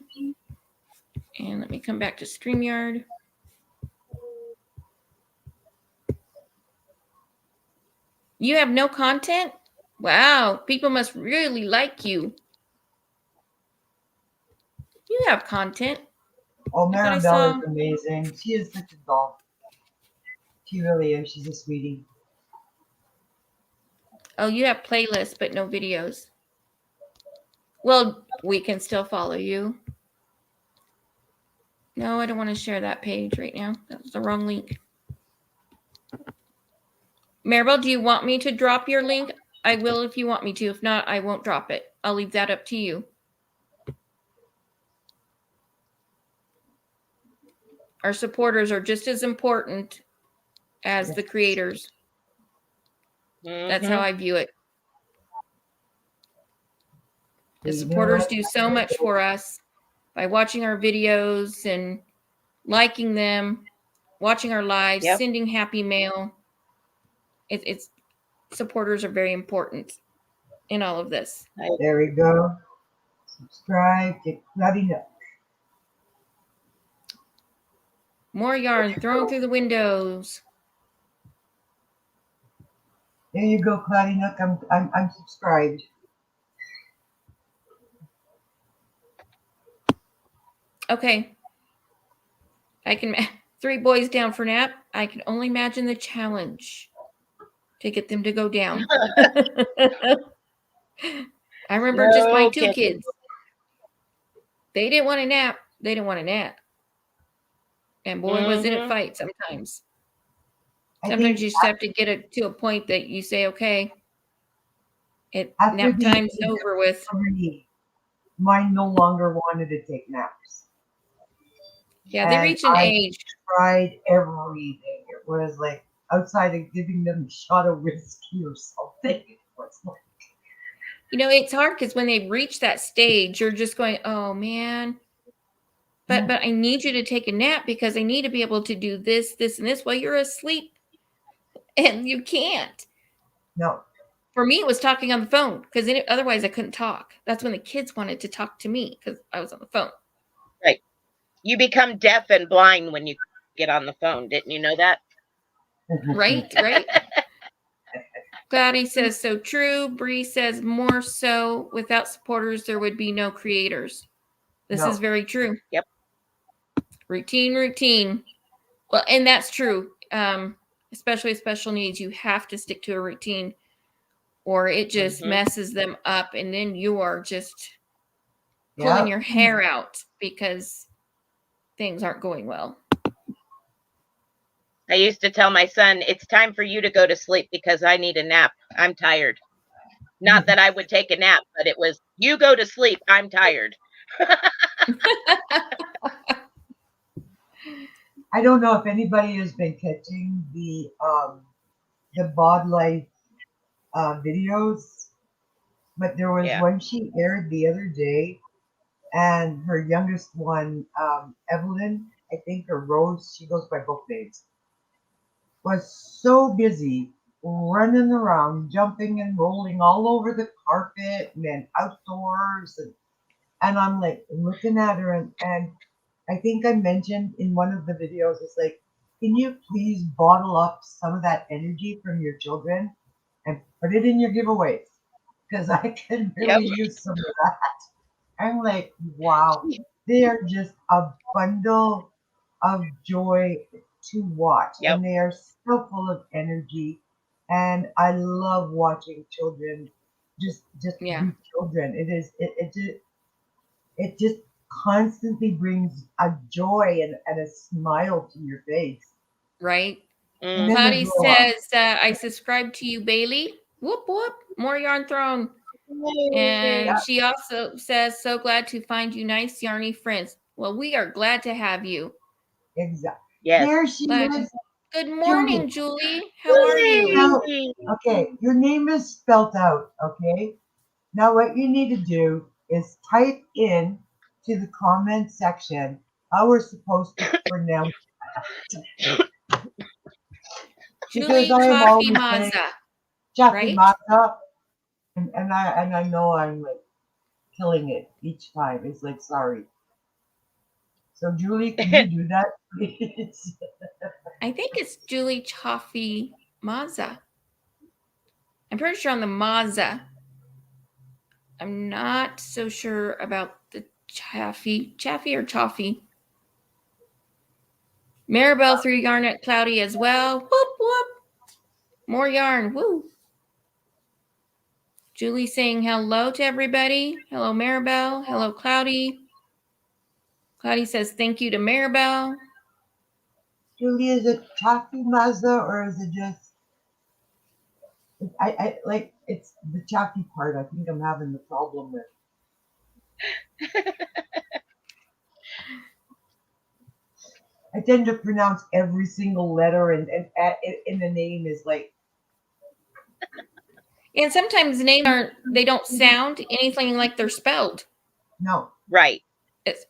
A: And let me come back to StreamYard. You have no content? Wow, people must really like you. You have content.
B: Oh,
A: I thought I
B: Maribel
A: saw-
B: is amazing. She is such a doll. She really is. She's a sweetie.
A: Oh, you have playlists, but no videos. Well, we can still follow you. No, I don't want to share that page right now. That was the wrong link. Maribel, do you want me to drop your link? I will if you want me to. If not, I won't drop it. I'll leave that up to you. Our supporters are just as important as the creators. That's how I view it. The supporters do so much for us by watching our videos and liking them, watching our lives,
D: Yep.
A: sending happy mail. It's supporters are very important in all of this.
B: There we go. Subscribe. Get flooding up.
A: More yarn thrown through the windows.
B: There you go, Cloudy Nook. I'm subscribed.
A: Okay. I can 3 boys down for nap. I can only imagine the challenge to get them to go down. I remember just my 2 kids. They didn't want to nap. They didn't want to nap. And boy, was it a fight sometimes. Sometimes you just have to get it to a point that you say, okay, nap time's over with.
B: Mine no longer wanted to take naps.
A: Yeah, they reach an age.
B: Tried everything. It was like outside of giving them a shot of whiskey or something. It was like,
A: it's hard because when they reach that stage, you're just going, oh man. But I need you to take a nap because I need to be able to do this, this, and this while you're asleep. And you can't.
B: No.
A: For me, it was talking on the phone because otherwise I couldn't talk. That's when the kids wanted to talk to me because I was on the phone.
D: Right. You become deaf and blind when you get on the phone. Didn't you know that?
A: Right. Cloudy says, so true. Bree says, more so. Without supporters, there would be no creators. This is very true.
D: Yep.
A: Routine. Well, and that's true. Especially with special needs, you have to stick to a routine or it just messes them up. And then you are just pulling your hair out because things aren't going well.
D: I used to tell my son, it's time for you to go to sleep because I need a nap. I'm tired. Not that I would take a nap, but it was, you go to sleep. I'm tired.
B: I don't know if anybody has been catching the Bod Life videos, but there was one she aired the other day, and her youngest one, Evelyn, I think, or Rose, she goes by both names, was so busy running around, jumping and rolling all over the carpet and then outdoors. And And I'm like looking at her, and I think I mentioned in one of the videos, it's like, can you please bottle up some of that energy from your children and put it in your giveaways? Because I can
D: Yep.
B: really use some of that. I'm like, wow, they are just a bundle of joy to watch,
D: Yep.
B: and they are so full of energy. And I love watching children just
A: Yeah.
B: be children. It just constantly brings a joy and a smile to your face.
A: Right.
B: And then they
A: Cloudy
B: grow up.
A: says, I subscribe to you, Bailey. Whoop, whoop. More yarn thrown. And she also says, so glad to find you nice, yarny friends. Well, we are glad to have you.
B: Exactly.
D: Yes.
B: There she
A: Glad
B: is.
A: Good morning,
B: Julie.
A: Julie. How are you?
B: Now, okay, your name is spelt out, okay? Now what you need to do is type in to the comment section how we're supposed to pronounce
A: Julie
B: because I am always saying
A: Chafimaza, right?
B: Chakimata, and I know I'm like killing it each time. It's like sorry. So Julie, can you do that, please?
A: I think it's Julie Chafimaza. I'm pretty sure on the Maza. I'm not so sure about the Chaffee or Chaffee. Maribel threw yarn at Cloudy as well. Whoop, whoop. More yarn. Woo. Julie saying hello to everybody. Hello, Maribel. Hello, Cloudy. Cloudy says thank you to Maribel.
B: Julie, is it Chaffee Mazda or is it just I like it's the Chaffee part I think I'm having the problem with. I tend to pronounce every single letter and in the name is like
A: And sometimes names they don't sound anything like they're spelled.
B: no.
D: Right.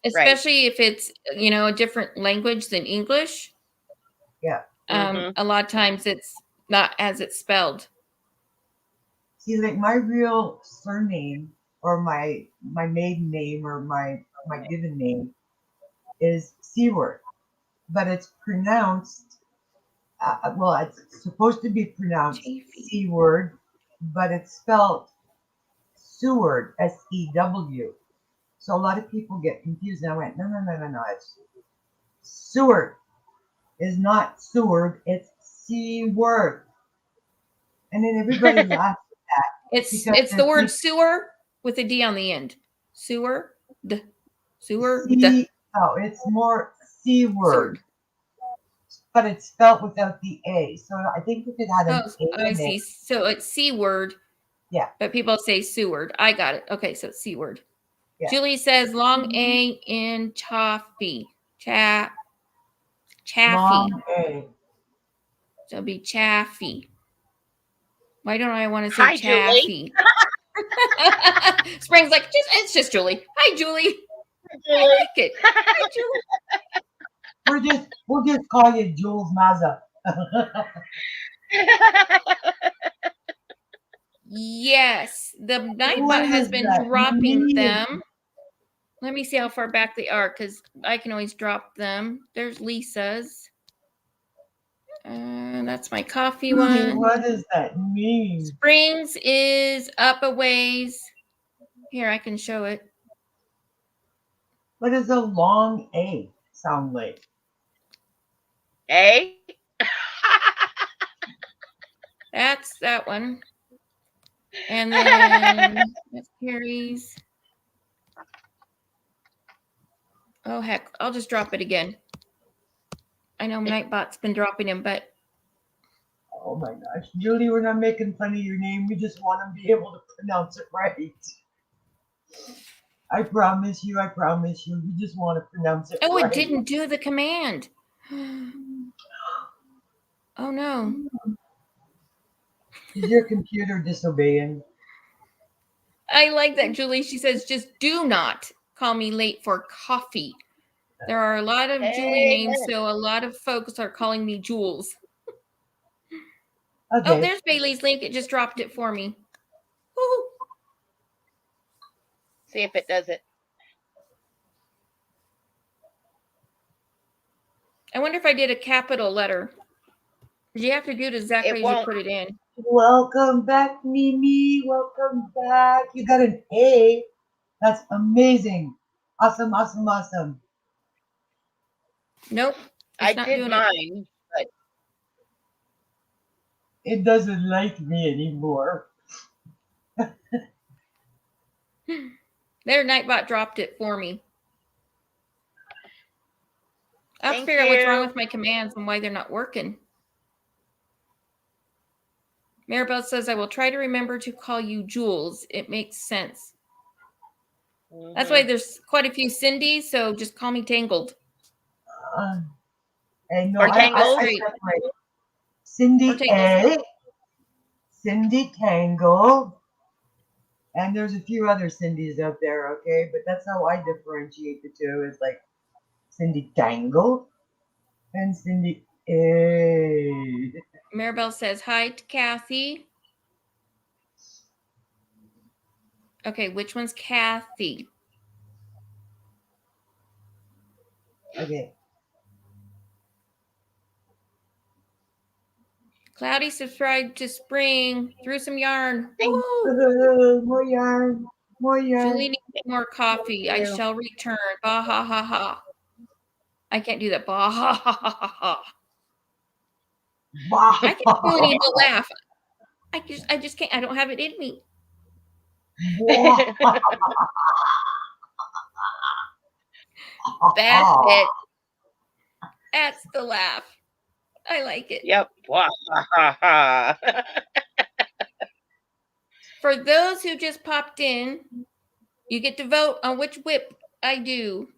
A: Especially if it's, a different language than English.
B: Yeah.
A: A lot of times it's not as it's spelled.
B: See, like my real surname or my maiden name or my given name is Seward, but it's pronounced. Well, it's supposed to be pronounced Seward, but it's spelled Seward, Sew. So a lot of people get confused. And I went, no, it's Seward is not Seward, it's Seward. And then everybody laughs at that.
A: It's the word sewer with a D on the end. Sewer. Sewer.
B: No, it's more Seward. But it's spelled without the A. So I think if it had an A
A: I
B: in
A: see.
B: it.
A: So it's C word.
B: Yeah.
A: But people say Seward. I got it. Okay, so it's C word.
B: Yeah.
A: Julie says long A in Chaffee. Chaffee.
B: Long A.
A: So it'll be Chaffee. Why don't I want to say
D: Hi,
A: Chaffee? Spring's like, it's just Julie. Hi, Julie. I like it. Hi,
B: Julie. We'll just call you Jules Maza.
A: Yes, the Nightbot has been dropping them. Let me see how far back they are because I can always drop them. There's Lisa's. That's my coffee one.
B: What does that mean?
A: Springs is up a ways. Here, I can show it.
B: What does a long A sound like?
D: A?
A: That's that one. And then that's Carrie's. Oh, heck. I'll just drop it again. I know Nightbot's been dropping him, but.
B: Oh my gosh. Julie, we're not making fun of your name. We just want to be able to pronounce it right. I promise you. We just want to pronounce it right.
A: Oh, it didn't do the command. Oh, no.
B: Is your computer disobeying?
A: I like that, Julie. She says, just do not call me late for coffee. There are a lot of Julie names, so a lot of folks are calling me Jules.
B: Okay.
A: Oh, there's Bailey's link. It just dropped it for me. Woo-hoo.
D: See if it does it.
A: I wonder if I did a capital letter. You have to do it exactly
D: It
A: as you
D: won't.
A: put it in.
B: Welcome back, Mimi. Welcome back. You got an A. That's amazing. Awesome, awesome, awesome.
A: Nope.
D: I
A: It's not
D: did
A: doing
D: mine, but
B: It doesn't like me anymore.
A: it. Their Nightbot dropped it for me. I'll have to
D: thank
A: figure out what's wrong
D: you.
A: with my commands and why they're not working. Maribel says, I will try to remember to call you Jules. It makes sense. That's why
D: Mhm.
A: there's quite a few Cindys, so just call me Tangled.
B: And no,
D: Or
B: I
D: Tangles.
B: separate Cindy
A: Or Tangles.
B: A, Cindy Tangled, and there's a few other Cindys out there, okay? But that's how I differentiate the two. It's like Cindy Tangled and Cindy A.
A: Maribel says, hi to Kathy. Okay, which one's Kathy?
B: Okay.
A: Cloudy subscribed to Spring. Threw some yarn.
D: Thank
A: Woo!
B: More yarn, more yarn.
A: Julie needs more coffee. I
D: you.
A: shall return. Bah ha ha ha. I can't do that. Bah ha ha ha ha ha. I can do an evil laugh. I just can't. I don't have it in me. That's it. That's the laugh. I like it.
D: Yep.
A: For those who just popped in, you get to vote on which whip I do.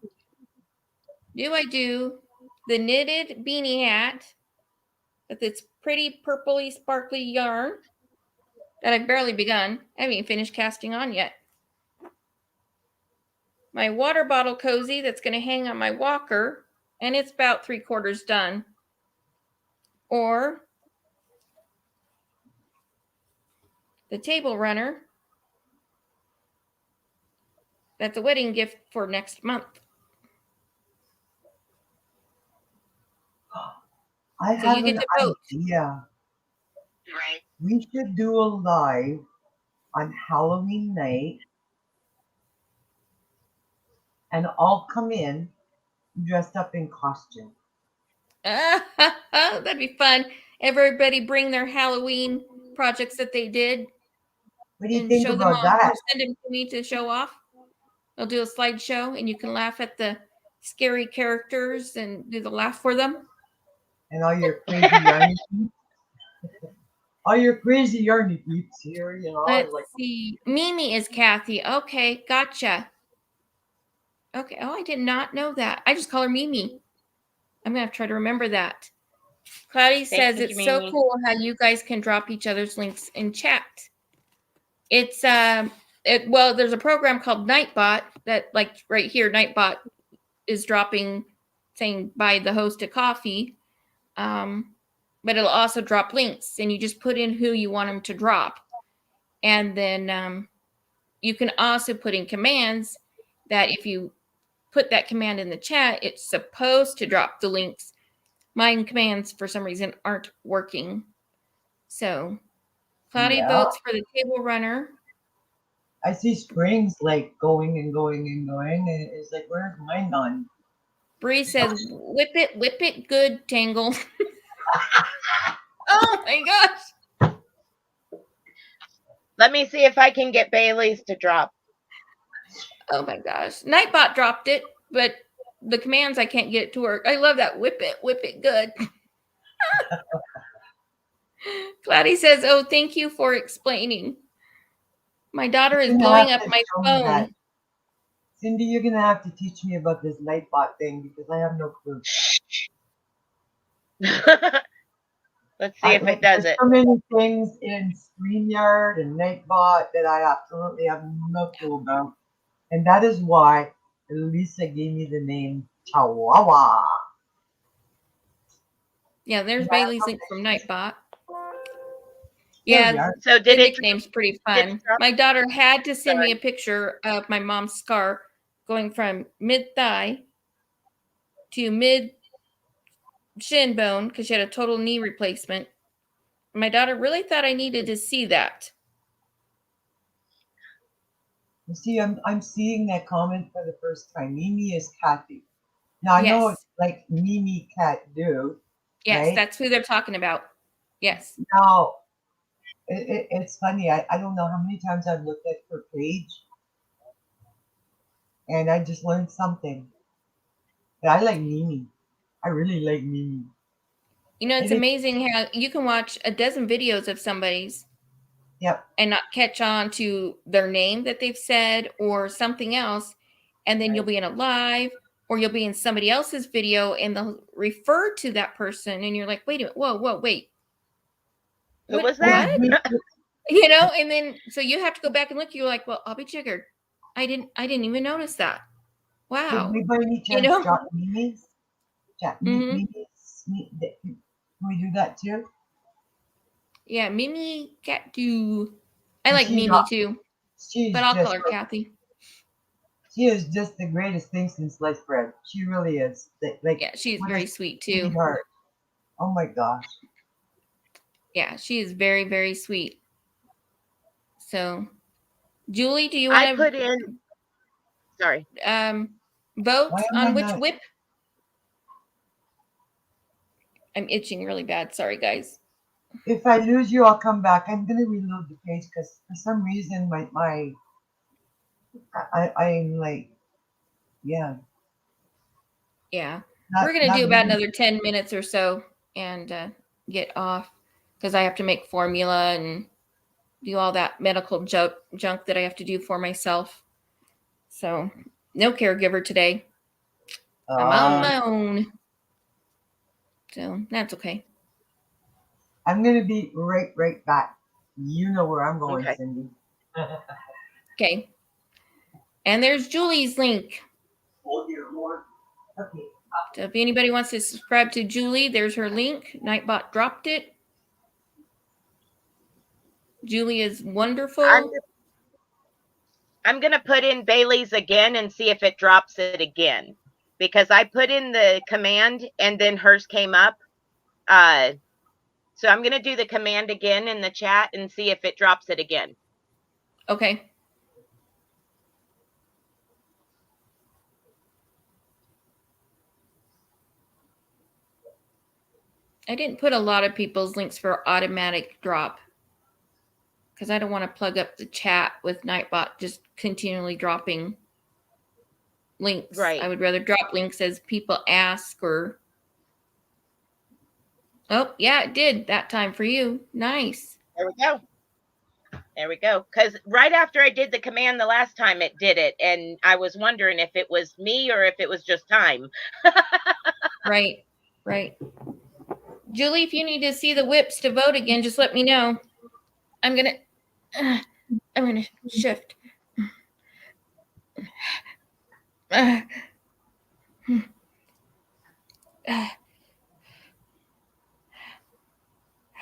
A: Do I do the knitted beanie hat with its pretty purpley sparkly yarn that I've barely begun? I haven't even finished casting on yet. My water bottle cozy that's going to hang on my walker, and it's about 3/4 done. Or the table runner that's a wedding gift for next month.
B: I
A: So
B: have
A: you get
B: an
A: to vote.
B: idea.
D: Right.
B: We should do a live on Halloween night and all come in dressed up in costume.
A: That'd be fun. Everybody bring their Halloween projects that they did
B: What do you
A: and
B: think
A: show them
B: about
A: off,
B: that?
A: or send them to me to show off. I'll do a slideshow, and you can laugh at the scary characters and do the laugh for them.
B: And all your crazy yarny peeps? All your crazy yarny peeps here, you know,
A: Let's
B: like
A: see. Mimi is Kathy. Okay, gotcha. Okay. Oh, I did not know that. I just call her Mimi. I'm gonna have to try to remember that. Cloudy says
D: you,
A: it's so
D: Mimi.
A: cool how you guys can drop each other's links in chat. It's well, there's a program called Nightbot that, like right here, Nightbot is dropping saying buy the host a coffee. But it'll also drop links, and you just put in who you want them to drop. And then you can also put in commands that if you put that command in the chat, it's supposed to drop the links. Mine commands, for some reason, aren't working. So, Cloudy
B: Yeah.
A: votes for the table runner.
B: I see Springs like going and going and going, and it's like, where's mine gone?
A: Bree says, whip it good, Tangle. Oh my gosh.
D: Let me see if I can get Bailey's to drop.
A: Oh my gosh. Nightbot dropped it, but the commands I can't get it to work. I love that. Whip it good. Cloudy says, oh, thank you for explaining. My daughter is
B: You're gonna
A: blowing
B: have
A: up
B: to
A: my
B: show me that.
A: phone.
B: Cindy, you're gonna have to teach me about this Nightbot thing because I have no clue.
D: Let's see if it does
B: There's
D: it.
B: so many things in StreamYard and Nightbot that I absolutely have no clue about. And that is why Lisa gave me the name Chihuahua.
A: Yeah, there's
B: Yeah,
A: Bailey's link from Nightbot.
B: There we
A: Yeah,
B: are.
D: So
A: the
D: did it?
A: nickname's pretty
D: Did
A: fun.
D: it drop?
A: My daughter had to send me a picture of my mom's scar going from mid thigh to mid shin bone because she had a total knee replacement. My daughter really thought I needed to see that.
B: You see, I'm seeing that comment for the first time. Mimi is Kathy. Now I know it's
A: Yes.
B: like Mimi Cat do,
A: Yes,
B: right?
A: that's who they're talking about. Yes.
B: Now it's funny. I don't know how many times I've looked at her page, and I just learned something. But I like Mimi. I really like Mimi.
A: You know, it's
B: It is,
A: amazing how you can watch a dozen videos of somebody's
B: yep.
A: and not catch on to their name that they've said or something else. And then you'll
B: Right.
A: be in a live or you'll be in somebody else's video and they'll refer to that person. And you're like, wait a minute, whoa, wait.
D: Who
A: What?
D: was that?
A: You know, and then so you have to go back and look. You're like, well, I'll be jiggered. I didn't even notice that.
B: Did
A: Wow.
B: we by any
A: You
B: chance
A: know?
B: drop Mimi's?
A: Hmm.
B: Can we do that too?
A: Yeah, Mimi Cat do. I
B: And
A: like Mimi too, but I'll call her Kathy.
B: she is just the greatest thing since sliced bread. She really is. Like
A: Yeah, she's
B: what
A: very
B: a
A: sweet too.
B: sweetheart. Oh my gosh.
A: Yeah, she is very, very sweet. So, Julie, do you
D: I
A: want
D: put in, sorry.
A: to vote
B: Why am I
A: on which
B: not?
A: whip? I'm itching really bad. Sorry, guys.
B: If I lose you, I'll come back. I'm gonna reload the page because for some reason I'm like, yeah,
A: Yeah, we're gonna
B: not
A: do about
B: getting.
A: another 10 minutes or so and get off because I have to make formula and do all that medical junk that I have to do for myself. So, no caregiver today. I'm on my own. So, that's okay.
B: I'm gonna be right back. You know where I'm going,
D: Okay.
B: Cindy.
A: Okay. And there's Julie's link.
B: Oh dear Lord. Okay.
A: So if anybody wants to subscribe to Julie, there's her link. Nightbot dropped it. Julie is wonderful.
D: I'm going to put in Bailey's again and see if it drops it again, because I put in the command and then hers came up. So I'm going to do the command again in the chat and see if it drops it again.
A: Okay. I didn't put a lot of people's links for automatic drop because I don't want to plug up the chat with Nightbot just continually dropping links.
D: Right.
A: I would rather drop links as people ask or. Oh, yeah, it did that time for you. Nice.
D: There we go. There we go. Because right after I did the command the last time, it did it. And I was wondering if it was me or if it was just time.
A: Right. Julie, if you need to see the whips to vote again, just let me know. I'm going to shift.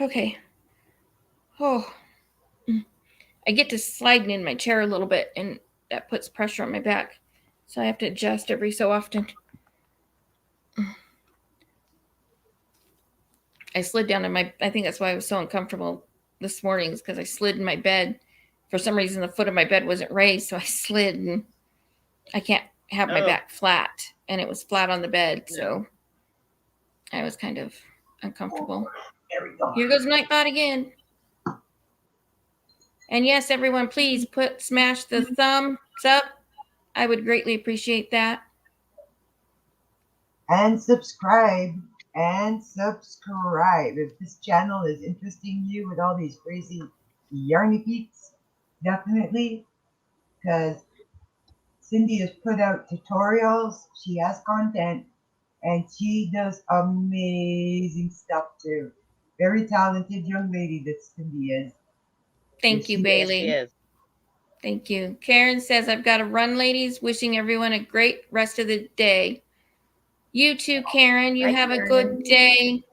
A: Okay. Oh, I get to sliding in my chair a little bit, and that puts pressure on my back. So I have to adjust every so often. I slid down in my, I think that's why I was so uncomfortable this morning, is because I slid in my bed. For some reason, the foot of my bed wasn't raised, so I slid, and I can't have my back flat, and it was flat on the bed, so I was kind of uncomfortable.
B: There we go.
A: Here goes Nightbot again. And yes, everyone, please smash the thumbs up. I would greatly appreciate that.
B: And subscribe. If this channel is interesting you with all these crazy yarny peeps, definitely, because Cindy has put out tutorials, she has content, and she does amazing stuff too. Very talented young lady that Cindy is.
A: Thank you, Bailey.
D: Yes, she is.
A: Thank you. Karen says, I've got to run, ladies. Wishing everyone a great rest of the day. You too, Karen. You have a good day.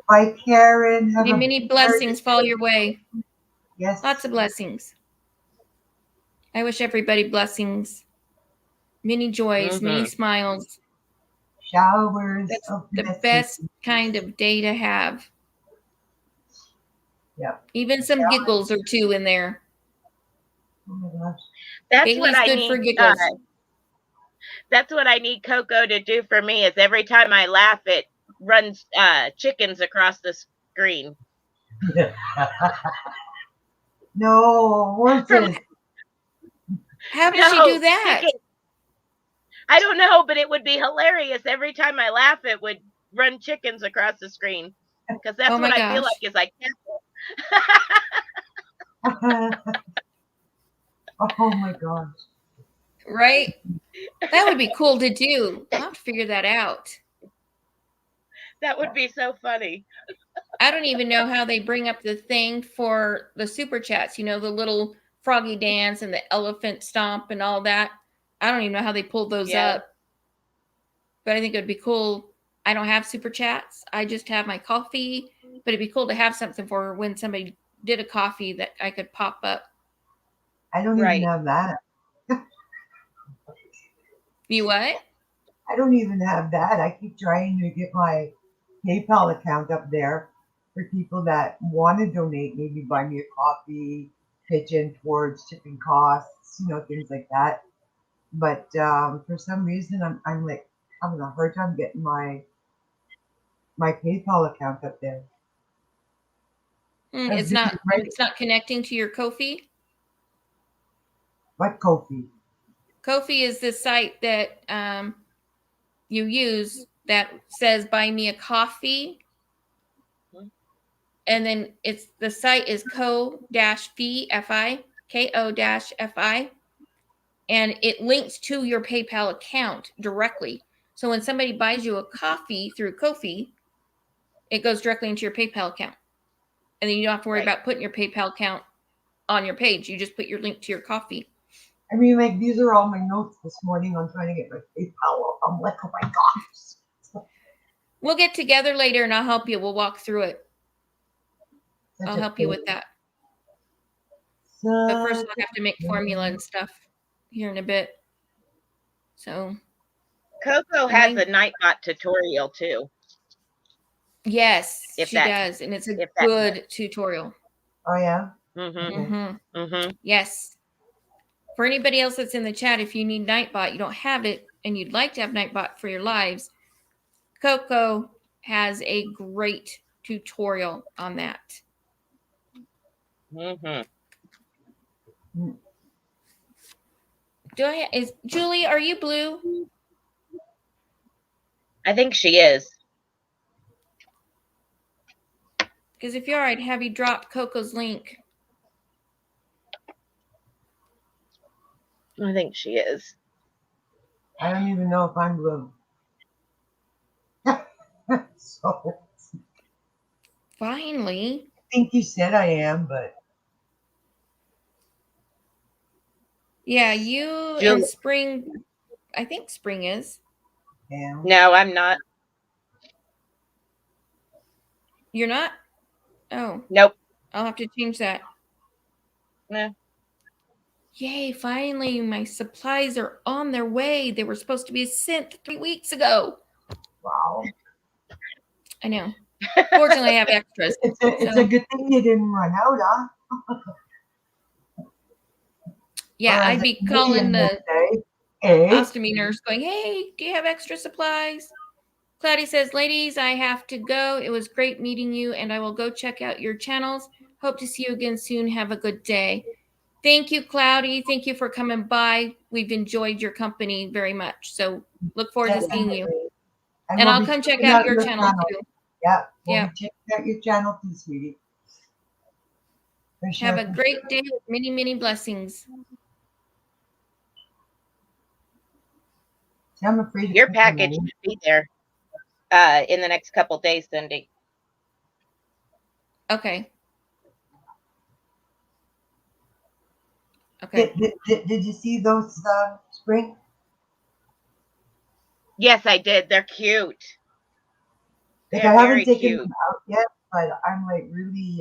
B: Bye, Karen.
A: May many blessings fall your way.
B: Yes.
A: Lots of blessings. I wish everybody blessings, many joys, many smiles.
B: Showers
A: That's
B: of
A: the
B: blessings.
A: best kind of day to have.
B: Yeah.
A: Even some giggles or two in there.
B: Oh my gosh.
D: That's what
A: Bailey's
D: I
A: good for
D: need.
A: giggles.
D: That's what I need Coco to do for me. Is every time I laugh, it runs chickens across the screen.
B: No, horses.
A: How does she do that?
D: chickens. I don't know, but it would be hilarious. Every time I laugh, it would run chickens across the screen. Because that's
A: Oh my
D: what I feel
A: gosh.
D: like is I can't.
B: Oh my gosh.
A: Right? That would be cool to do. I'll have to figure that out.
D: That would be so funny.
A: I don't even know how they bring up the thing for the super chats, you know, the little froggy dance and the elephant stomp and all that. I don't even know how they pulled those
D: Yeah.
A: up. But I think it would be cool. I don't have super chats. I just have my coffee. But it'd be cool to have something for when somebody did a coffee that I could pop up.
B: I don't
D: Right.
B: even have that.
A: You what?
B: I don't even have that. I keep trying to get my PayPal account up there for people that want to donate, maybe buy me a coffee, pitch in towards shipping costs, you know, things like that. But for some reason, I'm like having a hard time getting my PayPal account up there.
A: It's not connecting to your Ko-fi.
B: What Ko-fi?
A: Ko-fi is the site that you use that says buy me a coffee. And then the site is ko-fi, ko-fi, and it links to your PayPal account directly. So when somebody buys you a coffee through Ko-fi, it goes directly into your PayPal account. And then you don't have to worry about putting your PayPal account on your page. You just put your link to your coffee.
B: I mean, like, these are all my notes this morning on trying to get my PayPal up. I'm like, oh my gosh.
A: We'll get together later and I'll help you. We'll walk through it. I'll help you with that. But first I'll have to make formula and stuff here in a bit. So
D: Coco has a Nightbot tutorial too.
A: Yes, she does. And it's a good tutorial.
B: Oh yeah?
A: Yes. For anybody else that's in the chat, if you need Nightbot, you don't have it, and you'd like to have Nightbot for your lives, Coco has a great tutorial on that. Is Julie, are you blue?
D: I think she is.
A: Because if you are, I'd have you drop Coco's link.
D: I think she is.
B: I don't even know if I'm blue. So
A: finally.
B: I think you said I am, but
A: yeah, you and Spring. I think Spring is.
B: Yeah.
D: No, I'm not.
A: You're not? Oh.
D: Nope.
A: I'll have to change that.
D: Yeah.
A: Yay, finally, my supplies are on their way. They were supposed to be sent 3 weeks ago.
B: Wow.
A: I know. Fortunately, I have extras.
B: It's a good thing you didn't run out, huh?
A: Yeah, I'd be calling the ostomy nurse going, hey, do you have extra supplies? Cloudy says, ladies, I have to go. It was great meeting you, and I will go check out your channels. Hope to see you again soon. Have a good day. Thank you, Cloudy. Thank you for coming by. We've enjoyed your company very much. So look forward to seeing you. And I'll come check out your channel too.
B: Yeah. We'll be checking out your channel too, sweetie.
A: Have a great day with many, many blessings.
B: I'm afraid
D: your package should be there in the next couple days, Cindy.
A: Okay. Okay.
B: Did you see those, Spring?
D: Yes, I did. They're cute.
B: Like, I haven't taken them out yet, but I'm like really,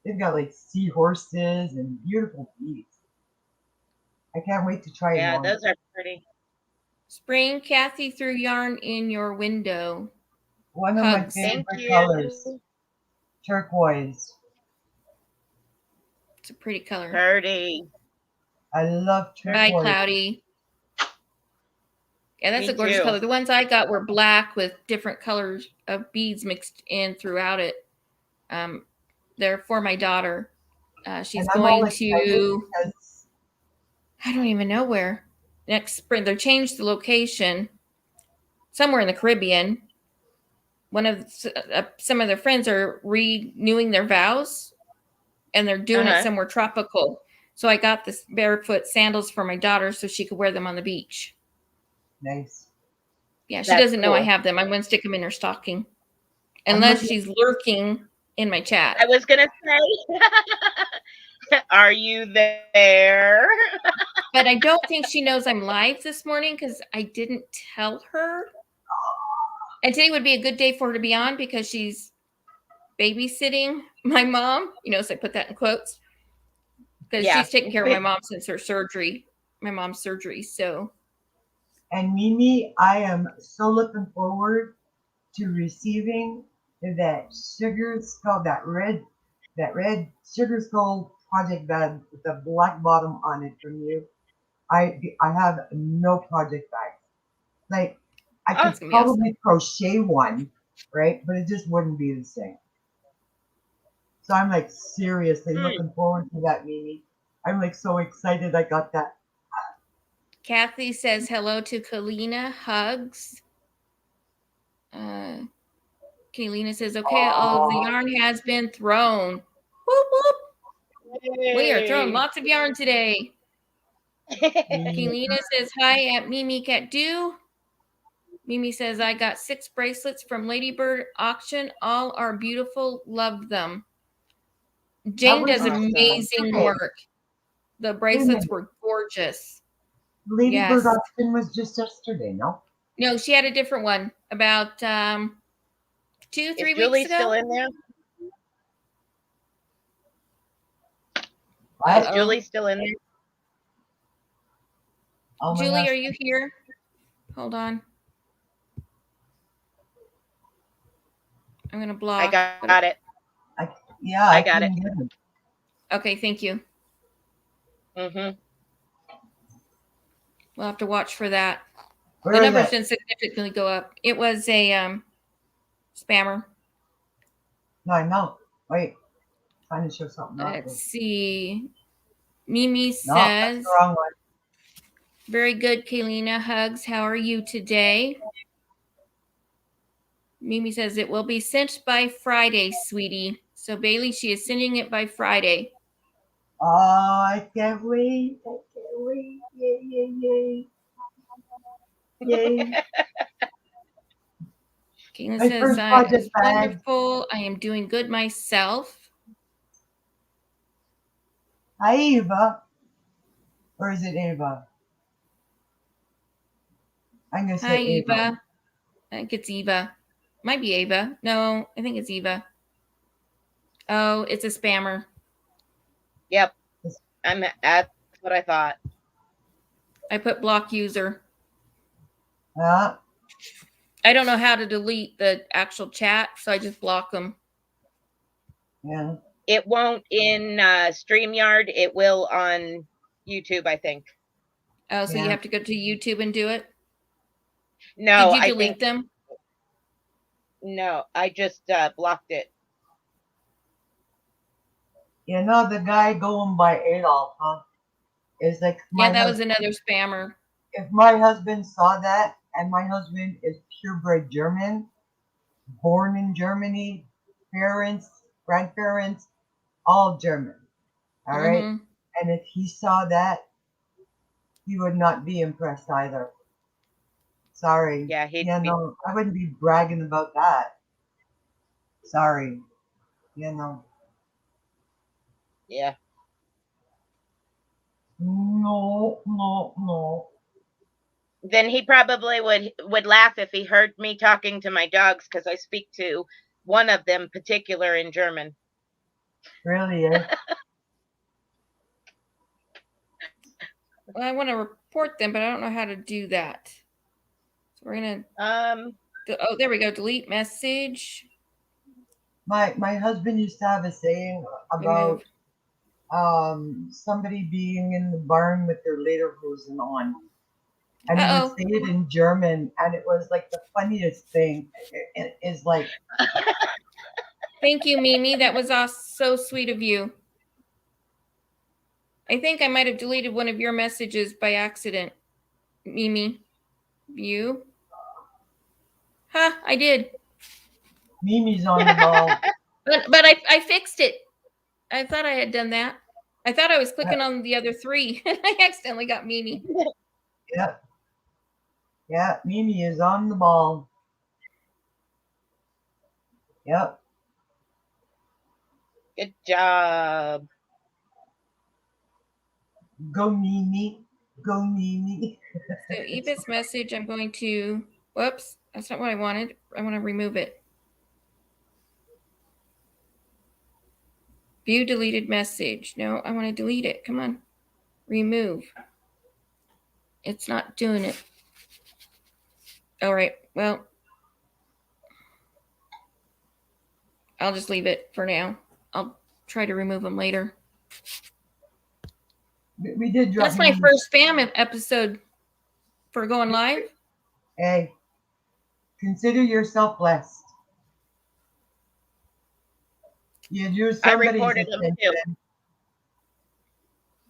B: they've got like seahorses and beautiful bees. I can't wait to try them on.
D: Yeah, those are pretty.
A: Spring, Kathy threw yarn in your window.
B: One of my
A: Hugs.
D: Thank
B: favorite
D: you.
B: colors, turquoise.
A: It's a pretty color.
D: Purdy.
B: I love
A: Bye,
B: turquoise.
A: Cloudy. Yeah, that's
D: Me
A: a gorgeous
D: too.
A: color. The ones I got were black with different colors of beads mixed in throughout it. They're for my daughter. She's
B: And I'm all
A: going
B: excited
A: to,
B: because
A: I don't even know where, next spring. They changed the location somewhere in the Caribbean. Some of their friends are renewing their vows, and they're doing it somewhere tropical. So I got this barefoot sandals for my daughter so she could wear them on the beach.
B: nice.
A: Yeah, she
D: That's
A: doesn't know I
D: cool.
A: have them. I'm going to stick them in her stocking.
B: I'm
A: Unless
B: looking-
A: she's lurking in my chat.
D: I was gonna say, are you there?
A: But I don't think she knows I'm live this morning because I didn't tell her. And today would be a good day for her to be on because she's babysitting my mom. So I put that in quotes. Because
D: Yeah.
A: she's taken care of my mom since her surgery, my mom's surgery. So
B: And Mimi, I am so looking forward to receiving that sugar skull, that red sugar skull project bag with the black bottom on it from you. I have no project bags. Like I
A: Oh, it's
B: could
A: gonna be
B: probably crochet one, right? But it just wouldn't be the same. So I'm like seriously looking forward to that, Mimi. I'm like so excited I got that.
A: Kathy says hello to Kalina. Hugs. Kalina says, okay, all of the yarn has been thrown. Whoop, whoop. We are throwing lots of yarn today. Kalina says, hi at Mimi Cat Do. Mimi says, I got 6 bracelets from Ladybird auction. All are beautiful. Love them. Jane
B: was
A: does amazing
B: yesterday.
A: work. The bracelets were gorgeous.
B: Ladybird
A: Yes.
B: auction was just yesterday, no?
A: No, she had a different one about 2-3
D: Is
A: weeks
D: Julie
A: ago.
D: still in there?
B: What?
D: Is Julie still in there?
B: Oh my
A: Julie,
B: gosh.
A: are you here? Hold on. I'm going to block.
D: I got it.
B: Yeah,
D: I got
B: couldn't get it.
A: Okay, thank you.
D: Mm-hmm.
A: We'll have to watch for that.
B: Where
A: The
B: is
A: numbers
B: it?
A: didn't significantly go up. It was a spammer.
B: No, I know. Wait. Trying to show something else.
A: Let's see. Mimi
B: No, that's
A: says,
B: the wrong one.
A: very good, Kalina. Hugs. How are you today? Mimi says, it will be sent by Friday, sweetie. So, Bailey, she is sending it by Friday.
B: Oh, I can't wait. I can't wait. Yay, yay, yay. Yay.
A: Kalina
B: My
A: says,
B: first
A: it's
B: project bag.
A: wonderful. I am doing good myself.
B: Hi, Eva. Or is it Eva? I'm going to
A: Hi,
B: say Eva.
A: Eva. I think it's Eva. Might be Eva. No, I think it's Eva. Oh, it's a spammer.
D: Yep. That's what I thought.
A: I put block user.
B: Yeah.
A: I don't know how to delete the actual chat, so I just block them.
B: Yeah.
D: It won't in StreamYard. It will on YouTube, I think.
A: Oh, so you
B: Yeah.
A: have to go to YouTube and do it?
D: No,
A: Did you
D: I
A: delete
D: think
A: them?
D: no. I just blocked it.
B: You know the guy going by Adolf, huh? Is like
A: Yeah, that was another spammer.
B: if my husband saw that, and my husband is purebred German, born in Germany, parents, grandparents, all German. All right.
A: Mhm.
B: And if he saw that, he would not be impressed either. Sorry.
D: Yeah, he'd
B: Yeah,
D: be-
B: no, I wouldn't be bragging about that. Sorry. You know.
D: Yeah.
B: No, no, no.
D: Then he probably would laugh if he heard me talking to my dogs because I speak to one of them particular in German.
B: Really, eh?
A: Well, I want to report them, but I don't know how to do that. We're gonna.
D: Um,
A: Oh, there we go. Delete message.
B: My husband used to have a saying about somebody being in the barn with their lederhosen on. And he would
A: Uh-oh.
B: say it in German, and it was like the funniest thing. It is like,
A: Thank you, Mimi. That was so sweet of you. I think I might have deleted one of your messages by accident, Mimi. You? Huh, I did.
B: Mimi's on the ball.
A: But I fixed it. I thought I had done that. I thought I was clicking on the other three, and I accidentally got Mimi.
B: Yep. Yeah, Mimi is on the ball. Yep.
D: good job.
B: Go Mimi. Go Mimi.
A: So Eva's message, I'm going to, whoops, that's not what I wanted. I want to remove it. View deleted message. No, I want to delete it. Come on. Remove. It's not doing it. All right. Well, I'll just leave it for now. I'll try to remove them later.
B: We did drop.
A: That's my first spam episode for going live.
B: Hey, consider yourself blessed. You do
D: I
B: somebody's
D: reported them too.
B: attention.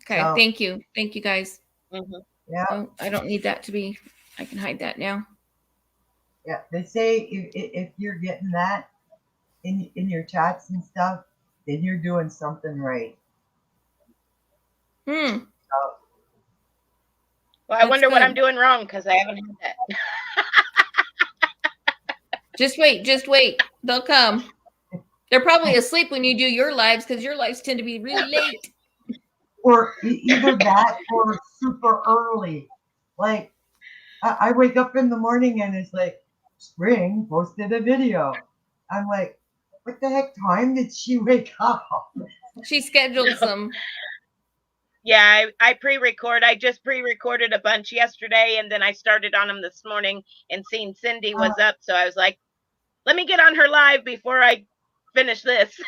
A: Okay.
B: So-
A: Thank you. Thank you, guys.
D: Mhm.
B: Yeah,
A: Oh, I don't need that to be. I can hide that now.
B: yeah. They say if you're getting that in your chats and stuff, then you're doing something right.
A: Hmm.
B: So,
D: Well, I
A: That's
D: wonder what
A: good.
D: I'm doing wrong because I haven't had that.
A: Just wait. Just wait. They'll come. They're probably asleep when you do your lives because your lives tend to be really late.
B: or either that or super early. Like I wake up in the morning and it's like Spring posted a video. I'm like, what the heck time did she wake up?
A: She scheduled some.
D: Yeah, I pre-record. I just pre-recorded a bunch yesterday, and then I started on them this morning and seen Cindy was up. So I was like, let me get on her live before I finish this.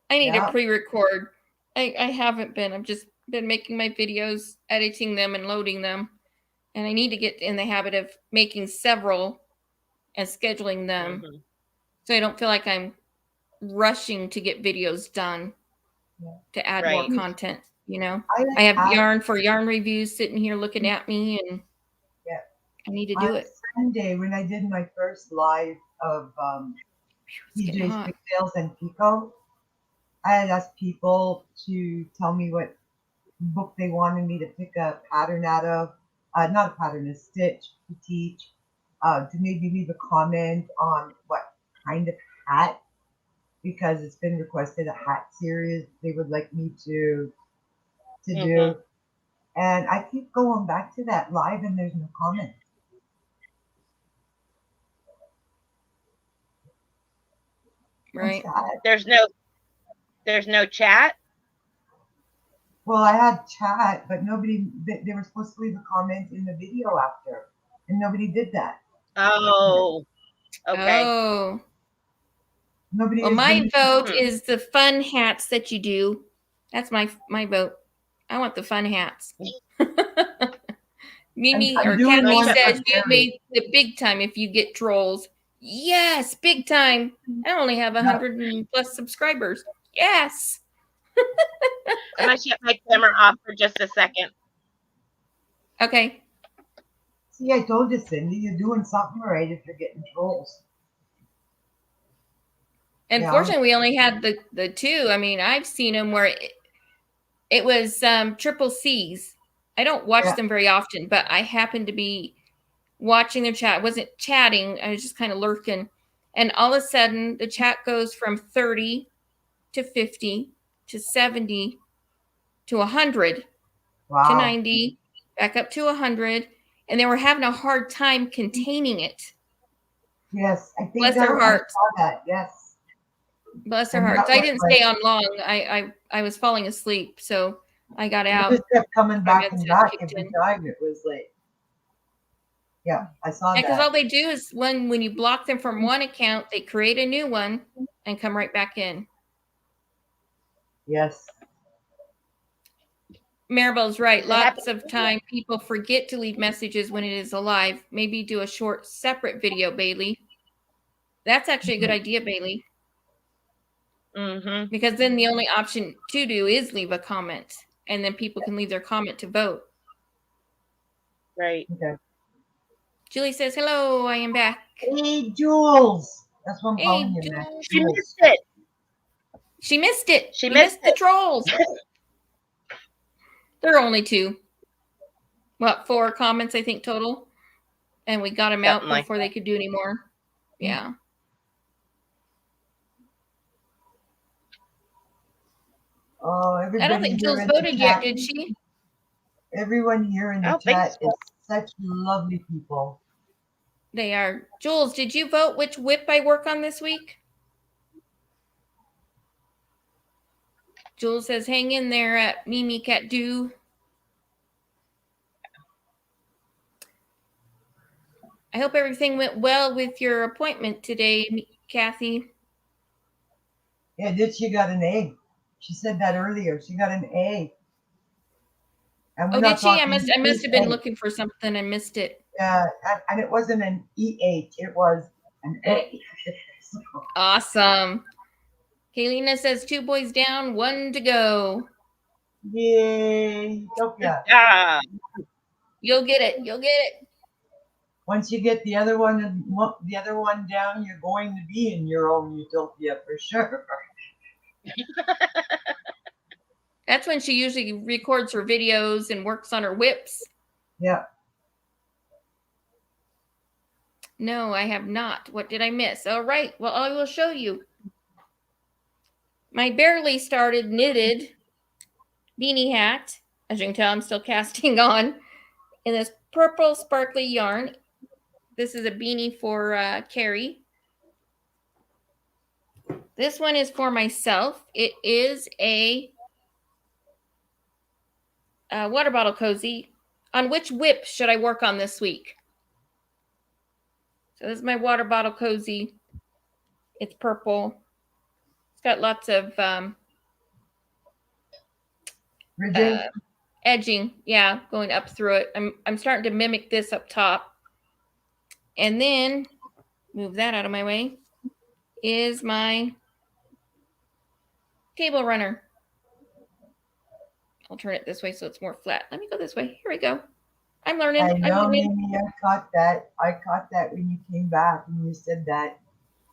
A: I need
B: Yeah.
A: to pre-record. I haven't been. I've just been making my videos, editing them, and loading them. And I need to get in the habit of making several and scheduling them
D: Mhm.
A: so I don't feel like I'm rushing to get videos done
B: Yeah.
A: to add
D: Right.
A: more content. You know, I have yarn for yarn reviews sitting here looking at me, and
B: Yeah.
A: I need to do
B: On
A: it.
B: Sunday when I did my first live of
A: It's getting
B: PJ's
A: hot.
B: Pigtails and Pico, I had asked people to tell me what book they wanted me to pick a pattern out of. Not a pattern, a stitch to teach. To maybe leave a comment on what kind of hat, because it's been requested a hat series they would like me to do. And I keep going back to that live and there's no comment. I'm
A: Right.
B: sad.
D: There's no chat.
B: Well, I had chat, but nobody, they were supposed to leave a comment in the video after, and nobody did that.
D: Oh, okay.
A: Oh.
B: Nobody
A: Well,
B: was
A: my
B: giving-
A: vote is the fun hats that you do. That's my vote. I want the fun hats. Mimi
B: I'm
A: or
B: doing
A: Kathy
D: one
A: says
B: for
A: you
B: Gary.
A: made the big time if you get trolls. Yes, big time. I only have 100 and plus subscribers. Yes.
D: I might shut my camera off for just a second.
A: Okay.
B: See, I told you, Cindy, you're doing something right if you're getting trolls.
A: Unfortunately, we only had the two. I mean, I've seen them where it was triple C's. I don't watch
B: Yeah.
A: them very often, but I happened to be watching their chat. I wasn't chatting. I was just kind of lurking. And all of a sudden, the chat goes from 30 to 50 to 70 to 100
B: Wow.
A: to 90, back up to 100. And they were having a hard time containing it.
B: Yes, I think
A: Bless their
B: I
A: hearts.
B: saw that. Yes.
A: Bless their
B: And
A: hearts.
B: that
A: I
B: was
A: didn't
B: like-
A: stay on long. I was falling asleep, so I got
B: It
A: out.
B: just kept coming back and
A: Megan said
B: back
A: kicked
B: every
A: in.
B: time. It was like, Yeah, I saw
A: Because
B: that.
A: all they do is when you block them from one account, they create a new one and come right back in.
B: Yes.
A: Maribel's right.
D: It happens-
A: Lots of time people forget to leave messages when it is alive. Maybe do a short separate video, Bailey. That's actually a good idea, Bailey.
D: Mhm.
A: Because then the only option to do is leave a comment. And then people can leave their comment to vote.
D: Right.
B: Okay.
A: Julie says, hello, I am back.
B: Hey, Jules. That's what I'm
A: Hey,
B: calling you, man.
A: Jules.
D: She missed it.
A: She missed it.
D: She
A: We
D: missed
A: missed the
D: it.
A: trolls. There are only 2. What, 4 comments, I think, total? And we got them out
D: Something like
A: before they could do any more. Yeah.
B: Oh,
A: I
B: everybody
A: don't think
B: here
A: Jules
B: in the
A: voted yet,
B: chat.
A: did she?
B: Everyone here in
D: I
B: the
D: don't think
B: chat
D: so.
B: is such lovely people.
A: They are. Jules, did you vote which whip I work on this week? Jules says, hang in there at Mimi Cat Do. I hope everything went well with your appointment today, Kathy.
B: Yeah, she got an A. She said that earlier. She got an A. And we're
A: Oh,
B: not
A: did she? I
B: talking
A: must have been
B: EA.
A: looking for something. I missed it.
B: Yeah, and it wasn't an EH. It was an A. So,
A: Awesome. Kaylina says 2 boys down, 1 to go.
B: yay, Utopia.
D: Ah,
A: You'll get it. You'll get it.
B: Once you get the other one down, you're going to be in your own utopia for sure.
A: That's when she usually records her videos and works on her whips.
B: Yeah.
A: No, I have not. What did I miss? All right. Well, I will show you. My barely started knitted beanie hat. As you can tell, I'm still casting on in this purple sparkly yarn. This is a beanie for Carrie. This one is for myself. It is a water bottle cozy. On which whip should I work on this week? So this is my water bottle cozy. It's purple. It's got lots of
B: Bridget,
A: edging, yeah, going up through it. I'm starting to mimic this up top. And then move that out of my way is my table runner. I'll turn it this way so it's more flat. Let me go this way. Here we go. I'm learning.
B: I
A: I'm
B: know,
A: learning.
B: Mimi, I caught that. I caught that when you came back and you said that.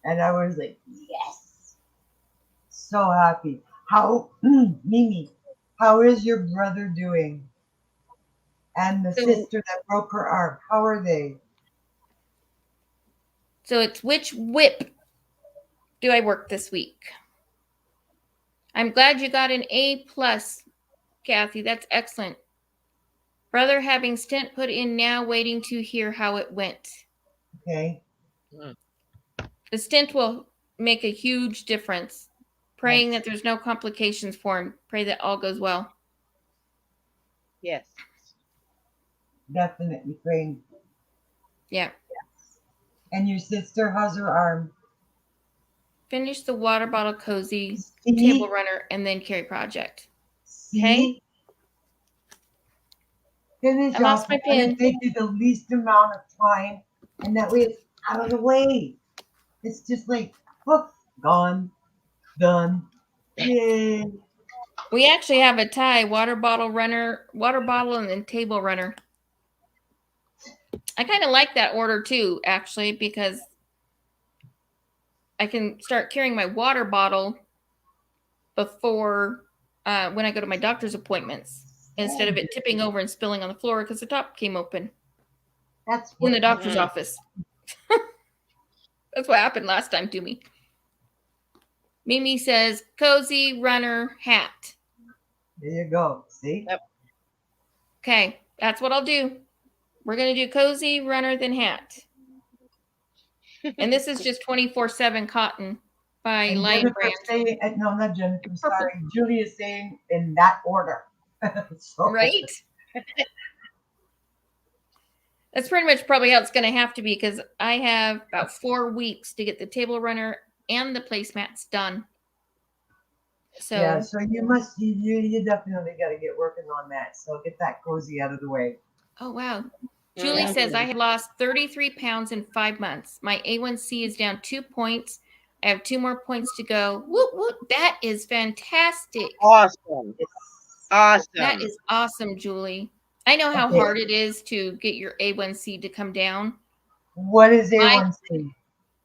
B: And I was like, yes. So happy. How, Mimi, how is your brother doing? And the
A: So-
B: sister that broke her arm, how are they?
A: So it's which whip do I work this week? I'm glad you got an A+, Kathy. That's excellent. Brother having stent put in now, waiting to hear how it went.
B: Okay.
A: The stent will make a huge difference. Praying that there's no complications for him. Pray that all goes well.
D: yes.
B: Definitely praying.
A: Yeah.
B: And your sister, how's her arm?
A: Finish the water bottle cozy,
B: See?
A: table runner, and then carry project.
B: See?
A: Okay.
B: Finish
A: I lost
B: off.
A: my
B: It's going to
A: pen.
B: take you the least amount of time. And that way it's out of the way. It's just like, whoop, gone, done. Yay.
A: We actually have a tie, water bottle runner, water bottle, and then table runner. I kind of like that order too, actually, because I can start carrying my water bottle before when I go to my doctor's appointments instead of it tipping over and spilling on the floor because the top came open
B: That's
A: in
B: what
A: the doctor's office. That's what happened last time to me. Mimi says, cozy runner hat.
B: There you go. See?
D: Yep.
A: Okay, that's what I'll do. We're going to do cozy runner then hat. And this is just 24/7 cotton by
B: And
A: Lion
B: Jennifer
A: Brand.
B: saying, no, not Jennifer,
A: Purple.
B: sorry. Julie is saying in that order. So-
A: Right? That's pretty much probably how it's going to have to be because I have about 4 weeks to get the table runner and the placemats done. So
B: Yeah, so you definitely got to get working on that. So get that cozy out of the way.
A: oh wow. Julie says I have lost 33 pounds in 5 months. My A1C is down 2 points. I have 2 more points to go. Whoop, whoop. That is fantastic.
D: Awesome.
B: It's,
D: Awesome.
A: That is awesome, Julie. I know how
B: Okay.
A: hard it is to get your A1C to come down.
B: what is A1C?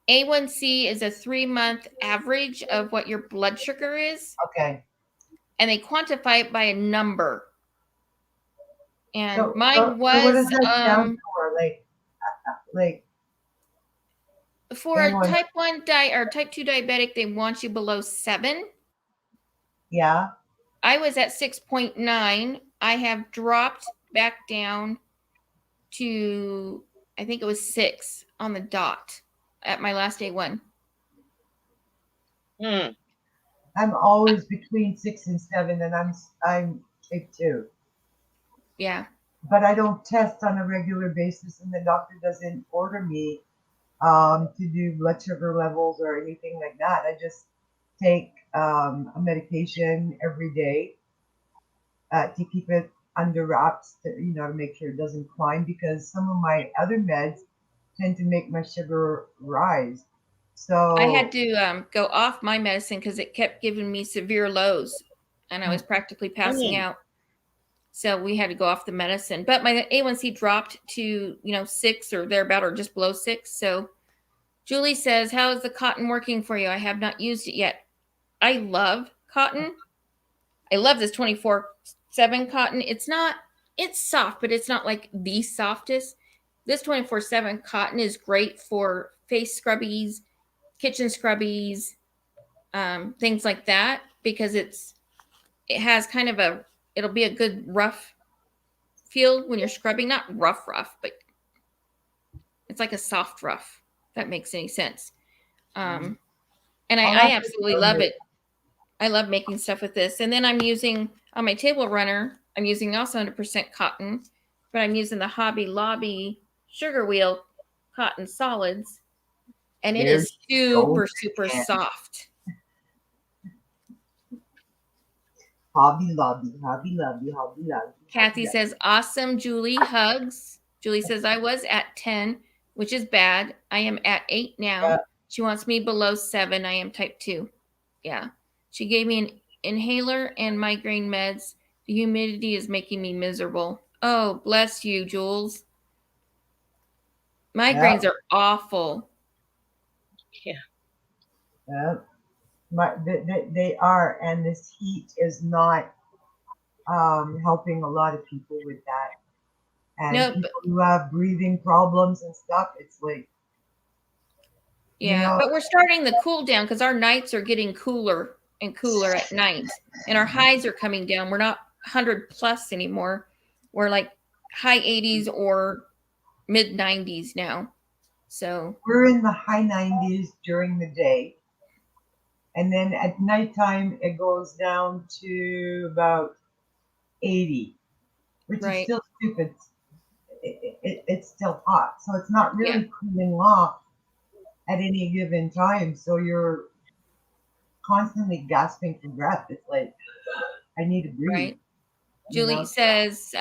A: A1C is a 3-month average of what your blood sugar is,
B: Okay.
A: and they quantify it by a number. And
B: So
A: mine
B: what
A: was
B: is that down for? Like
A: for a
B: A1.
A: type 1 or type 2 diabetic, they want you below 7.
B: Yeah.
A: I was at 6.9. I have dropped back down to, I think it was 6 on the dot at my last A1.
D: Hmm.
B: I'm always between 6 and 7, and I'm type 2.
A: Yeah.
B: But I don't test on a regular basis, and the doctor doesn't order me to do blood sugar levels or anything like that. I just take a medication every day to keep it under wraps, to make sure it doesn't climb, because some of my other meds tend to make my sugar rise. So
A: I had to go off my medicine because it kept giving me severe lows and I was practically passing out. So we had to go off the medicine. But my A1C dropped to, 6 or thereabout or just below 6. So Julie says, how is the cotton working for you? I have not used it yet. I love cotton. I love this 24/7 cotton. It's soft, but it's not like the softest. This 24/7 cotton is great for face scrubbies, kitchen scrubbies, things like that, because it has kind of it'll be a good rough feel when you're scrubbing, not rough, but it's like a soft rough, if that makes any sense. And I absolutely love it. I love making stuff with this. And then I'm using on my table runner, I'm using also 100% cotton, but I'm using the Hobby Lobby Sugar Wheel cotton solids. And it is super soft.
B: Hobby Lobby.
A: Kathy says, awesome, Julie. Hugs. Julie says, I was at 10, which is bad. I am at 8 now.
B: Yeah.
A: She wants me below 7. I am type 2. Yeah. She gave me an inhaler and migraine meds. The humidity is making me miserable. Oh, bless you, Jules. Migraines are awful.
B: Yeah. They are, and this heat is not helping a lot of people with that. And people who have breathing problems and stuff, it's like,
A: but we're starting the cool down because our nights are getting cooler and cooler at night, and our highs are coming down. We're not 100 plus anymore. We're like high 80s or mid 90s now. So
B: we're in the high 90s during the day, and then at nighttime it goes down to about 80, which is still stupid. It's still hot, so it's not really cooling off at any given time. So you're constantly gasping for breath. It's like, I need to breathe.
A: Right. Julie says,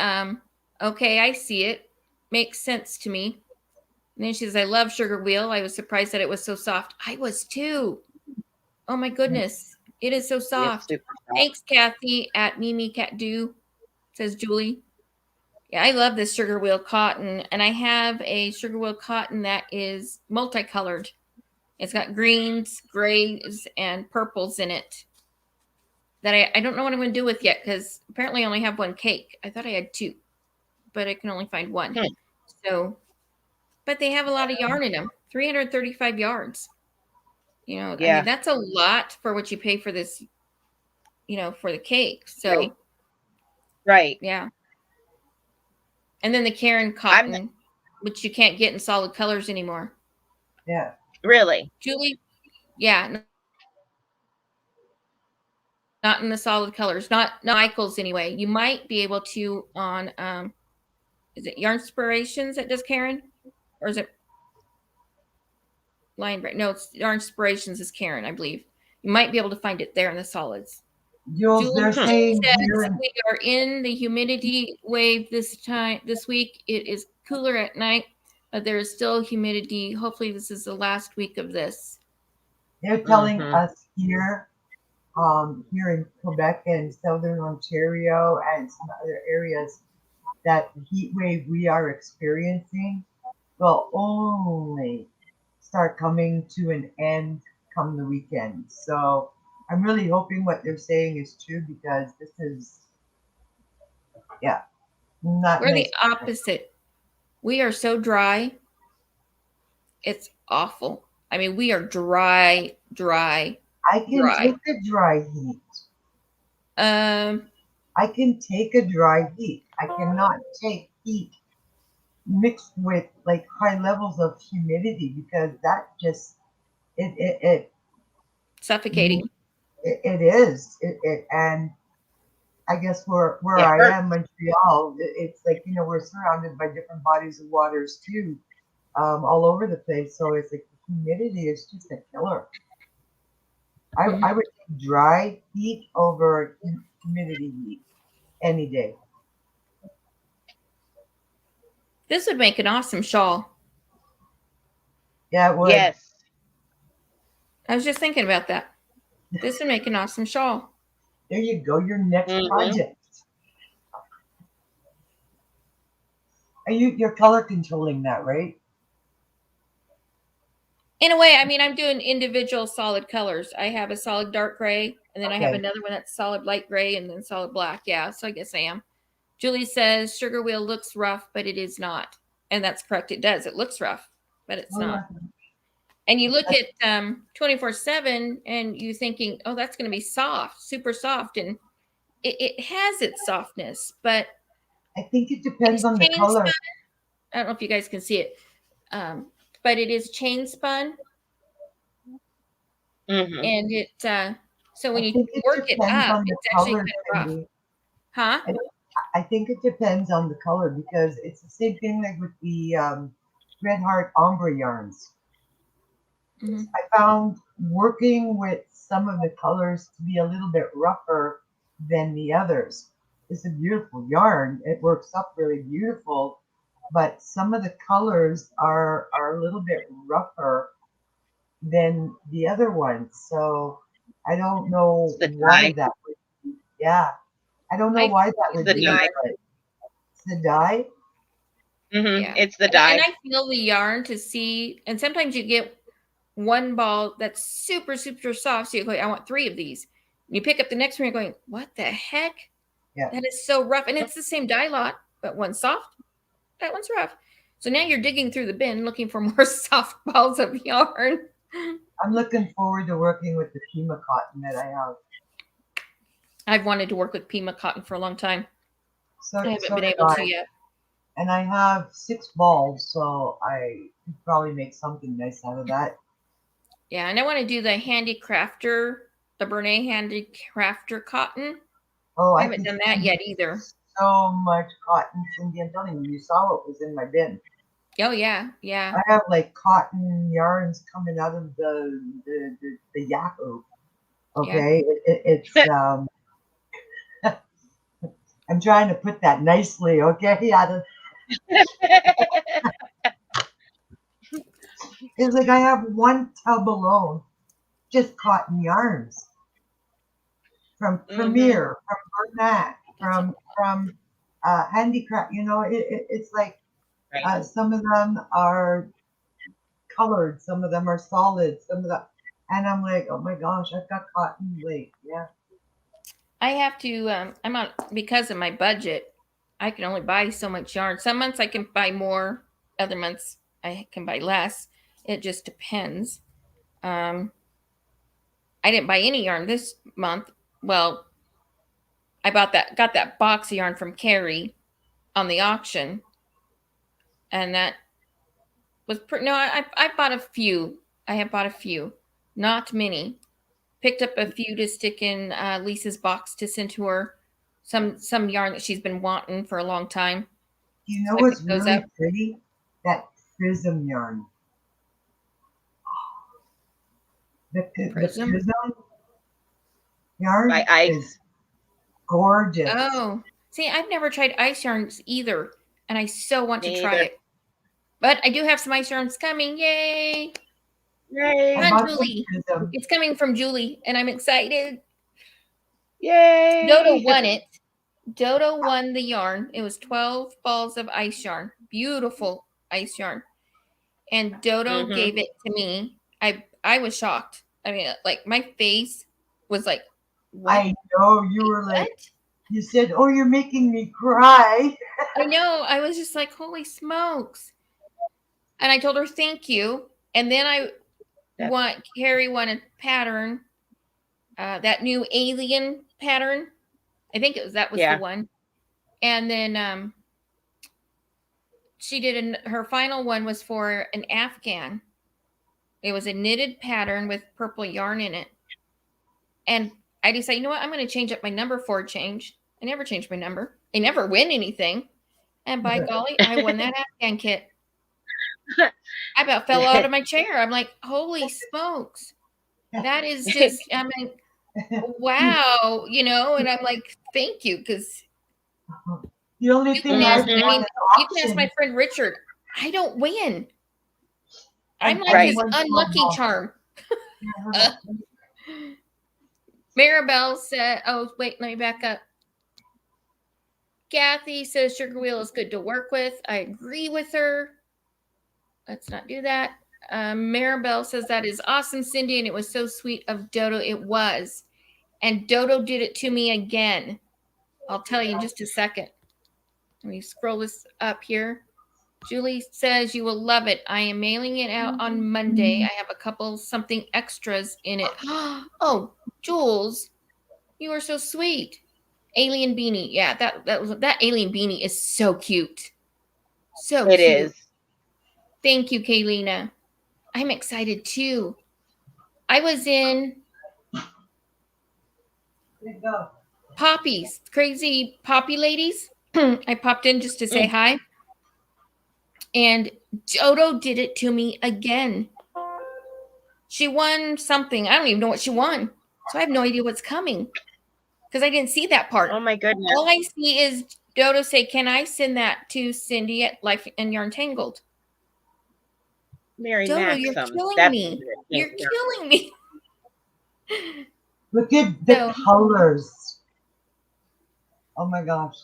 A: okay, I see it. Makes sense to me. And then she says, I love Sugar Wheel. I was surprised that it was so soft. I was too. Oh my goodness. It is so soft. Thanks, Kathy at Mimi Cat Do, says Julie. Yeah, I love this Sugar Wheel cotton. And I have a Sugar Wheel cotton that is multicolored. It's got greens, grays, and purples in it that I don't know what I'm going to do with yet, because apparently I only have one cake. I thought I had 2, but I can only find 1. So, but they have a lot of yarn in them, 335 yards. I mean, that's a lot for what you pay for this, for the cake. So,
D: right.
A: Yeah. And then the Karen cotton, which you can't get in solid colors anymore.
B: Yeah.
D: Really?
A: Julie? Yeah. Not in the solid colors, not Michael's anyway. You might be able to on is it Yarn Inspirations that does Karen? Or is it Lion Brand? No, it's Yarn Inspirations is Karen, I believe. You might be able to find it there in the solids.
B: Jules, they're
A: Julie
B: saying
A: says
B: here in
A: we are in the humidity wave this week. It is cooler at night, but there is still humidity. Hopefully this is the last week of this.
B: they're telling
D: Mhm.
B: us here in Quebec and Southern Ontario and some other areas that the heat wave we are experiencing will only start coming to an end come the weekend. So I'm really hoping what they're saying is true because this is, yeah, not
A: We're
B: nice.
A: the opposite. We are so dry. It's awful. I mean, we are dry.
B: I can take a dry heat. I can take a dry heat. I cannot take heat mixed with like high levels of humidity because that just it
A: Suffocating.
B: it is it and I guess where
D: It
B: I
D: hurts.
B: am, Montreal, it's like, you know, we're surrounded by different bodies of waters too, all over the place. So it's like the humidity is just a killer. I would take dry heat over humidity heat any day.
A: This would make an awesome shawl.
B: Yeah, it would.
D: Yes.
A: I was just thinking about that. This would make an awesome shawl.
B: There you go, your next
D: Mhm.
B: project. Are you're color controlling that, right?
A: In a way, I mean, I'm doing individual solid colors. I have a solid dark gray, and then I have
B: Okay.
A: another one that's solid light gray, and then solid black. Yeah, so I guess I am. Julie says Sugar Wheel looks rough, but it is not. And that's correct. It does. It looks rough, but it's
B: Oh,
A: not.
B: yeah.
A: And you look at 24/7 and you thinking, oh, that's going to be soft, super soft. And it has its softness, but
B: I think it depends
A: it's
B: on the
A: chain
B: color.
A: spun. I don't know if you guys can see it, but it is chain spun.
D: Mhm.
A: And it, so when
B: I
A: you
B: think it
A: work it
B: depends
A: up,
B: on the
A: it's actually
B: color,
A: kind of rough.
B: Cindy.
A: Huh?
B: I think it depends on the color because it's the same thing like with the Red Heart ombre yarns.
A: Hmm.
B: I found working with some of the colors to be a little bit rougher than the others. It's a beautiful yarn. It works up really beautiful, but some of the colors are a little bit rougher than the other ones. So I don't know
D: It's the
B: why
D: dye.
B: that would be. Yeah. I don't know
A: I
B: why that
D: It's
B: would
D: the
B: be,
D: dye.
B: but it's the dye.
D: Mhm.
A: Yeah.
D: It's the
A: And
D: dye.
A: I feel the yarn to see, and sometimes you get one ball that's super, super soft. So you go, I want 3 of these. And you pick up the next one, you're going, what the heck?
B: Yeah.
A: That is so rough. And it's the same dye lot, but one's soft, that one's rough. So now you're digging through the bin looking for more soft balls of yarn.
B: I'm looking forward to working with the Pima cotton that I have.
A: I've wanted to work with Pima cotton for a long time.
B: So,
A: I haven't
B: so
A: been
B: did
A: able to
B: I.
A: yet.
B: And I have 6 balls, so I could probably make something nice out of that.
A: Yeah, and I want to do the handicrafter, the Bernay handicrafter cotton.
B: Oh,
A: I
B: I
A: haven't
B: could
A: done that
B: send
A: yet
B: you
A: either.
B: so much cotton, Cindy. I'm telling you, you saw what was in my bin.
A: Oh yeah, yeah.
B: I have like cotton yarns coming out of the Yahoo. Okay, it's I'm trying to put that nicely. Okay, yeah, it's like I have 1 tub alone, just cotton yarns from Premier, from Bernat, from Handicraft. You know, it's like
D: Right.
B: some of them are colored, some of them are solid, some of them, and I'm like, oh my gosh, I've got cotton. Like, yeah.
A: I have to. I'm on because of my budget. I can only buy so much yarn. Some months I can buy more. Other months I can buy less. It just depends. I didn't buy any yarn this month. Well, I got that box of yarn from Carrie on the auction, and that was no. I bought a few. I have bought a few, not many. Picked up a few to stick in Lisa's box to send to her. Some yarn that she's been wanting for a long time.
B: You
A: So
B: know
A: I
B: what's
A: picked those
B: really
A: up.
B: pretty? That prism yarn. The
A: Prism.
B: prism
D: By
B: yarn
D: ice.
B: is gorgeous.
A: Oh, see, I've never tried ice yarns either, and I so want to
D: Me
A: try
D: either.
A: it. But I do have some ice yarns coming. Yay!
D: Yay.
B: I
A: Come on,
B: bought some
A: Julie.
B: prism.
A: It's coming from Julie, and I'm excited.
D: Yay.
A: Dodo won it. Dodo won the yarn. It was 12 balls of ice yarn. Beautiful ice yarn. And Dodo
D: Mhm.
A: gave it to me. I was shocked. I mean, like my face was like, what?
B: I know you were like,
A: What?
B: you said, "Oh, you're making me cry."
A: I know. I was just like, holy smokes. And I told her thank you. And then Carrie won a pattern, that new alien pattern. I think that was
D: Yeah.
A: the one. And then she did her final one was for an Afghan. It was a knitted pattern with purple yarn in it. And I decided, you know what? I'm going to change up my number for a change. I never change my number. I never win anything. And by golly, I won that Afghan kit. I about fell out of my chair. I'm like, holy smokes. That is just, I mean, wow, you know, and I'm like, thank you, because
B: The only
A: you
B: thing
A: can ask,
B: I've
A: I
B: won
A: mean,
B: is
A: you can ask
B: auction.
A: my friend Richard. I don't win. I'm
B: And
A: like
D: Right.
A: his
B: everyone's
A: unlucky
B: normal.
A: charm.
B: Yeah,
A: Maribel said, oh, wait, let me back up. Kathy says Sugar Wheel is good to work with. I agree with her. Let's not do that. Maribel says that is awesome, Cindy, and it was so sweet of Dodo. It was. And Dodo did it to me again. I'll tell you in just a second. Let me scroll this up here. Julie says you will love it. I am mailing it out on Monday. I have a couple something extras in it. Oh, Jules, you are so sweet. Alien beanie. Yeah, that alien beanie is so cute. So
D: It
A: cute.
D: is.
A: Thank you, Kaylina. I'm excited too. I was in
B: there you go.
A: Poppies, crazy poppy ladies. I popped in just to say hi. And Dodo did it to me again. She won something. I don't even know what she won. So I have no idea what's coming because I didn't see that part.
D: Oh my goodness.
A: All I see is Dodo say, can I send that to Cindy at Life and Yarn Tangled?
D: Mary
A: Dodo, you're
D: Maxim.
A: killing
D: That's
A: me.
D: it.
A: You're
D: Yeah.
A: killing me.
B: Look at the
A: So-
B: colors. Oh my gosh.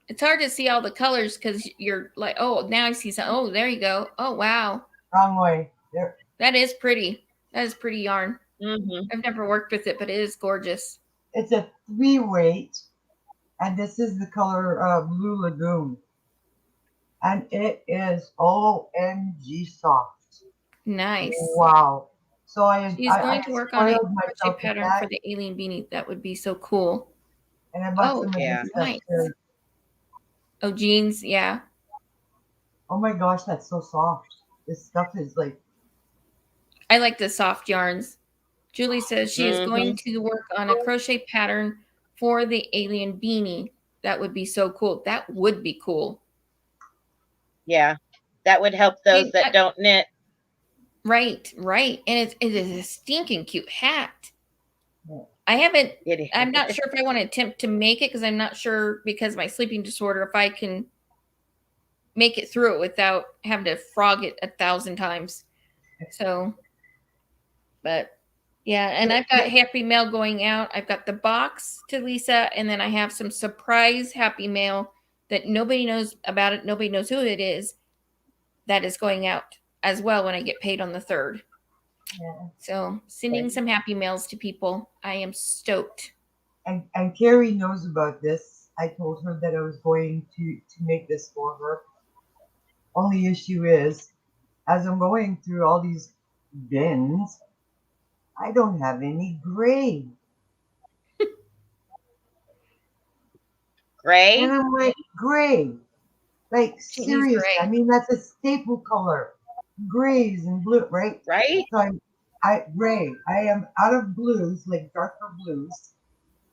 A: It's hard to see all the colors because you're like, oh, now I see some. Oh, there you go. Oh, wow.
B: Wrong way. There.
A: That is pretty. That is pretty yarn.
D: Mhm.
A: I've never worked with it, but it is gorgeous.
B: It's a 3-weight, and this is the color Blue Lagoon. And it is OMG soft.
A: Nice.
B: Wow. So
A: She's going to work on a
B: spoiled
A: crochet
B: myself with
A: pattern
B: that,
A: for the alien beanie. That would be so cool.
B: and I bought
A: Oh,
B: some of
D: yeah.
B: this stuff
A: nice.
B: too.
A: Oh, jeans. Yeah.
B: Oh my gosh, that's so soft. This stuff is like,
A: I like the soft yarns. Julie says she is going
D: Mm-hmm.
A: to work on a crochet pattern for the alien beanie. That would be so cool. That would be cool.
D: Yeah. That would help those
A: Hey,
D: that don't knit.
A: Right, right. And it is a stinking cute hat.
B: Yeah.
A: I haven't,
D: It is.
A: I'm not sure if I want to attempt to make it because I'm not sure because of my sleeping disorder if I can make it through it without having to frog it 1,000 times. So, but yeah, and I've got Happy Mail going out. I've got the box to Lisa, and then I have some surprise Happy Mail that nobody knows about it. Nobody knows who it is. That is going out as well when I get paid on the 3rd.
B: yeah.
A: So sending some Happy Mails to people. I am stoked.
B: And Carrie knows about this. I told her that I was going to make this for her. Only issue is, as I'm going through all these bins, I don't have any gray.
D: Gray?
B: And I'm like, gray. Like,
A: Can't use
B: seriously.
A: gray.
B: I mean, that's a staple color. Grays and blue, right?
D: Right?
B: So gray. I am out of blues, like darker blues.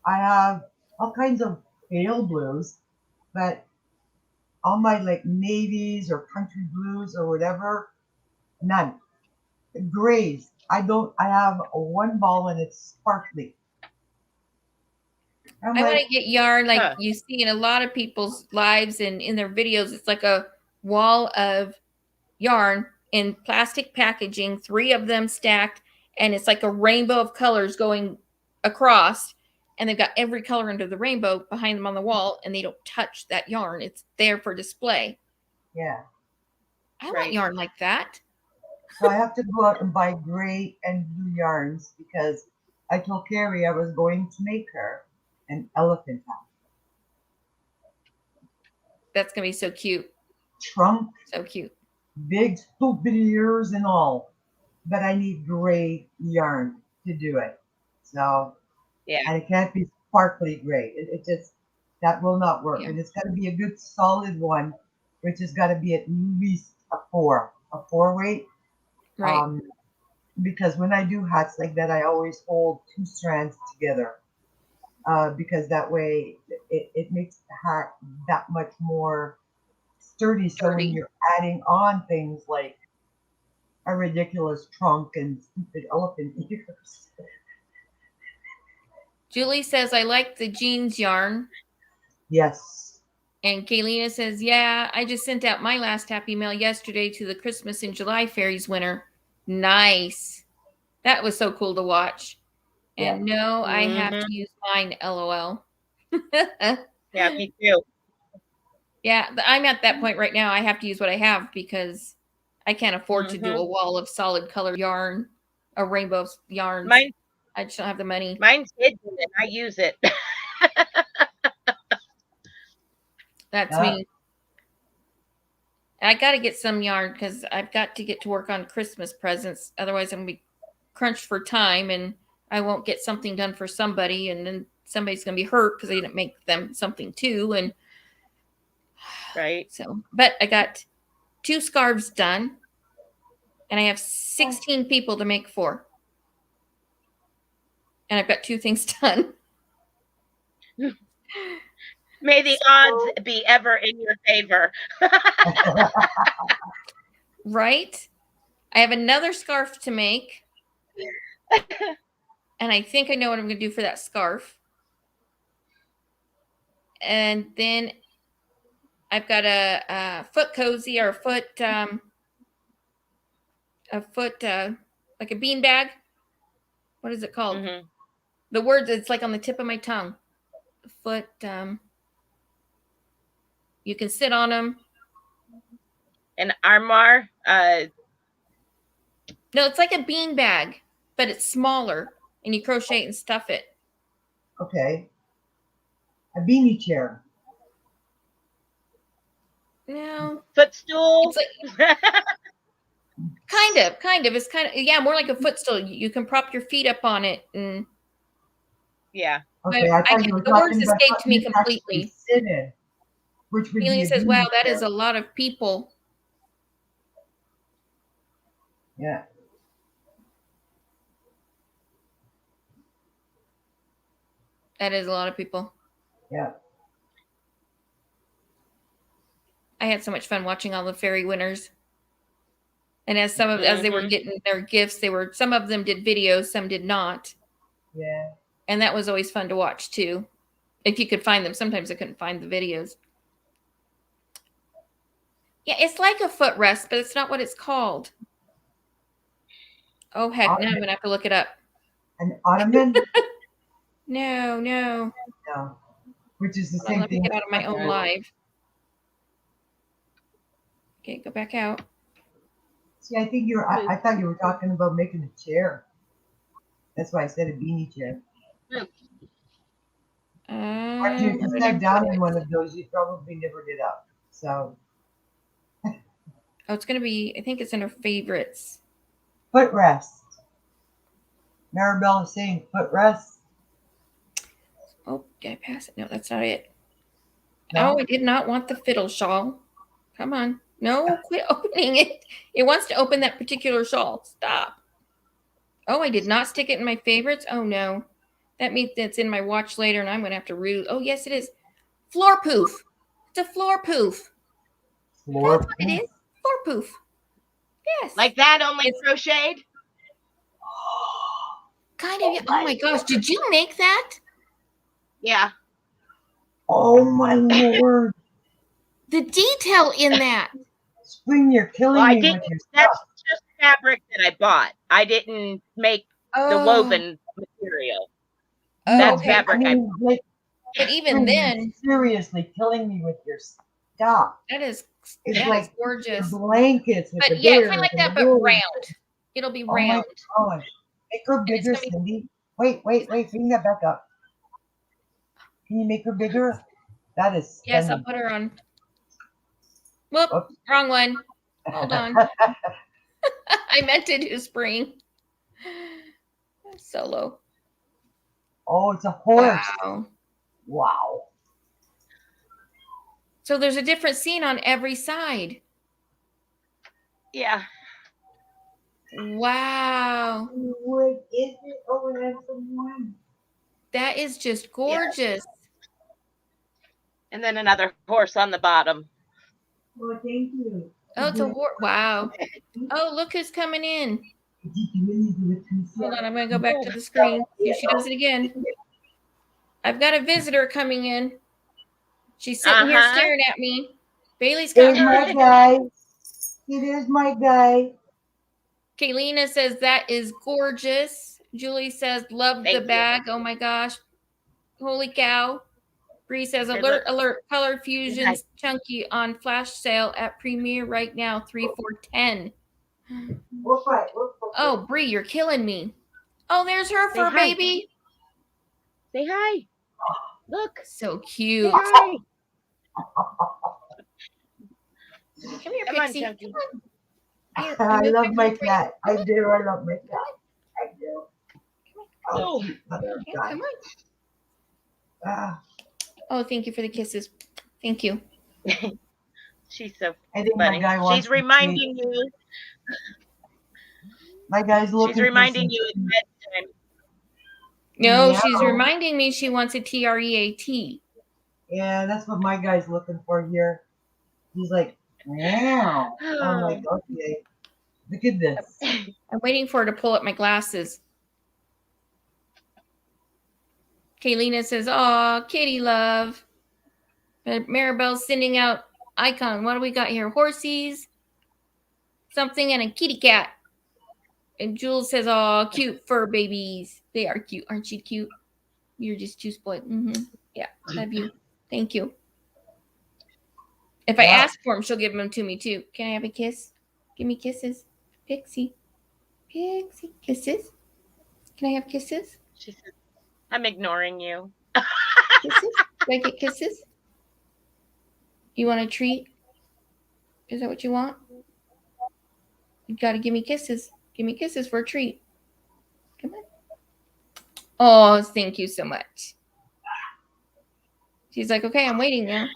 B: I have all kinds of pale blues, but all my like navies or country blues or whatever, none. Grays. I have one ball and it's sparkly. I'm
A: I want
B: like,
A: to get yarn like
D: Huh.
A: you see in a lot of people's lives and in their videos. It's like a wall of yarn in plastic packaging, 3 of them stacked, and it's like a rainbow of colors going across. And they've got every color under the rainbow behind them on the wall, and they don't touch that yarn. It's there for display.
B: yeah.
A: I want
D: Right.
A: yarn like that.
B: So I have to go out and buy gray and blue yarns because I told Carrie I was going to make her an elephant hat.
A: That's gonna be so cute.
B: Trunk,
A: So cute.
B: big stupid ears and all. But I need gray yarn to do it. So,
D: Yeah.
B: and it can't be sparkly gray. It just, that will not work.
A: Yeah.
B: And it's got to be a good solid one, which has got to be at least a 4 weight.
A: Right.
B: Because when I do hats like that, I always hold 2 strands together. Because that way it makes the hat that much more sturdy. So when
A: Sturdy.
B: you're adding on things like a ridiculous trunk and stupid elephant ears.
A: Julie says, I like the jeans yarn.
B: Yes.
A: And Kaylina says, yeah, I just sent out my last happy mail yesterday to the Christmas in July Fairies winner. Nice. That was so cool to watch. And no, I have
D: Mhm.
A: to use mine, LOL.
D: Yeah, me too.
A: Yeah, I'm at that point right now. I have to use what I have because I can't afford to do a wall of solid color yarn, a rainbow of yarns.
D: Mine,
A: I just don't have the money.
D: mine's hidden and I use it.
A: That's
B: Yeah.
A: me. I got to get some yarn because I've got to get to work on Christmas presents. Otherwise, I'm going to be crunched for time and I won't get something done for somebody. And then somebody's going to be hurt because I didn't make them something too. And
D: Right.
A: so, but I got 2 scarves done and I have 16 people to make 4. And I've got 2 things done.
D: May the odds be ever in your favor.
A: Right? I have another scarf to make. And I think I know what I'm going to do for that scarf. And then I've got a foot cozy or a foot like a bean bag. What is it called?
D: Mhm.
A: The words, it's like on the tip of my tongue. Foot, you can sit on them.
D: An armoire.
A: No, it's like a bean bag, but it's smaller and you crochet it and stuff it.
B: Okay. A beanie chair.
A: No,
D: Footstool.
A: it's like kind of. It's kind of, yeah, more like a footstool. You can prop your feet up on it, and
D: Yeah.
B: Okay, I thought you were
A: the words
B: talking about
A: escaped
B: something
A: me
B: you could actually
A: completely.
B: sit in, which would be
A: Feeling
B: a
A: says, "Wow,
B: beanie
A: that
B: chair.
A: is a lot of people."
B: Yeah.
A: That is a lot of people.
B: Yeah.
A: I had so much fun watching all the fairy winners. And as as they were getting their gifts, some of them did videos, some did not.
B: Yeah.
A: And that was always fun to watch too. If you could find them. Sometimes I couldn't find the videos. Yeah, it's like a footrest, but it's not what it's called. Oh heck, now I'm gonna have to look it up.
B: An ottoman?
A: No.
B: No. Which is the
A: Hold on,
B: same
A: let me
B: thing.
A: get out of my own
B: as-
A: live. Okay, go back out.
B: See, I think I thought you were talking about making a chair. That's why I said a beanie chair. But if you
A: where did
B: sat
A: I
B: down
A: put
B: in
A: it?
B: one of those, you probably never get up. So
A: Oh, it's gonna be. I think it's in her favorites.
B: footrest. Maribel is saying footrest.
A: Oh, did I pass it? No, that's not it.
B: No?
A: Oh, I did not want the fiddle shawl. Come on. No, quit opening it. It wants to open that particular shawl. Stop. Oh, I did not stick it in my favorites. Oh, no. That means it's in my watch later and I'm going to have to Oh, yes, it is. Floor poof. It's a floor poof.
B: Floor
A: That's what it is. Floor poof. Yes.
D: Like that, only
A: It's-
D: crocheted?
A: Kind of. Oh my gosh. Did you make that?
D: Yeah.
B: Oh my lord.
A: The detail in that.
B: Spring, you're killing
D: Well, I
B: me
D: didn't.
B: with your
D: That's
B: stuff.
D: just fabric that I bought. I didn't make the woven material.
A: Oh,
D: That's
A: okay.
D: fabric.
B: Like,
A: But even
B: Spring, you're
A: then,
B: seriously killing me with your stuff.
A: that is
B: It's
A: that is
B: like
A: gorgeous.
B: the blankets with
A: But
B: the
A: yeah,
B: bears
A: kind of like
B: and
A: that,
B: the
A: but
B: wolves.
A: round. It'll be
B: Oh my
A: round.
B: gosh. Make her
A: And it's
B: bigger,
A: gonna be-
B: Cindy. Wait. Bring that back up. Can you make her bigger? That is
A: Yes, I'll
B: stunning.
A: put her on. Whoop,
B: Oops.
A: wrong one. Hold on. I meant to do spring. Solo.
B: Oh, it's a horse.
A: Wow.
B: Wow.
A: So there's a different scene on every side.
D: Yeah.
B: What
A: Wow.
B: is it? Oh, that's the one.
A: That is just gorgeous.
D: And then another horse on the bottom.
B: Well, thank you.
A: Oh, it's a horse. Wow. Oh, look who's coming in. Hold on, I'm going to go back to the screen. See if she does it again. I've got a visitor coming in. She's sitting here
D: Uh-huh.
A: staring at me. Bailey's
B: There's
A: got
B: my guy. It is my guy.
A: Kaylina says that is gorgeous. Julie says love
D: Thank
A: the
D: you.
A: bag. Oh my gosh. Holy cow. Bree says
D: Here,
A: alert,
D: look.
A: alert. Color Fusions Chunky on flash sale at Premiere right now, 3/4/10.
B: We'll fight.
A: Oh, Bree, you're killing me. Oh, there's her
D: Say
A: fur
D: hi.
A: baby.
D: Say hi. Look.
A: So
D: Say
A: cute.
D: hi.
A: Come here,
D: Come on,
A: Pixie.
D: Chunky.
A: Come on. Here,
B: I
A: move
B: love
A: back
B: my
A: to the
B: cat. I do. I love my cat. I do.
D: Oh.
B: Oh, cute mother of
A: Yeah,
B: God.
A: come on.
B: Ah,
A: Oh, thank you for the kisses. Thank you.
D: She's so
B: I think
D: funny.
B: my guy wants
D: She's
B: to
D: reminding
B: treat.
D: you.
B: My guy's looking.
D: She's reminding you it's bedtime.
A: No,
B: Yeah.
A: she's reminding me she wants a TREAT.
B: Yeah, that's what my guy's looking for here. He's like, wow. I'm like, okay. Look at this.
A: I'm waiting for her to pull up my glasses. Kaylina says, "Aw, kitty love." Maribel's sending out icon. What do we got here? Horsies, something, and a kitty cat. And Jules says, "Aw, cute fur babies. They are cute. Aren't you cute? You're just too spoiled." Yeah, love you. Thank you. If I
B: Yeah.
A: ask for them, she'll give them to me too. Can I have a kiss? Give me kisses. Pixie. Pixie. Kisses. Can I have kisses?
D: She says, I'm ignoring you.
A: Kisses? Do I get kisses? You want a treat? Is that what you want? You gotta give me kisses. Give me kisses for a treat. Come on. Oh, thank you so much. She's like, okay, I'm waiting now.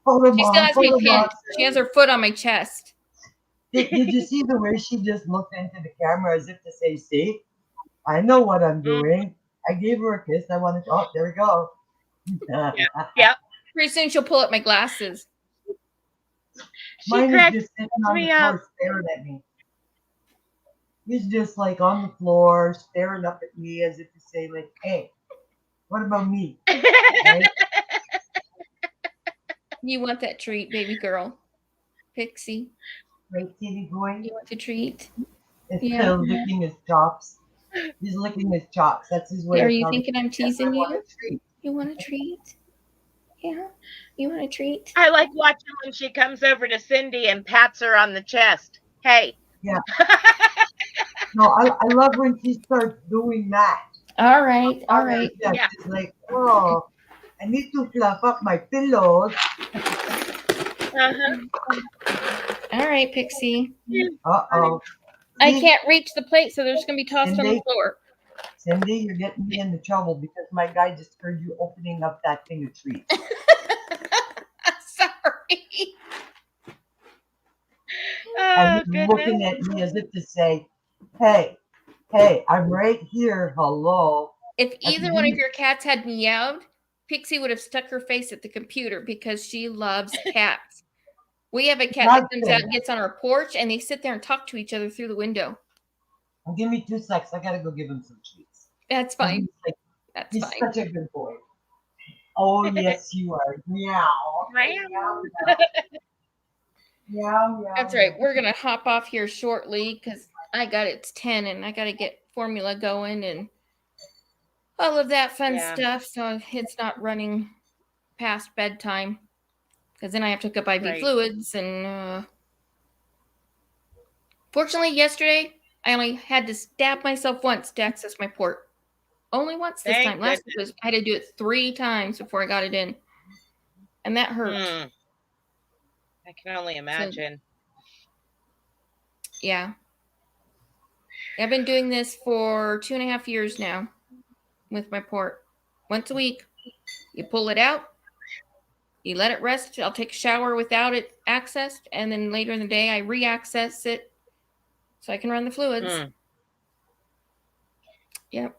B: Hold him
A: She still
B: on.
A: has me
B: Hold him on.
A: pinned. She has her foot on my chest.
B: Did you see the way she just looked into the camera as if to say, see, I know what I'm doing. I gave her a kiss. I wanted to, oh, there we go.
A: Pretty soon she'll pull up my glasses.
D: She
B: Mine is
D: cracked
B: just sitting on the
D: me up.
B: floor staring at me. He's just like on the floor staring up at me as if to say, like, hey, what about me? Right?
A: You want that treat, baby girl. Pixie,
B: Right, kitty boy?
A: you want the treat?
B: It's
A: Yeah.
B: still licking his chops. He's licking his chops. That's his way
A: Are
B: of
A: you
B: telling
A: thinking I'm
B: me, "Yes, I
A: teasing
B: want
A: you?
B: a treat."
A: You want a treat? Yeah. You want a treat?
D: I like watching when she comes over to Cindy and pats her on the chest. Hey.
B: Yeah. No, I love when she starts doing that.
A: All right. All right.
B: Yeah,
D: Yeah.
B: she's like, oh, I need to fluff up my pillows.
D: Uh-huh.
A: All right, Pixie.
B: Uh-oh.
A: I
B: See,
A: can't reach the plate, so they're just going to be tossed on the
B: Cindy?
A: floor.
B: Cindy, you're getting me into trouble because my guy just heard you opening up that thing of treats.
A: Sorry.
D: Oh,
B: And he's
D: goodness.
B: looking at me as if to say, hey, I'm right here. Hello.
A: If either one of your cats had meowed, Pixie would have stuck her face at the computer because she loves cats. We have a cat
B: Not
A: that comes out
B: good.
A: and gets on our porch, and they sit there and talk to each other through the window.
B: Well, give me 2 seconds. I gotta go give him some treats.
A: That's fine. That's
B: He's
A: fine.
B: such a good boy. Oh yes, you are. Meow.
D: Meow.
B: Meow, meow.
A: That's right. We're gonna hop off here shortly because it's 10 and I gotta get formula going and all of that fun
D: Yeah.
A: stuff. So it's not running past bedtime because then I have to hook up IV
D: Right.
A: fluids and fortunately yesterday I only had to stab myself once to access my port. Only once this
D: Thank
A: time. Last week was I had to do it 3 times before I got it in. And that hurt.
D: I can only imagine.
A: Yeah. I've been doing this for 2.5 years now with my port. Once a week. You pull it out. You let it rest. I'll take a shower without it accessed. And then later in the day, I re-access it so I can run the fluids. Yep.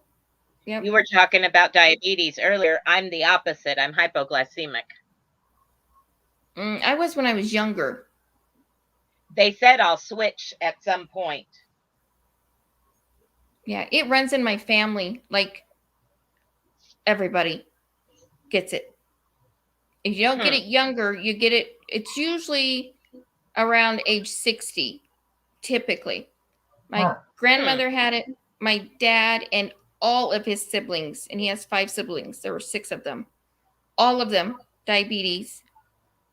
D: You were talking about diabetes earlier. I'm the opposite. I'm hypoglycemic.
A: I was when I was younger.
D: They said I'll switch at some point.
A: Yeah, it runs in my family. Like everybody gets it. If you don't get it younger, you get it. It's usually around age 60, typically. My grandmother had it, my dad, and all of his siblings. And he has 5 siblings. There were 6 of them. All of them, diabetes.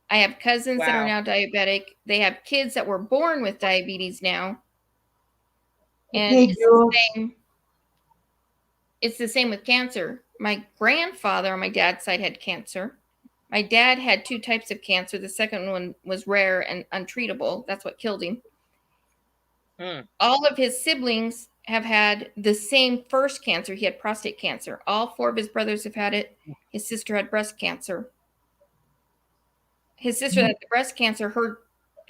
A: I have cousins that are now diabetic. They have kids that were born with diabetes now. And it's the same with cancer. My grandfather on my dad's side had cancer. My dad had 2 types of cancer. The second one was rare and untreatable. That's what killed him. All of his siblings have had the same first cancer. He had prostate cancer. All 4 of his brothers have had it. His sister had breast cancer. His sister had the breast cancer. Her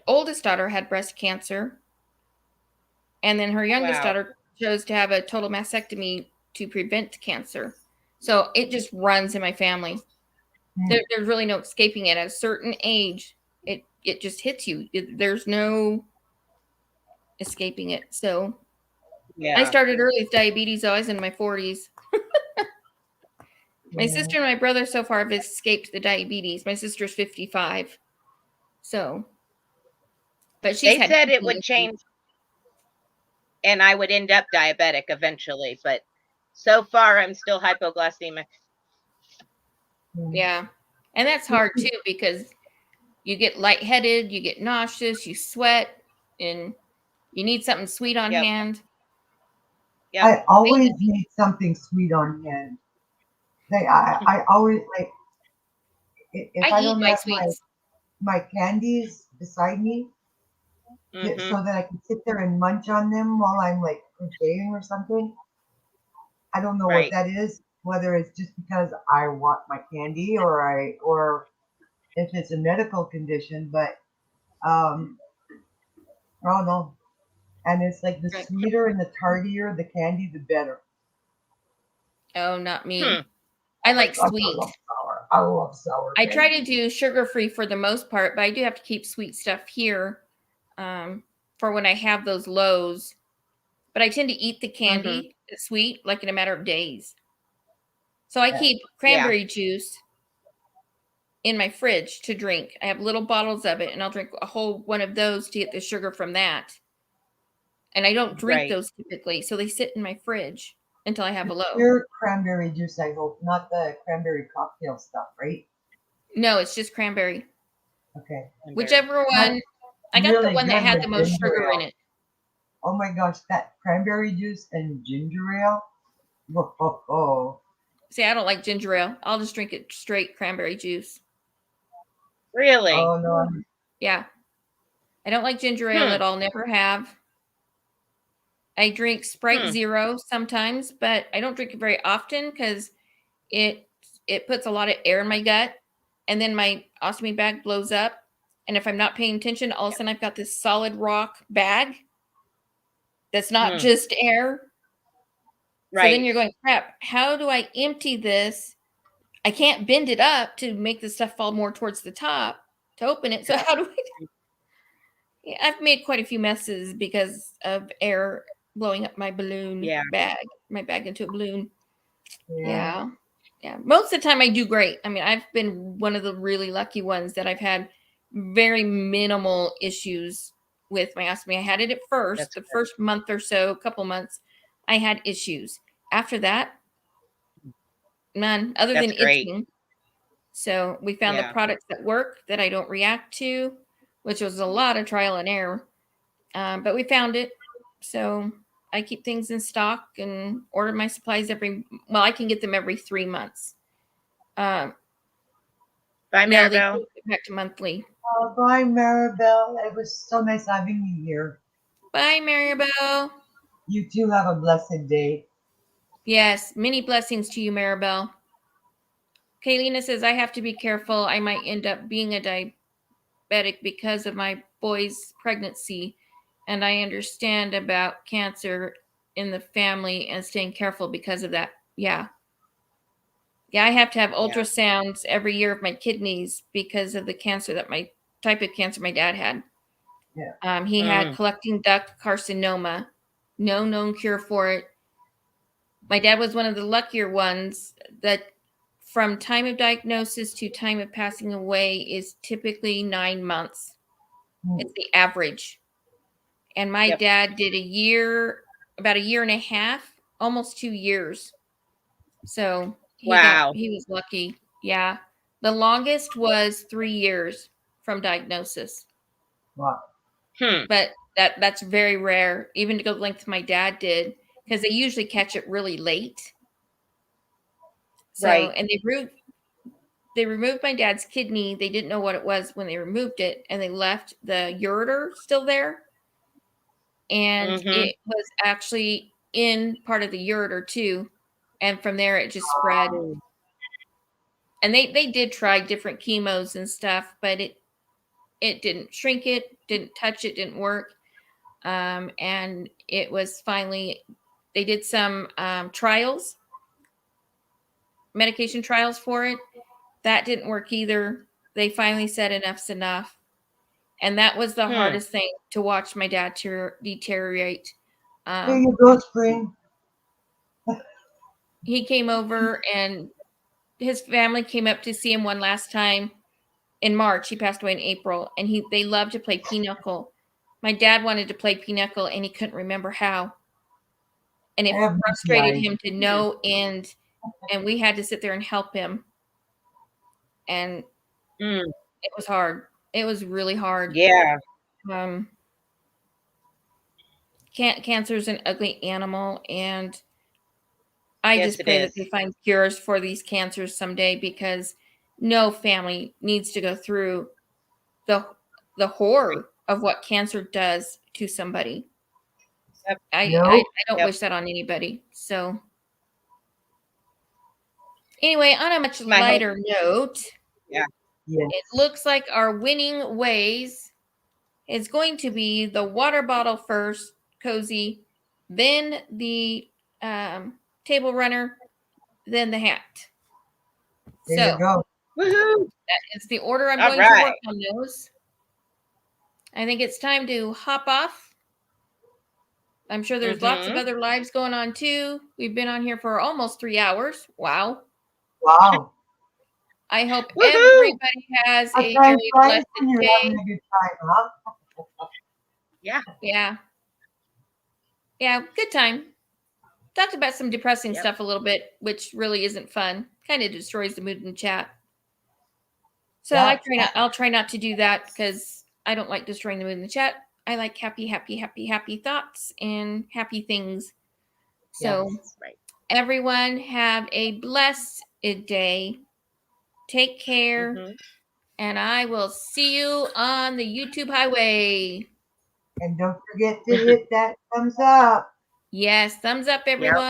A: oldest daughter had breast cancer. And then her youngest daughter chose to have a total mastectomy to prevent cancer. So it just runs in my family. There's really no escaping it. At a certain age, it just hits you. There's no escaping it. So I started early with diabetes. I was in my 40s. My sister and my brother so far have escaped the diabetes. My sister's 55. So, but
D: they said it would change and I would end up diabetic eventually, but so far I'm still hypoglycemic.
A: Yeah. And that's hard too because you get lightheaded, you get nauseous, you sweat, and you need something sweet on hand.
B: I always need something sweet on hand. I always like if I don't have my candies beside me, so that I can sit there and munch on them while I'm like crocheting or something. I don't know what that is, whether it's just because I want my candy or if it's a medical condition, but I don't know. And it's like the sweeter and the tardier the candy, the better.
A: Oh, not me. I like sweet.
B: I love sour.
A: I try to do sugar-free for the most part, but I do have to keep sweet stuff here for when I have those lows. But I tend to eat the candy sweet like in a matter of days. So I keep cranberry juice in my fridge to drink. I have little bottles of it, and I'll drink a whole one of those to get the sugar from that. And I don't drink those typically, so they sit in my fridge until I have a low.
B: Pure cranberry juice, I hope, not the cranberry cocktail stuff, right?
A: No, it's just cranberry.
B: Okay.
A: Whichever one. I got the one that had the most sugar in it.
B: Oh my gosh, that cranberry juice and ginger ale. Oh.
A: See, I don't like ginger ale. I'll just drink it straight cranberry juice.
D: Really?
B: Oh no.
A: Yeah. I don't like ginger ale at all. Never have. I drink Sprite Zero sometimes, but I don't drink it very often because it puts a lot of air in my gut, and then my ostomy bag blows up. And if I'm not paying attention, all of a sudden I've got this solid rock bag that's not just air. Right. So then you're going, crap, how do I empty this? I can't bend it up to make the stuff fall more towards the top to open it. So how do I? Yeah, I've made quite a few messes because of air blowing up my balloon
D: Yeah.
A: bag, my bag into a balloon.
B: Yeah.
A: Yeah. Yeah. Most of the time I do great. I mean, I've been one of the really lucky ones that I've had very minimal issues with my ostomy. I had it at first,
D: That's
A: the
D: good.
A: first month or so, couple months, I had issues. After that, none other
D: That's
A: than
D: great.
A: itching. So we found the
D: Yeah.
A: products that work that I don't react to, which was a lot of trial and error. But we found it. So I keep things in stock and order my supplies I can get them every 3 months.
D: Bye,
A: No, they
D: Maribel.
A: go back to monthly.
B: Oh, bye, Maribel. It was so nice having you here.
A: Bye, Maribel.
B: You too have a blessed day.
A: Yes, many blessings to you, Maribel. Kaylina says, I have to be careful. I might end up being a diabetic because of my boy's pregnancy. And I understand about cancer in the family and staying careful because of that. Yeah. Yeah, I have to have ultrasounds every year of my kidneys because of the cancer that my type of cancer my dad had.
B: Yeah.
A: He had collecting duct carcinoma, no known cure for it. My dad was one of the luckier ones that from time of diagnosis to time of passing away is typically 9 months.
B: Mm.
A: It's the average. And my
D: Yep.
A: dad did about a year and a half, almost 2 years. So he was lucky. Yeah. The longest was 3 years from diagnosis.
B: Wow.
A: But that's very rare, even to go the length my dad did, because they usually catch it really late. So,
D: Right.
A: and they removed my dad's kidney. They didn't know what it was when they removed it, and they left the ureter still there. And it was actually in part of the ureter too. And from there it just spread. And they did try different chemos and stuff, but it didn't shrink it, didn't touch it, didn't work. And it was finally, they did some trials, medication trials for it. That didn't work either. They finally said enough's enough. And that was the hardest thing, to watch my dad deteriorate.
B: There you go, Spring.
A: He came over and his family came up to see him one last time in March. He passed away in April, and they loved to play pinochle. My dad wanted to play pinochle and he couldn't remember how. And it frustrated him to no end. And we had to sit there and help him. And it was hard. It was really hard.
D: Yeah.
A: Cancer is an ugly animal, and I
D: Yes,
A: just
D: it
A: pray that
D: is.
A: they find cures for these cancers someday, because no family needs to go through the horror of what cancer does to somebody.
D: Yep.
A: I don't wish that on anybody. So anyway, on a much lighter note,
D: Yeah.
A: It looks like our winning ways is going to be the water bottle first, Cozy, then the table runner, then the hat.
B: There you go.
D: Woohoo!
A: That is the order I'm
D: All
A: going to
D: right.
A: work on those. I think it's time to hop off. I'm sure there's lots of other lives going on too. We've been on here for almost 3 hours. Wow.
B: Wow.
A: I hope everybody has a very blessed
B: You're
A: day.
B: having a good time, huh?
D: Yeah.
A: Yeah. Yeah, good time. Talked about some depressing stuff a little bit, which really isn't fun. Kind of destroys the mood in the chat. So I'll try not to do that, because I don't like destroying the mood in the chat. I like happy, happy, happy, happy thoughts and happy things. So everyone have a blessed day. Take care. And I will see you on the YouTube highway.
B: And don't forget to hit that thumbs up.
A: Yes, thumbs up, everyone.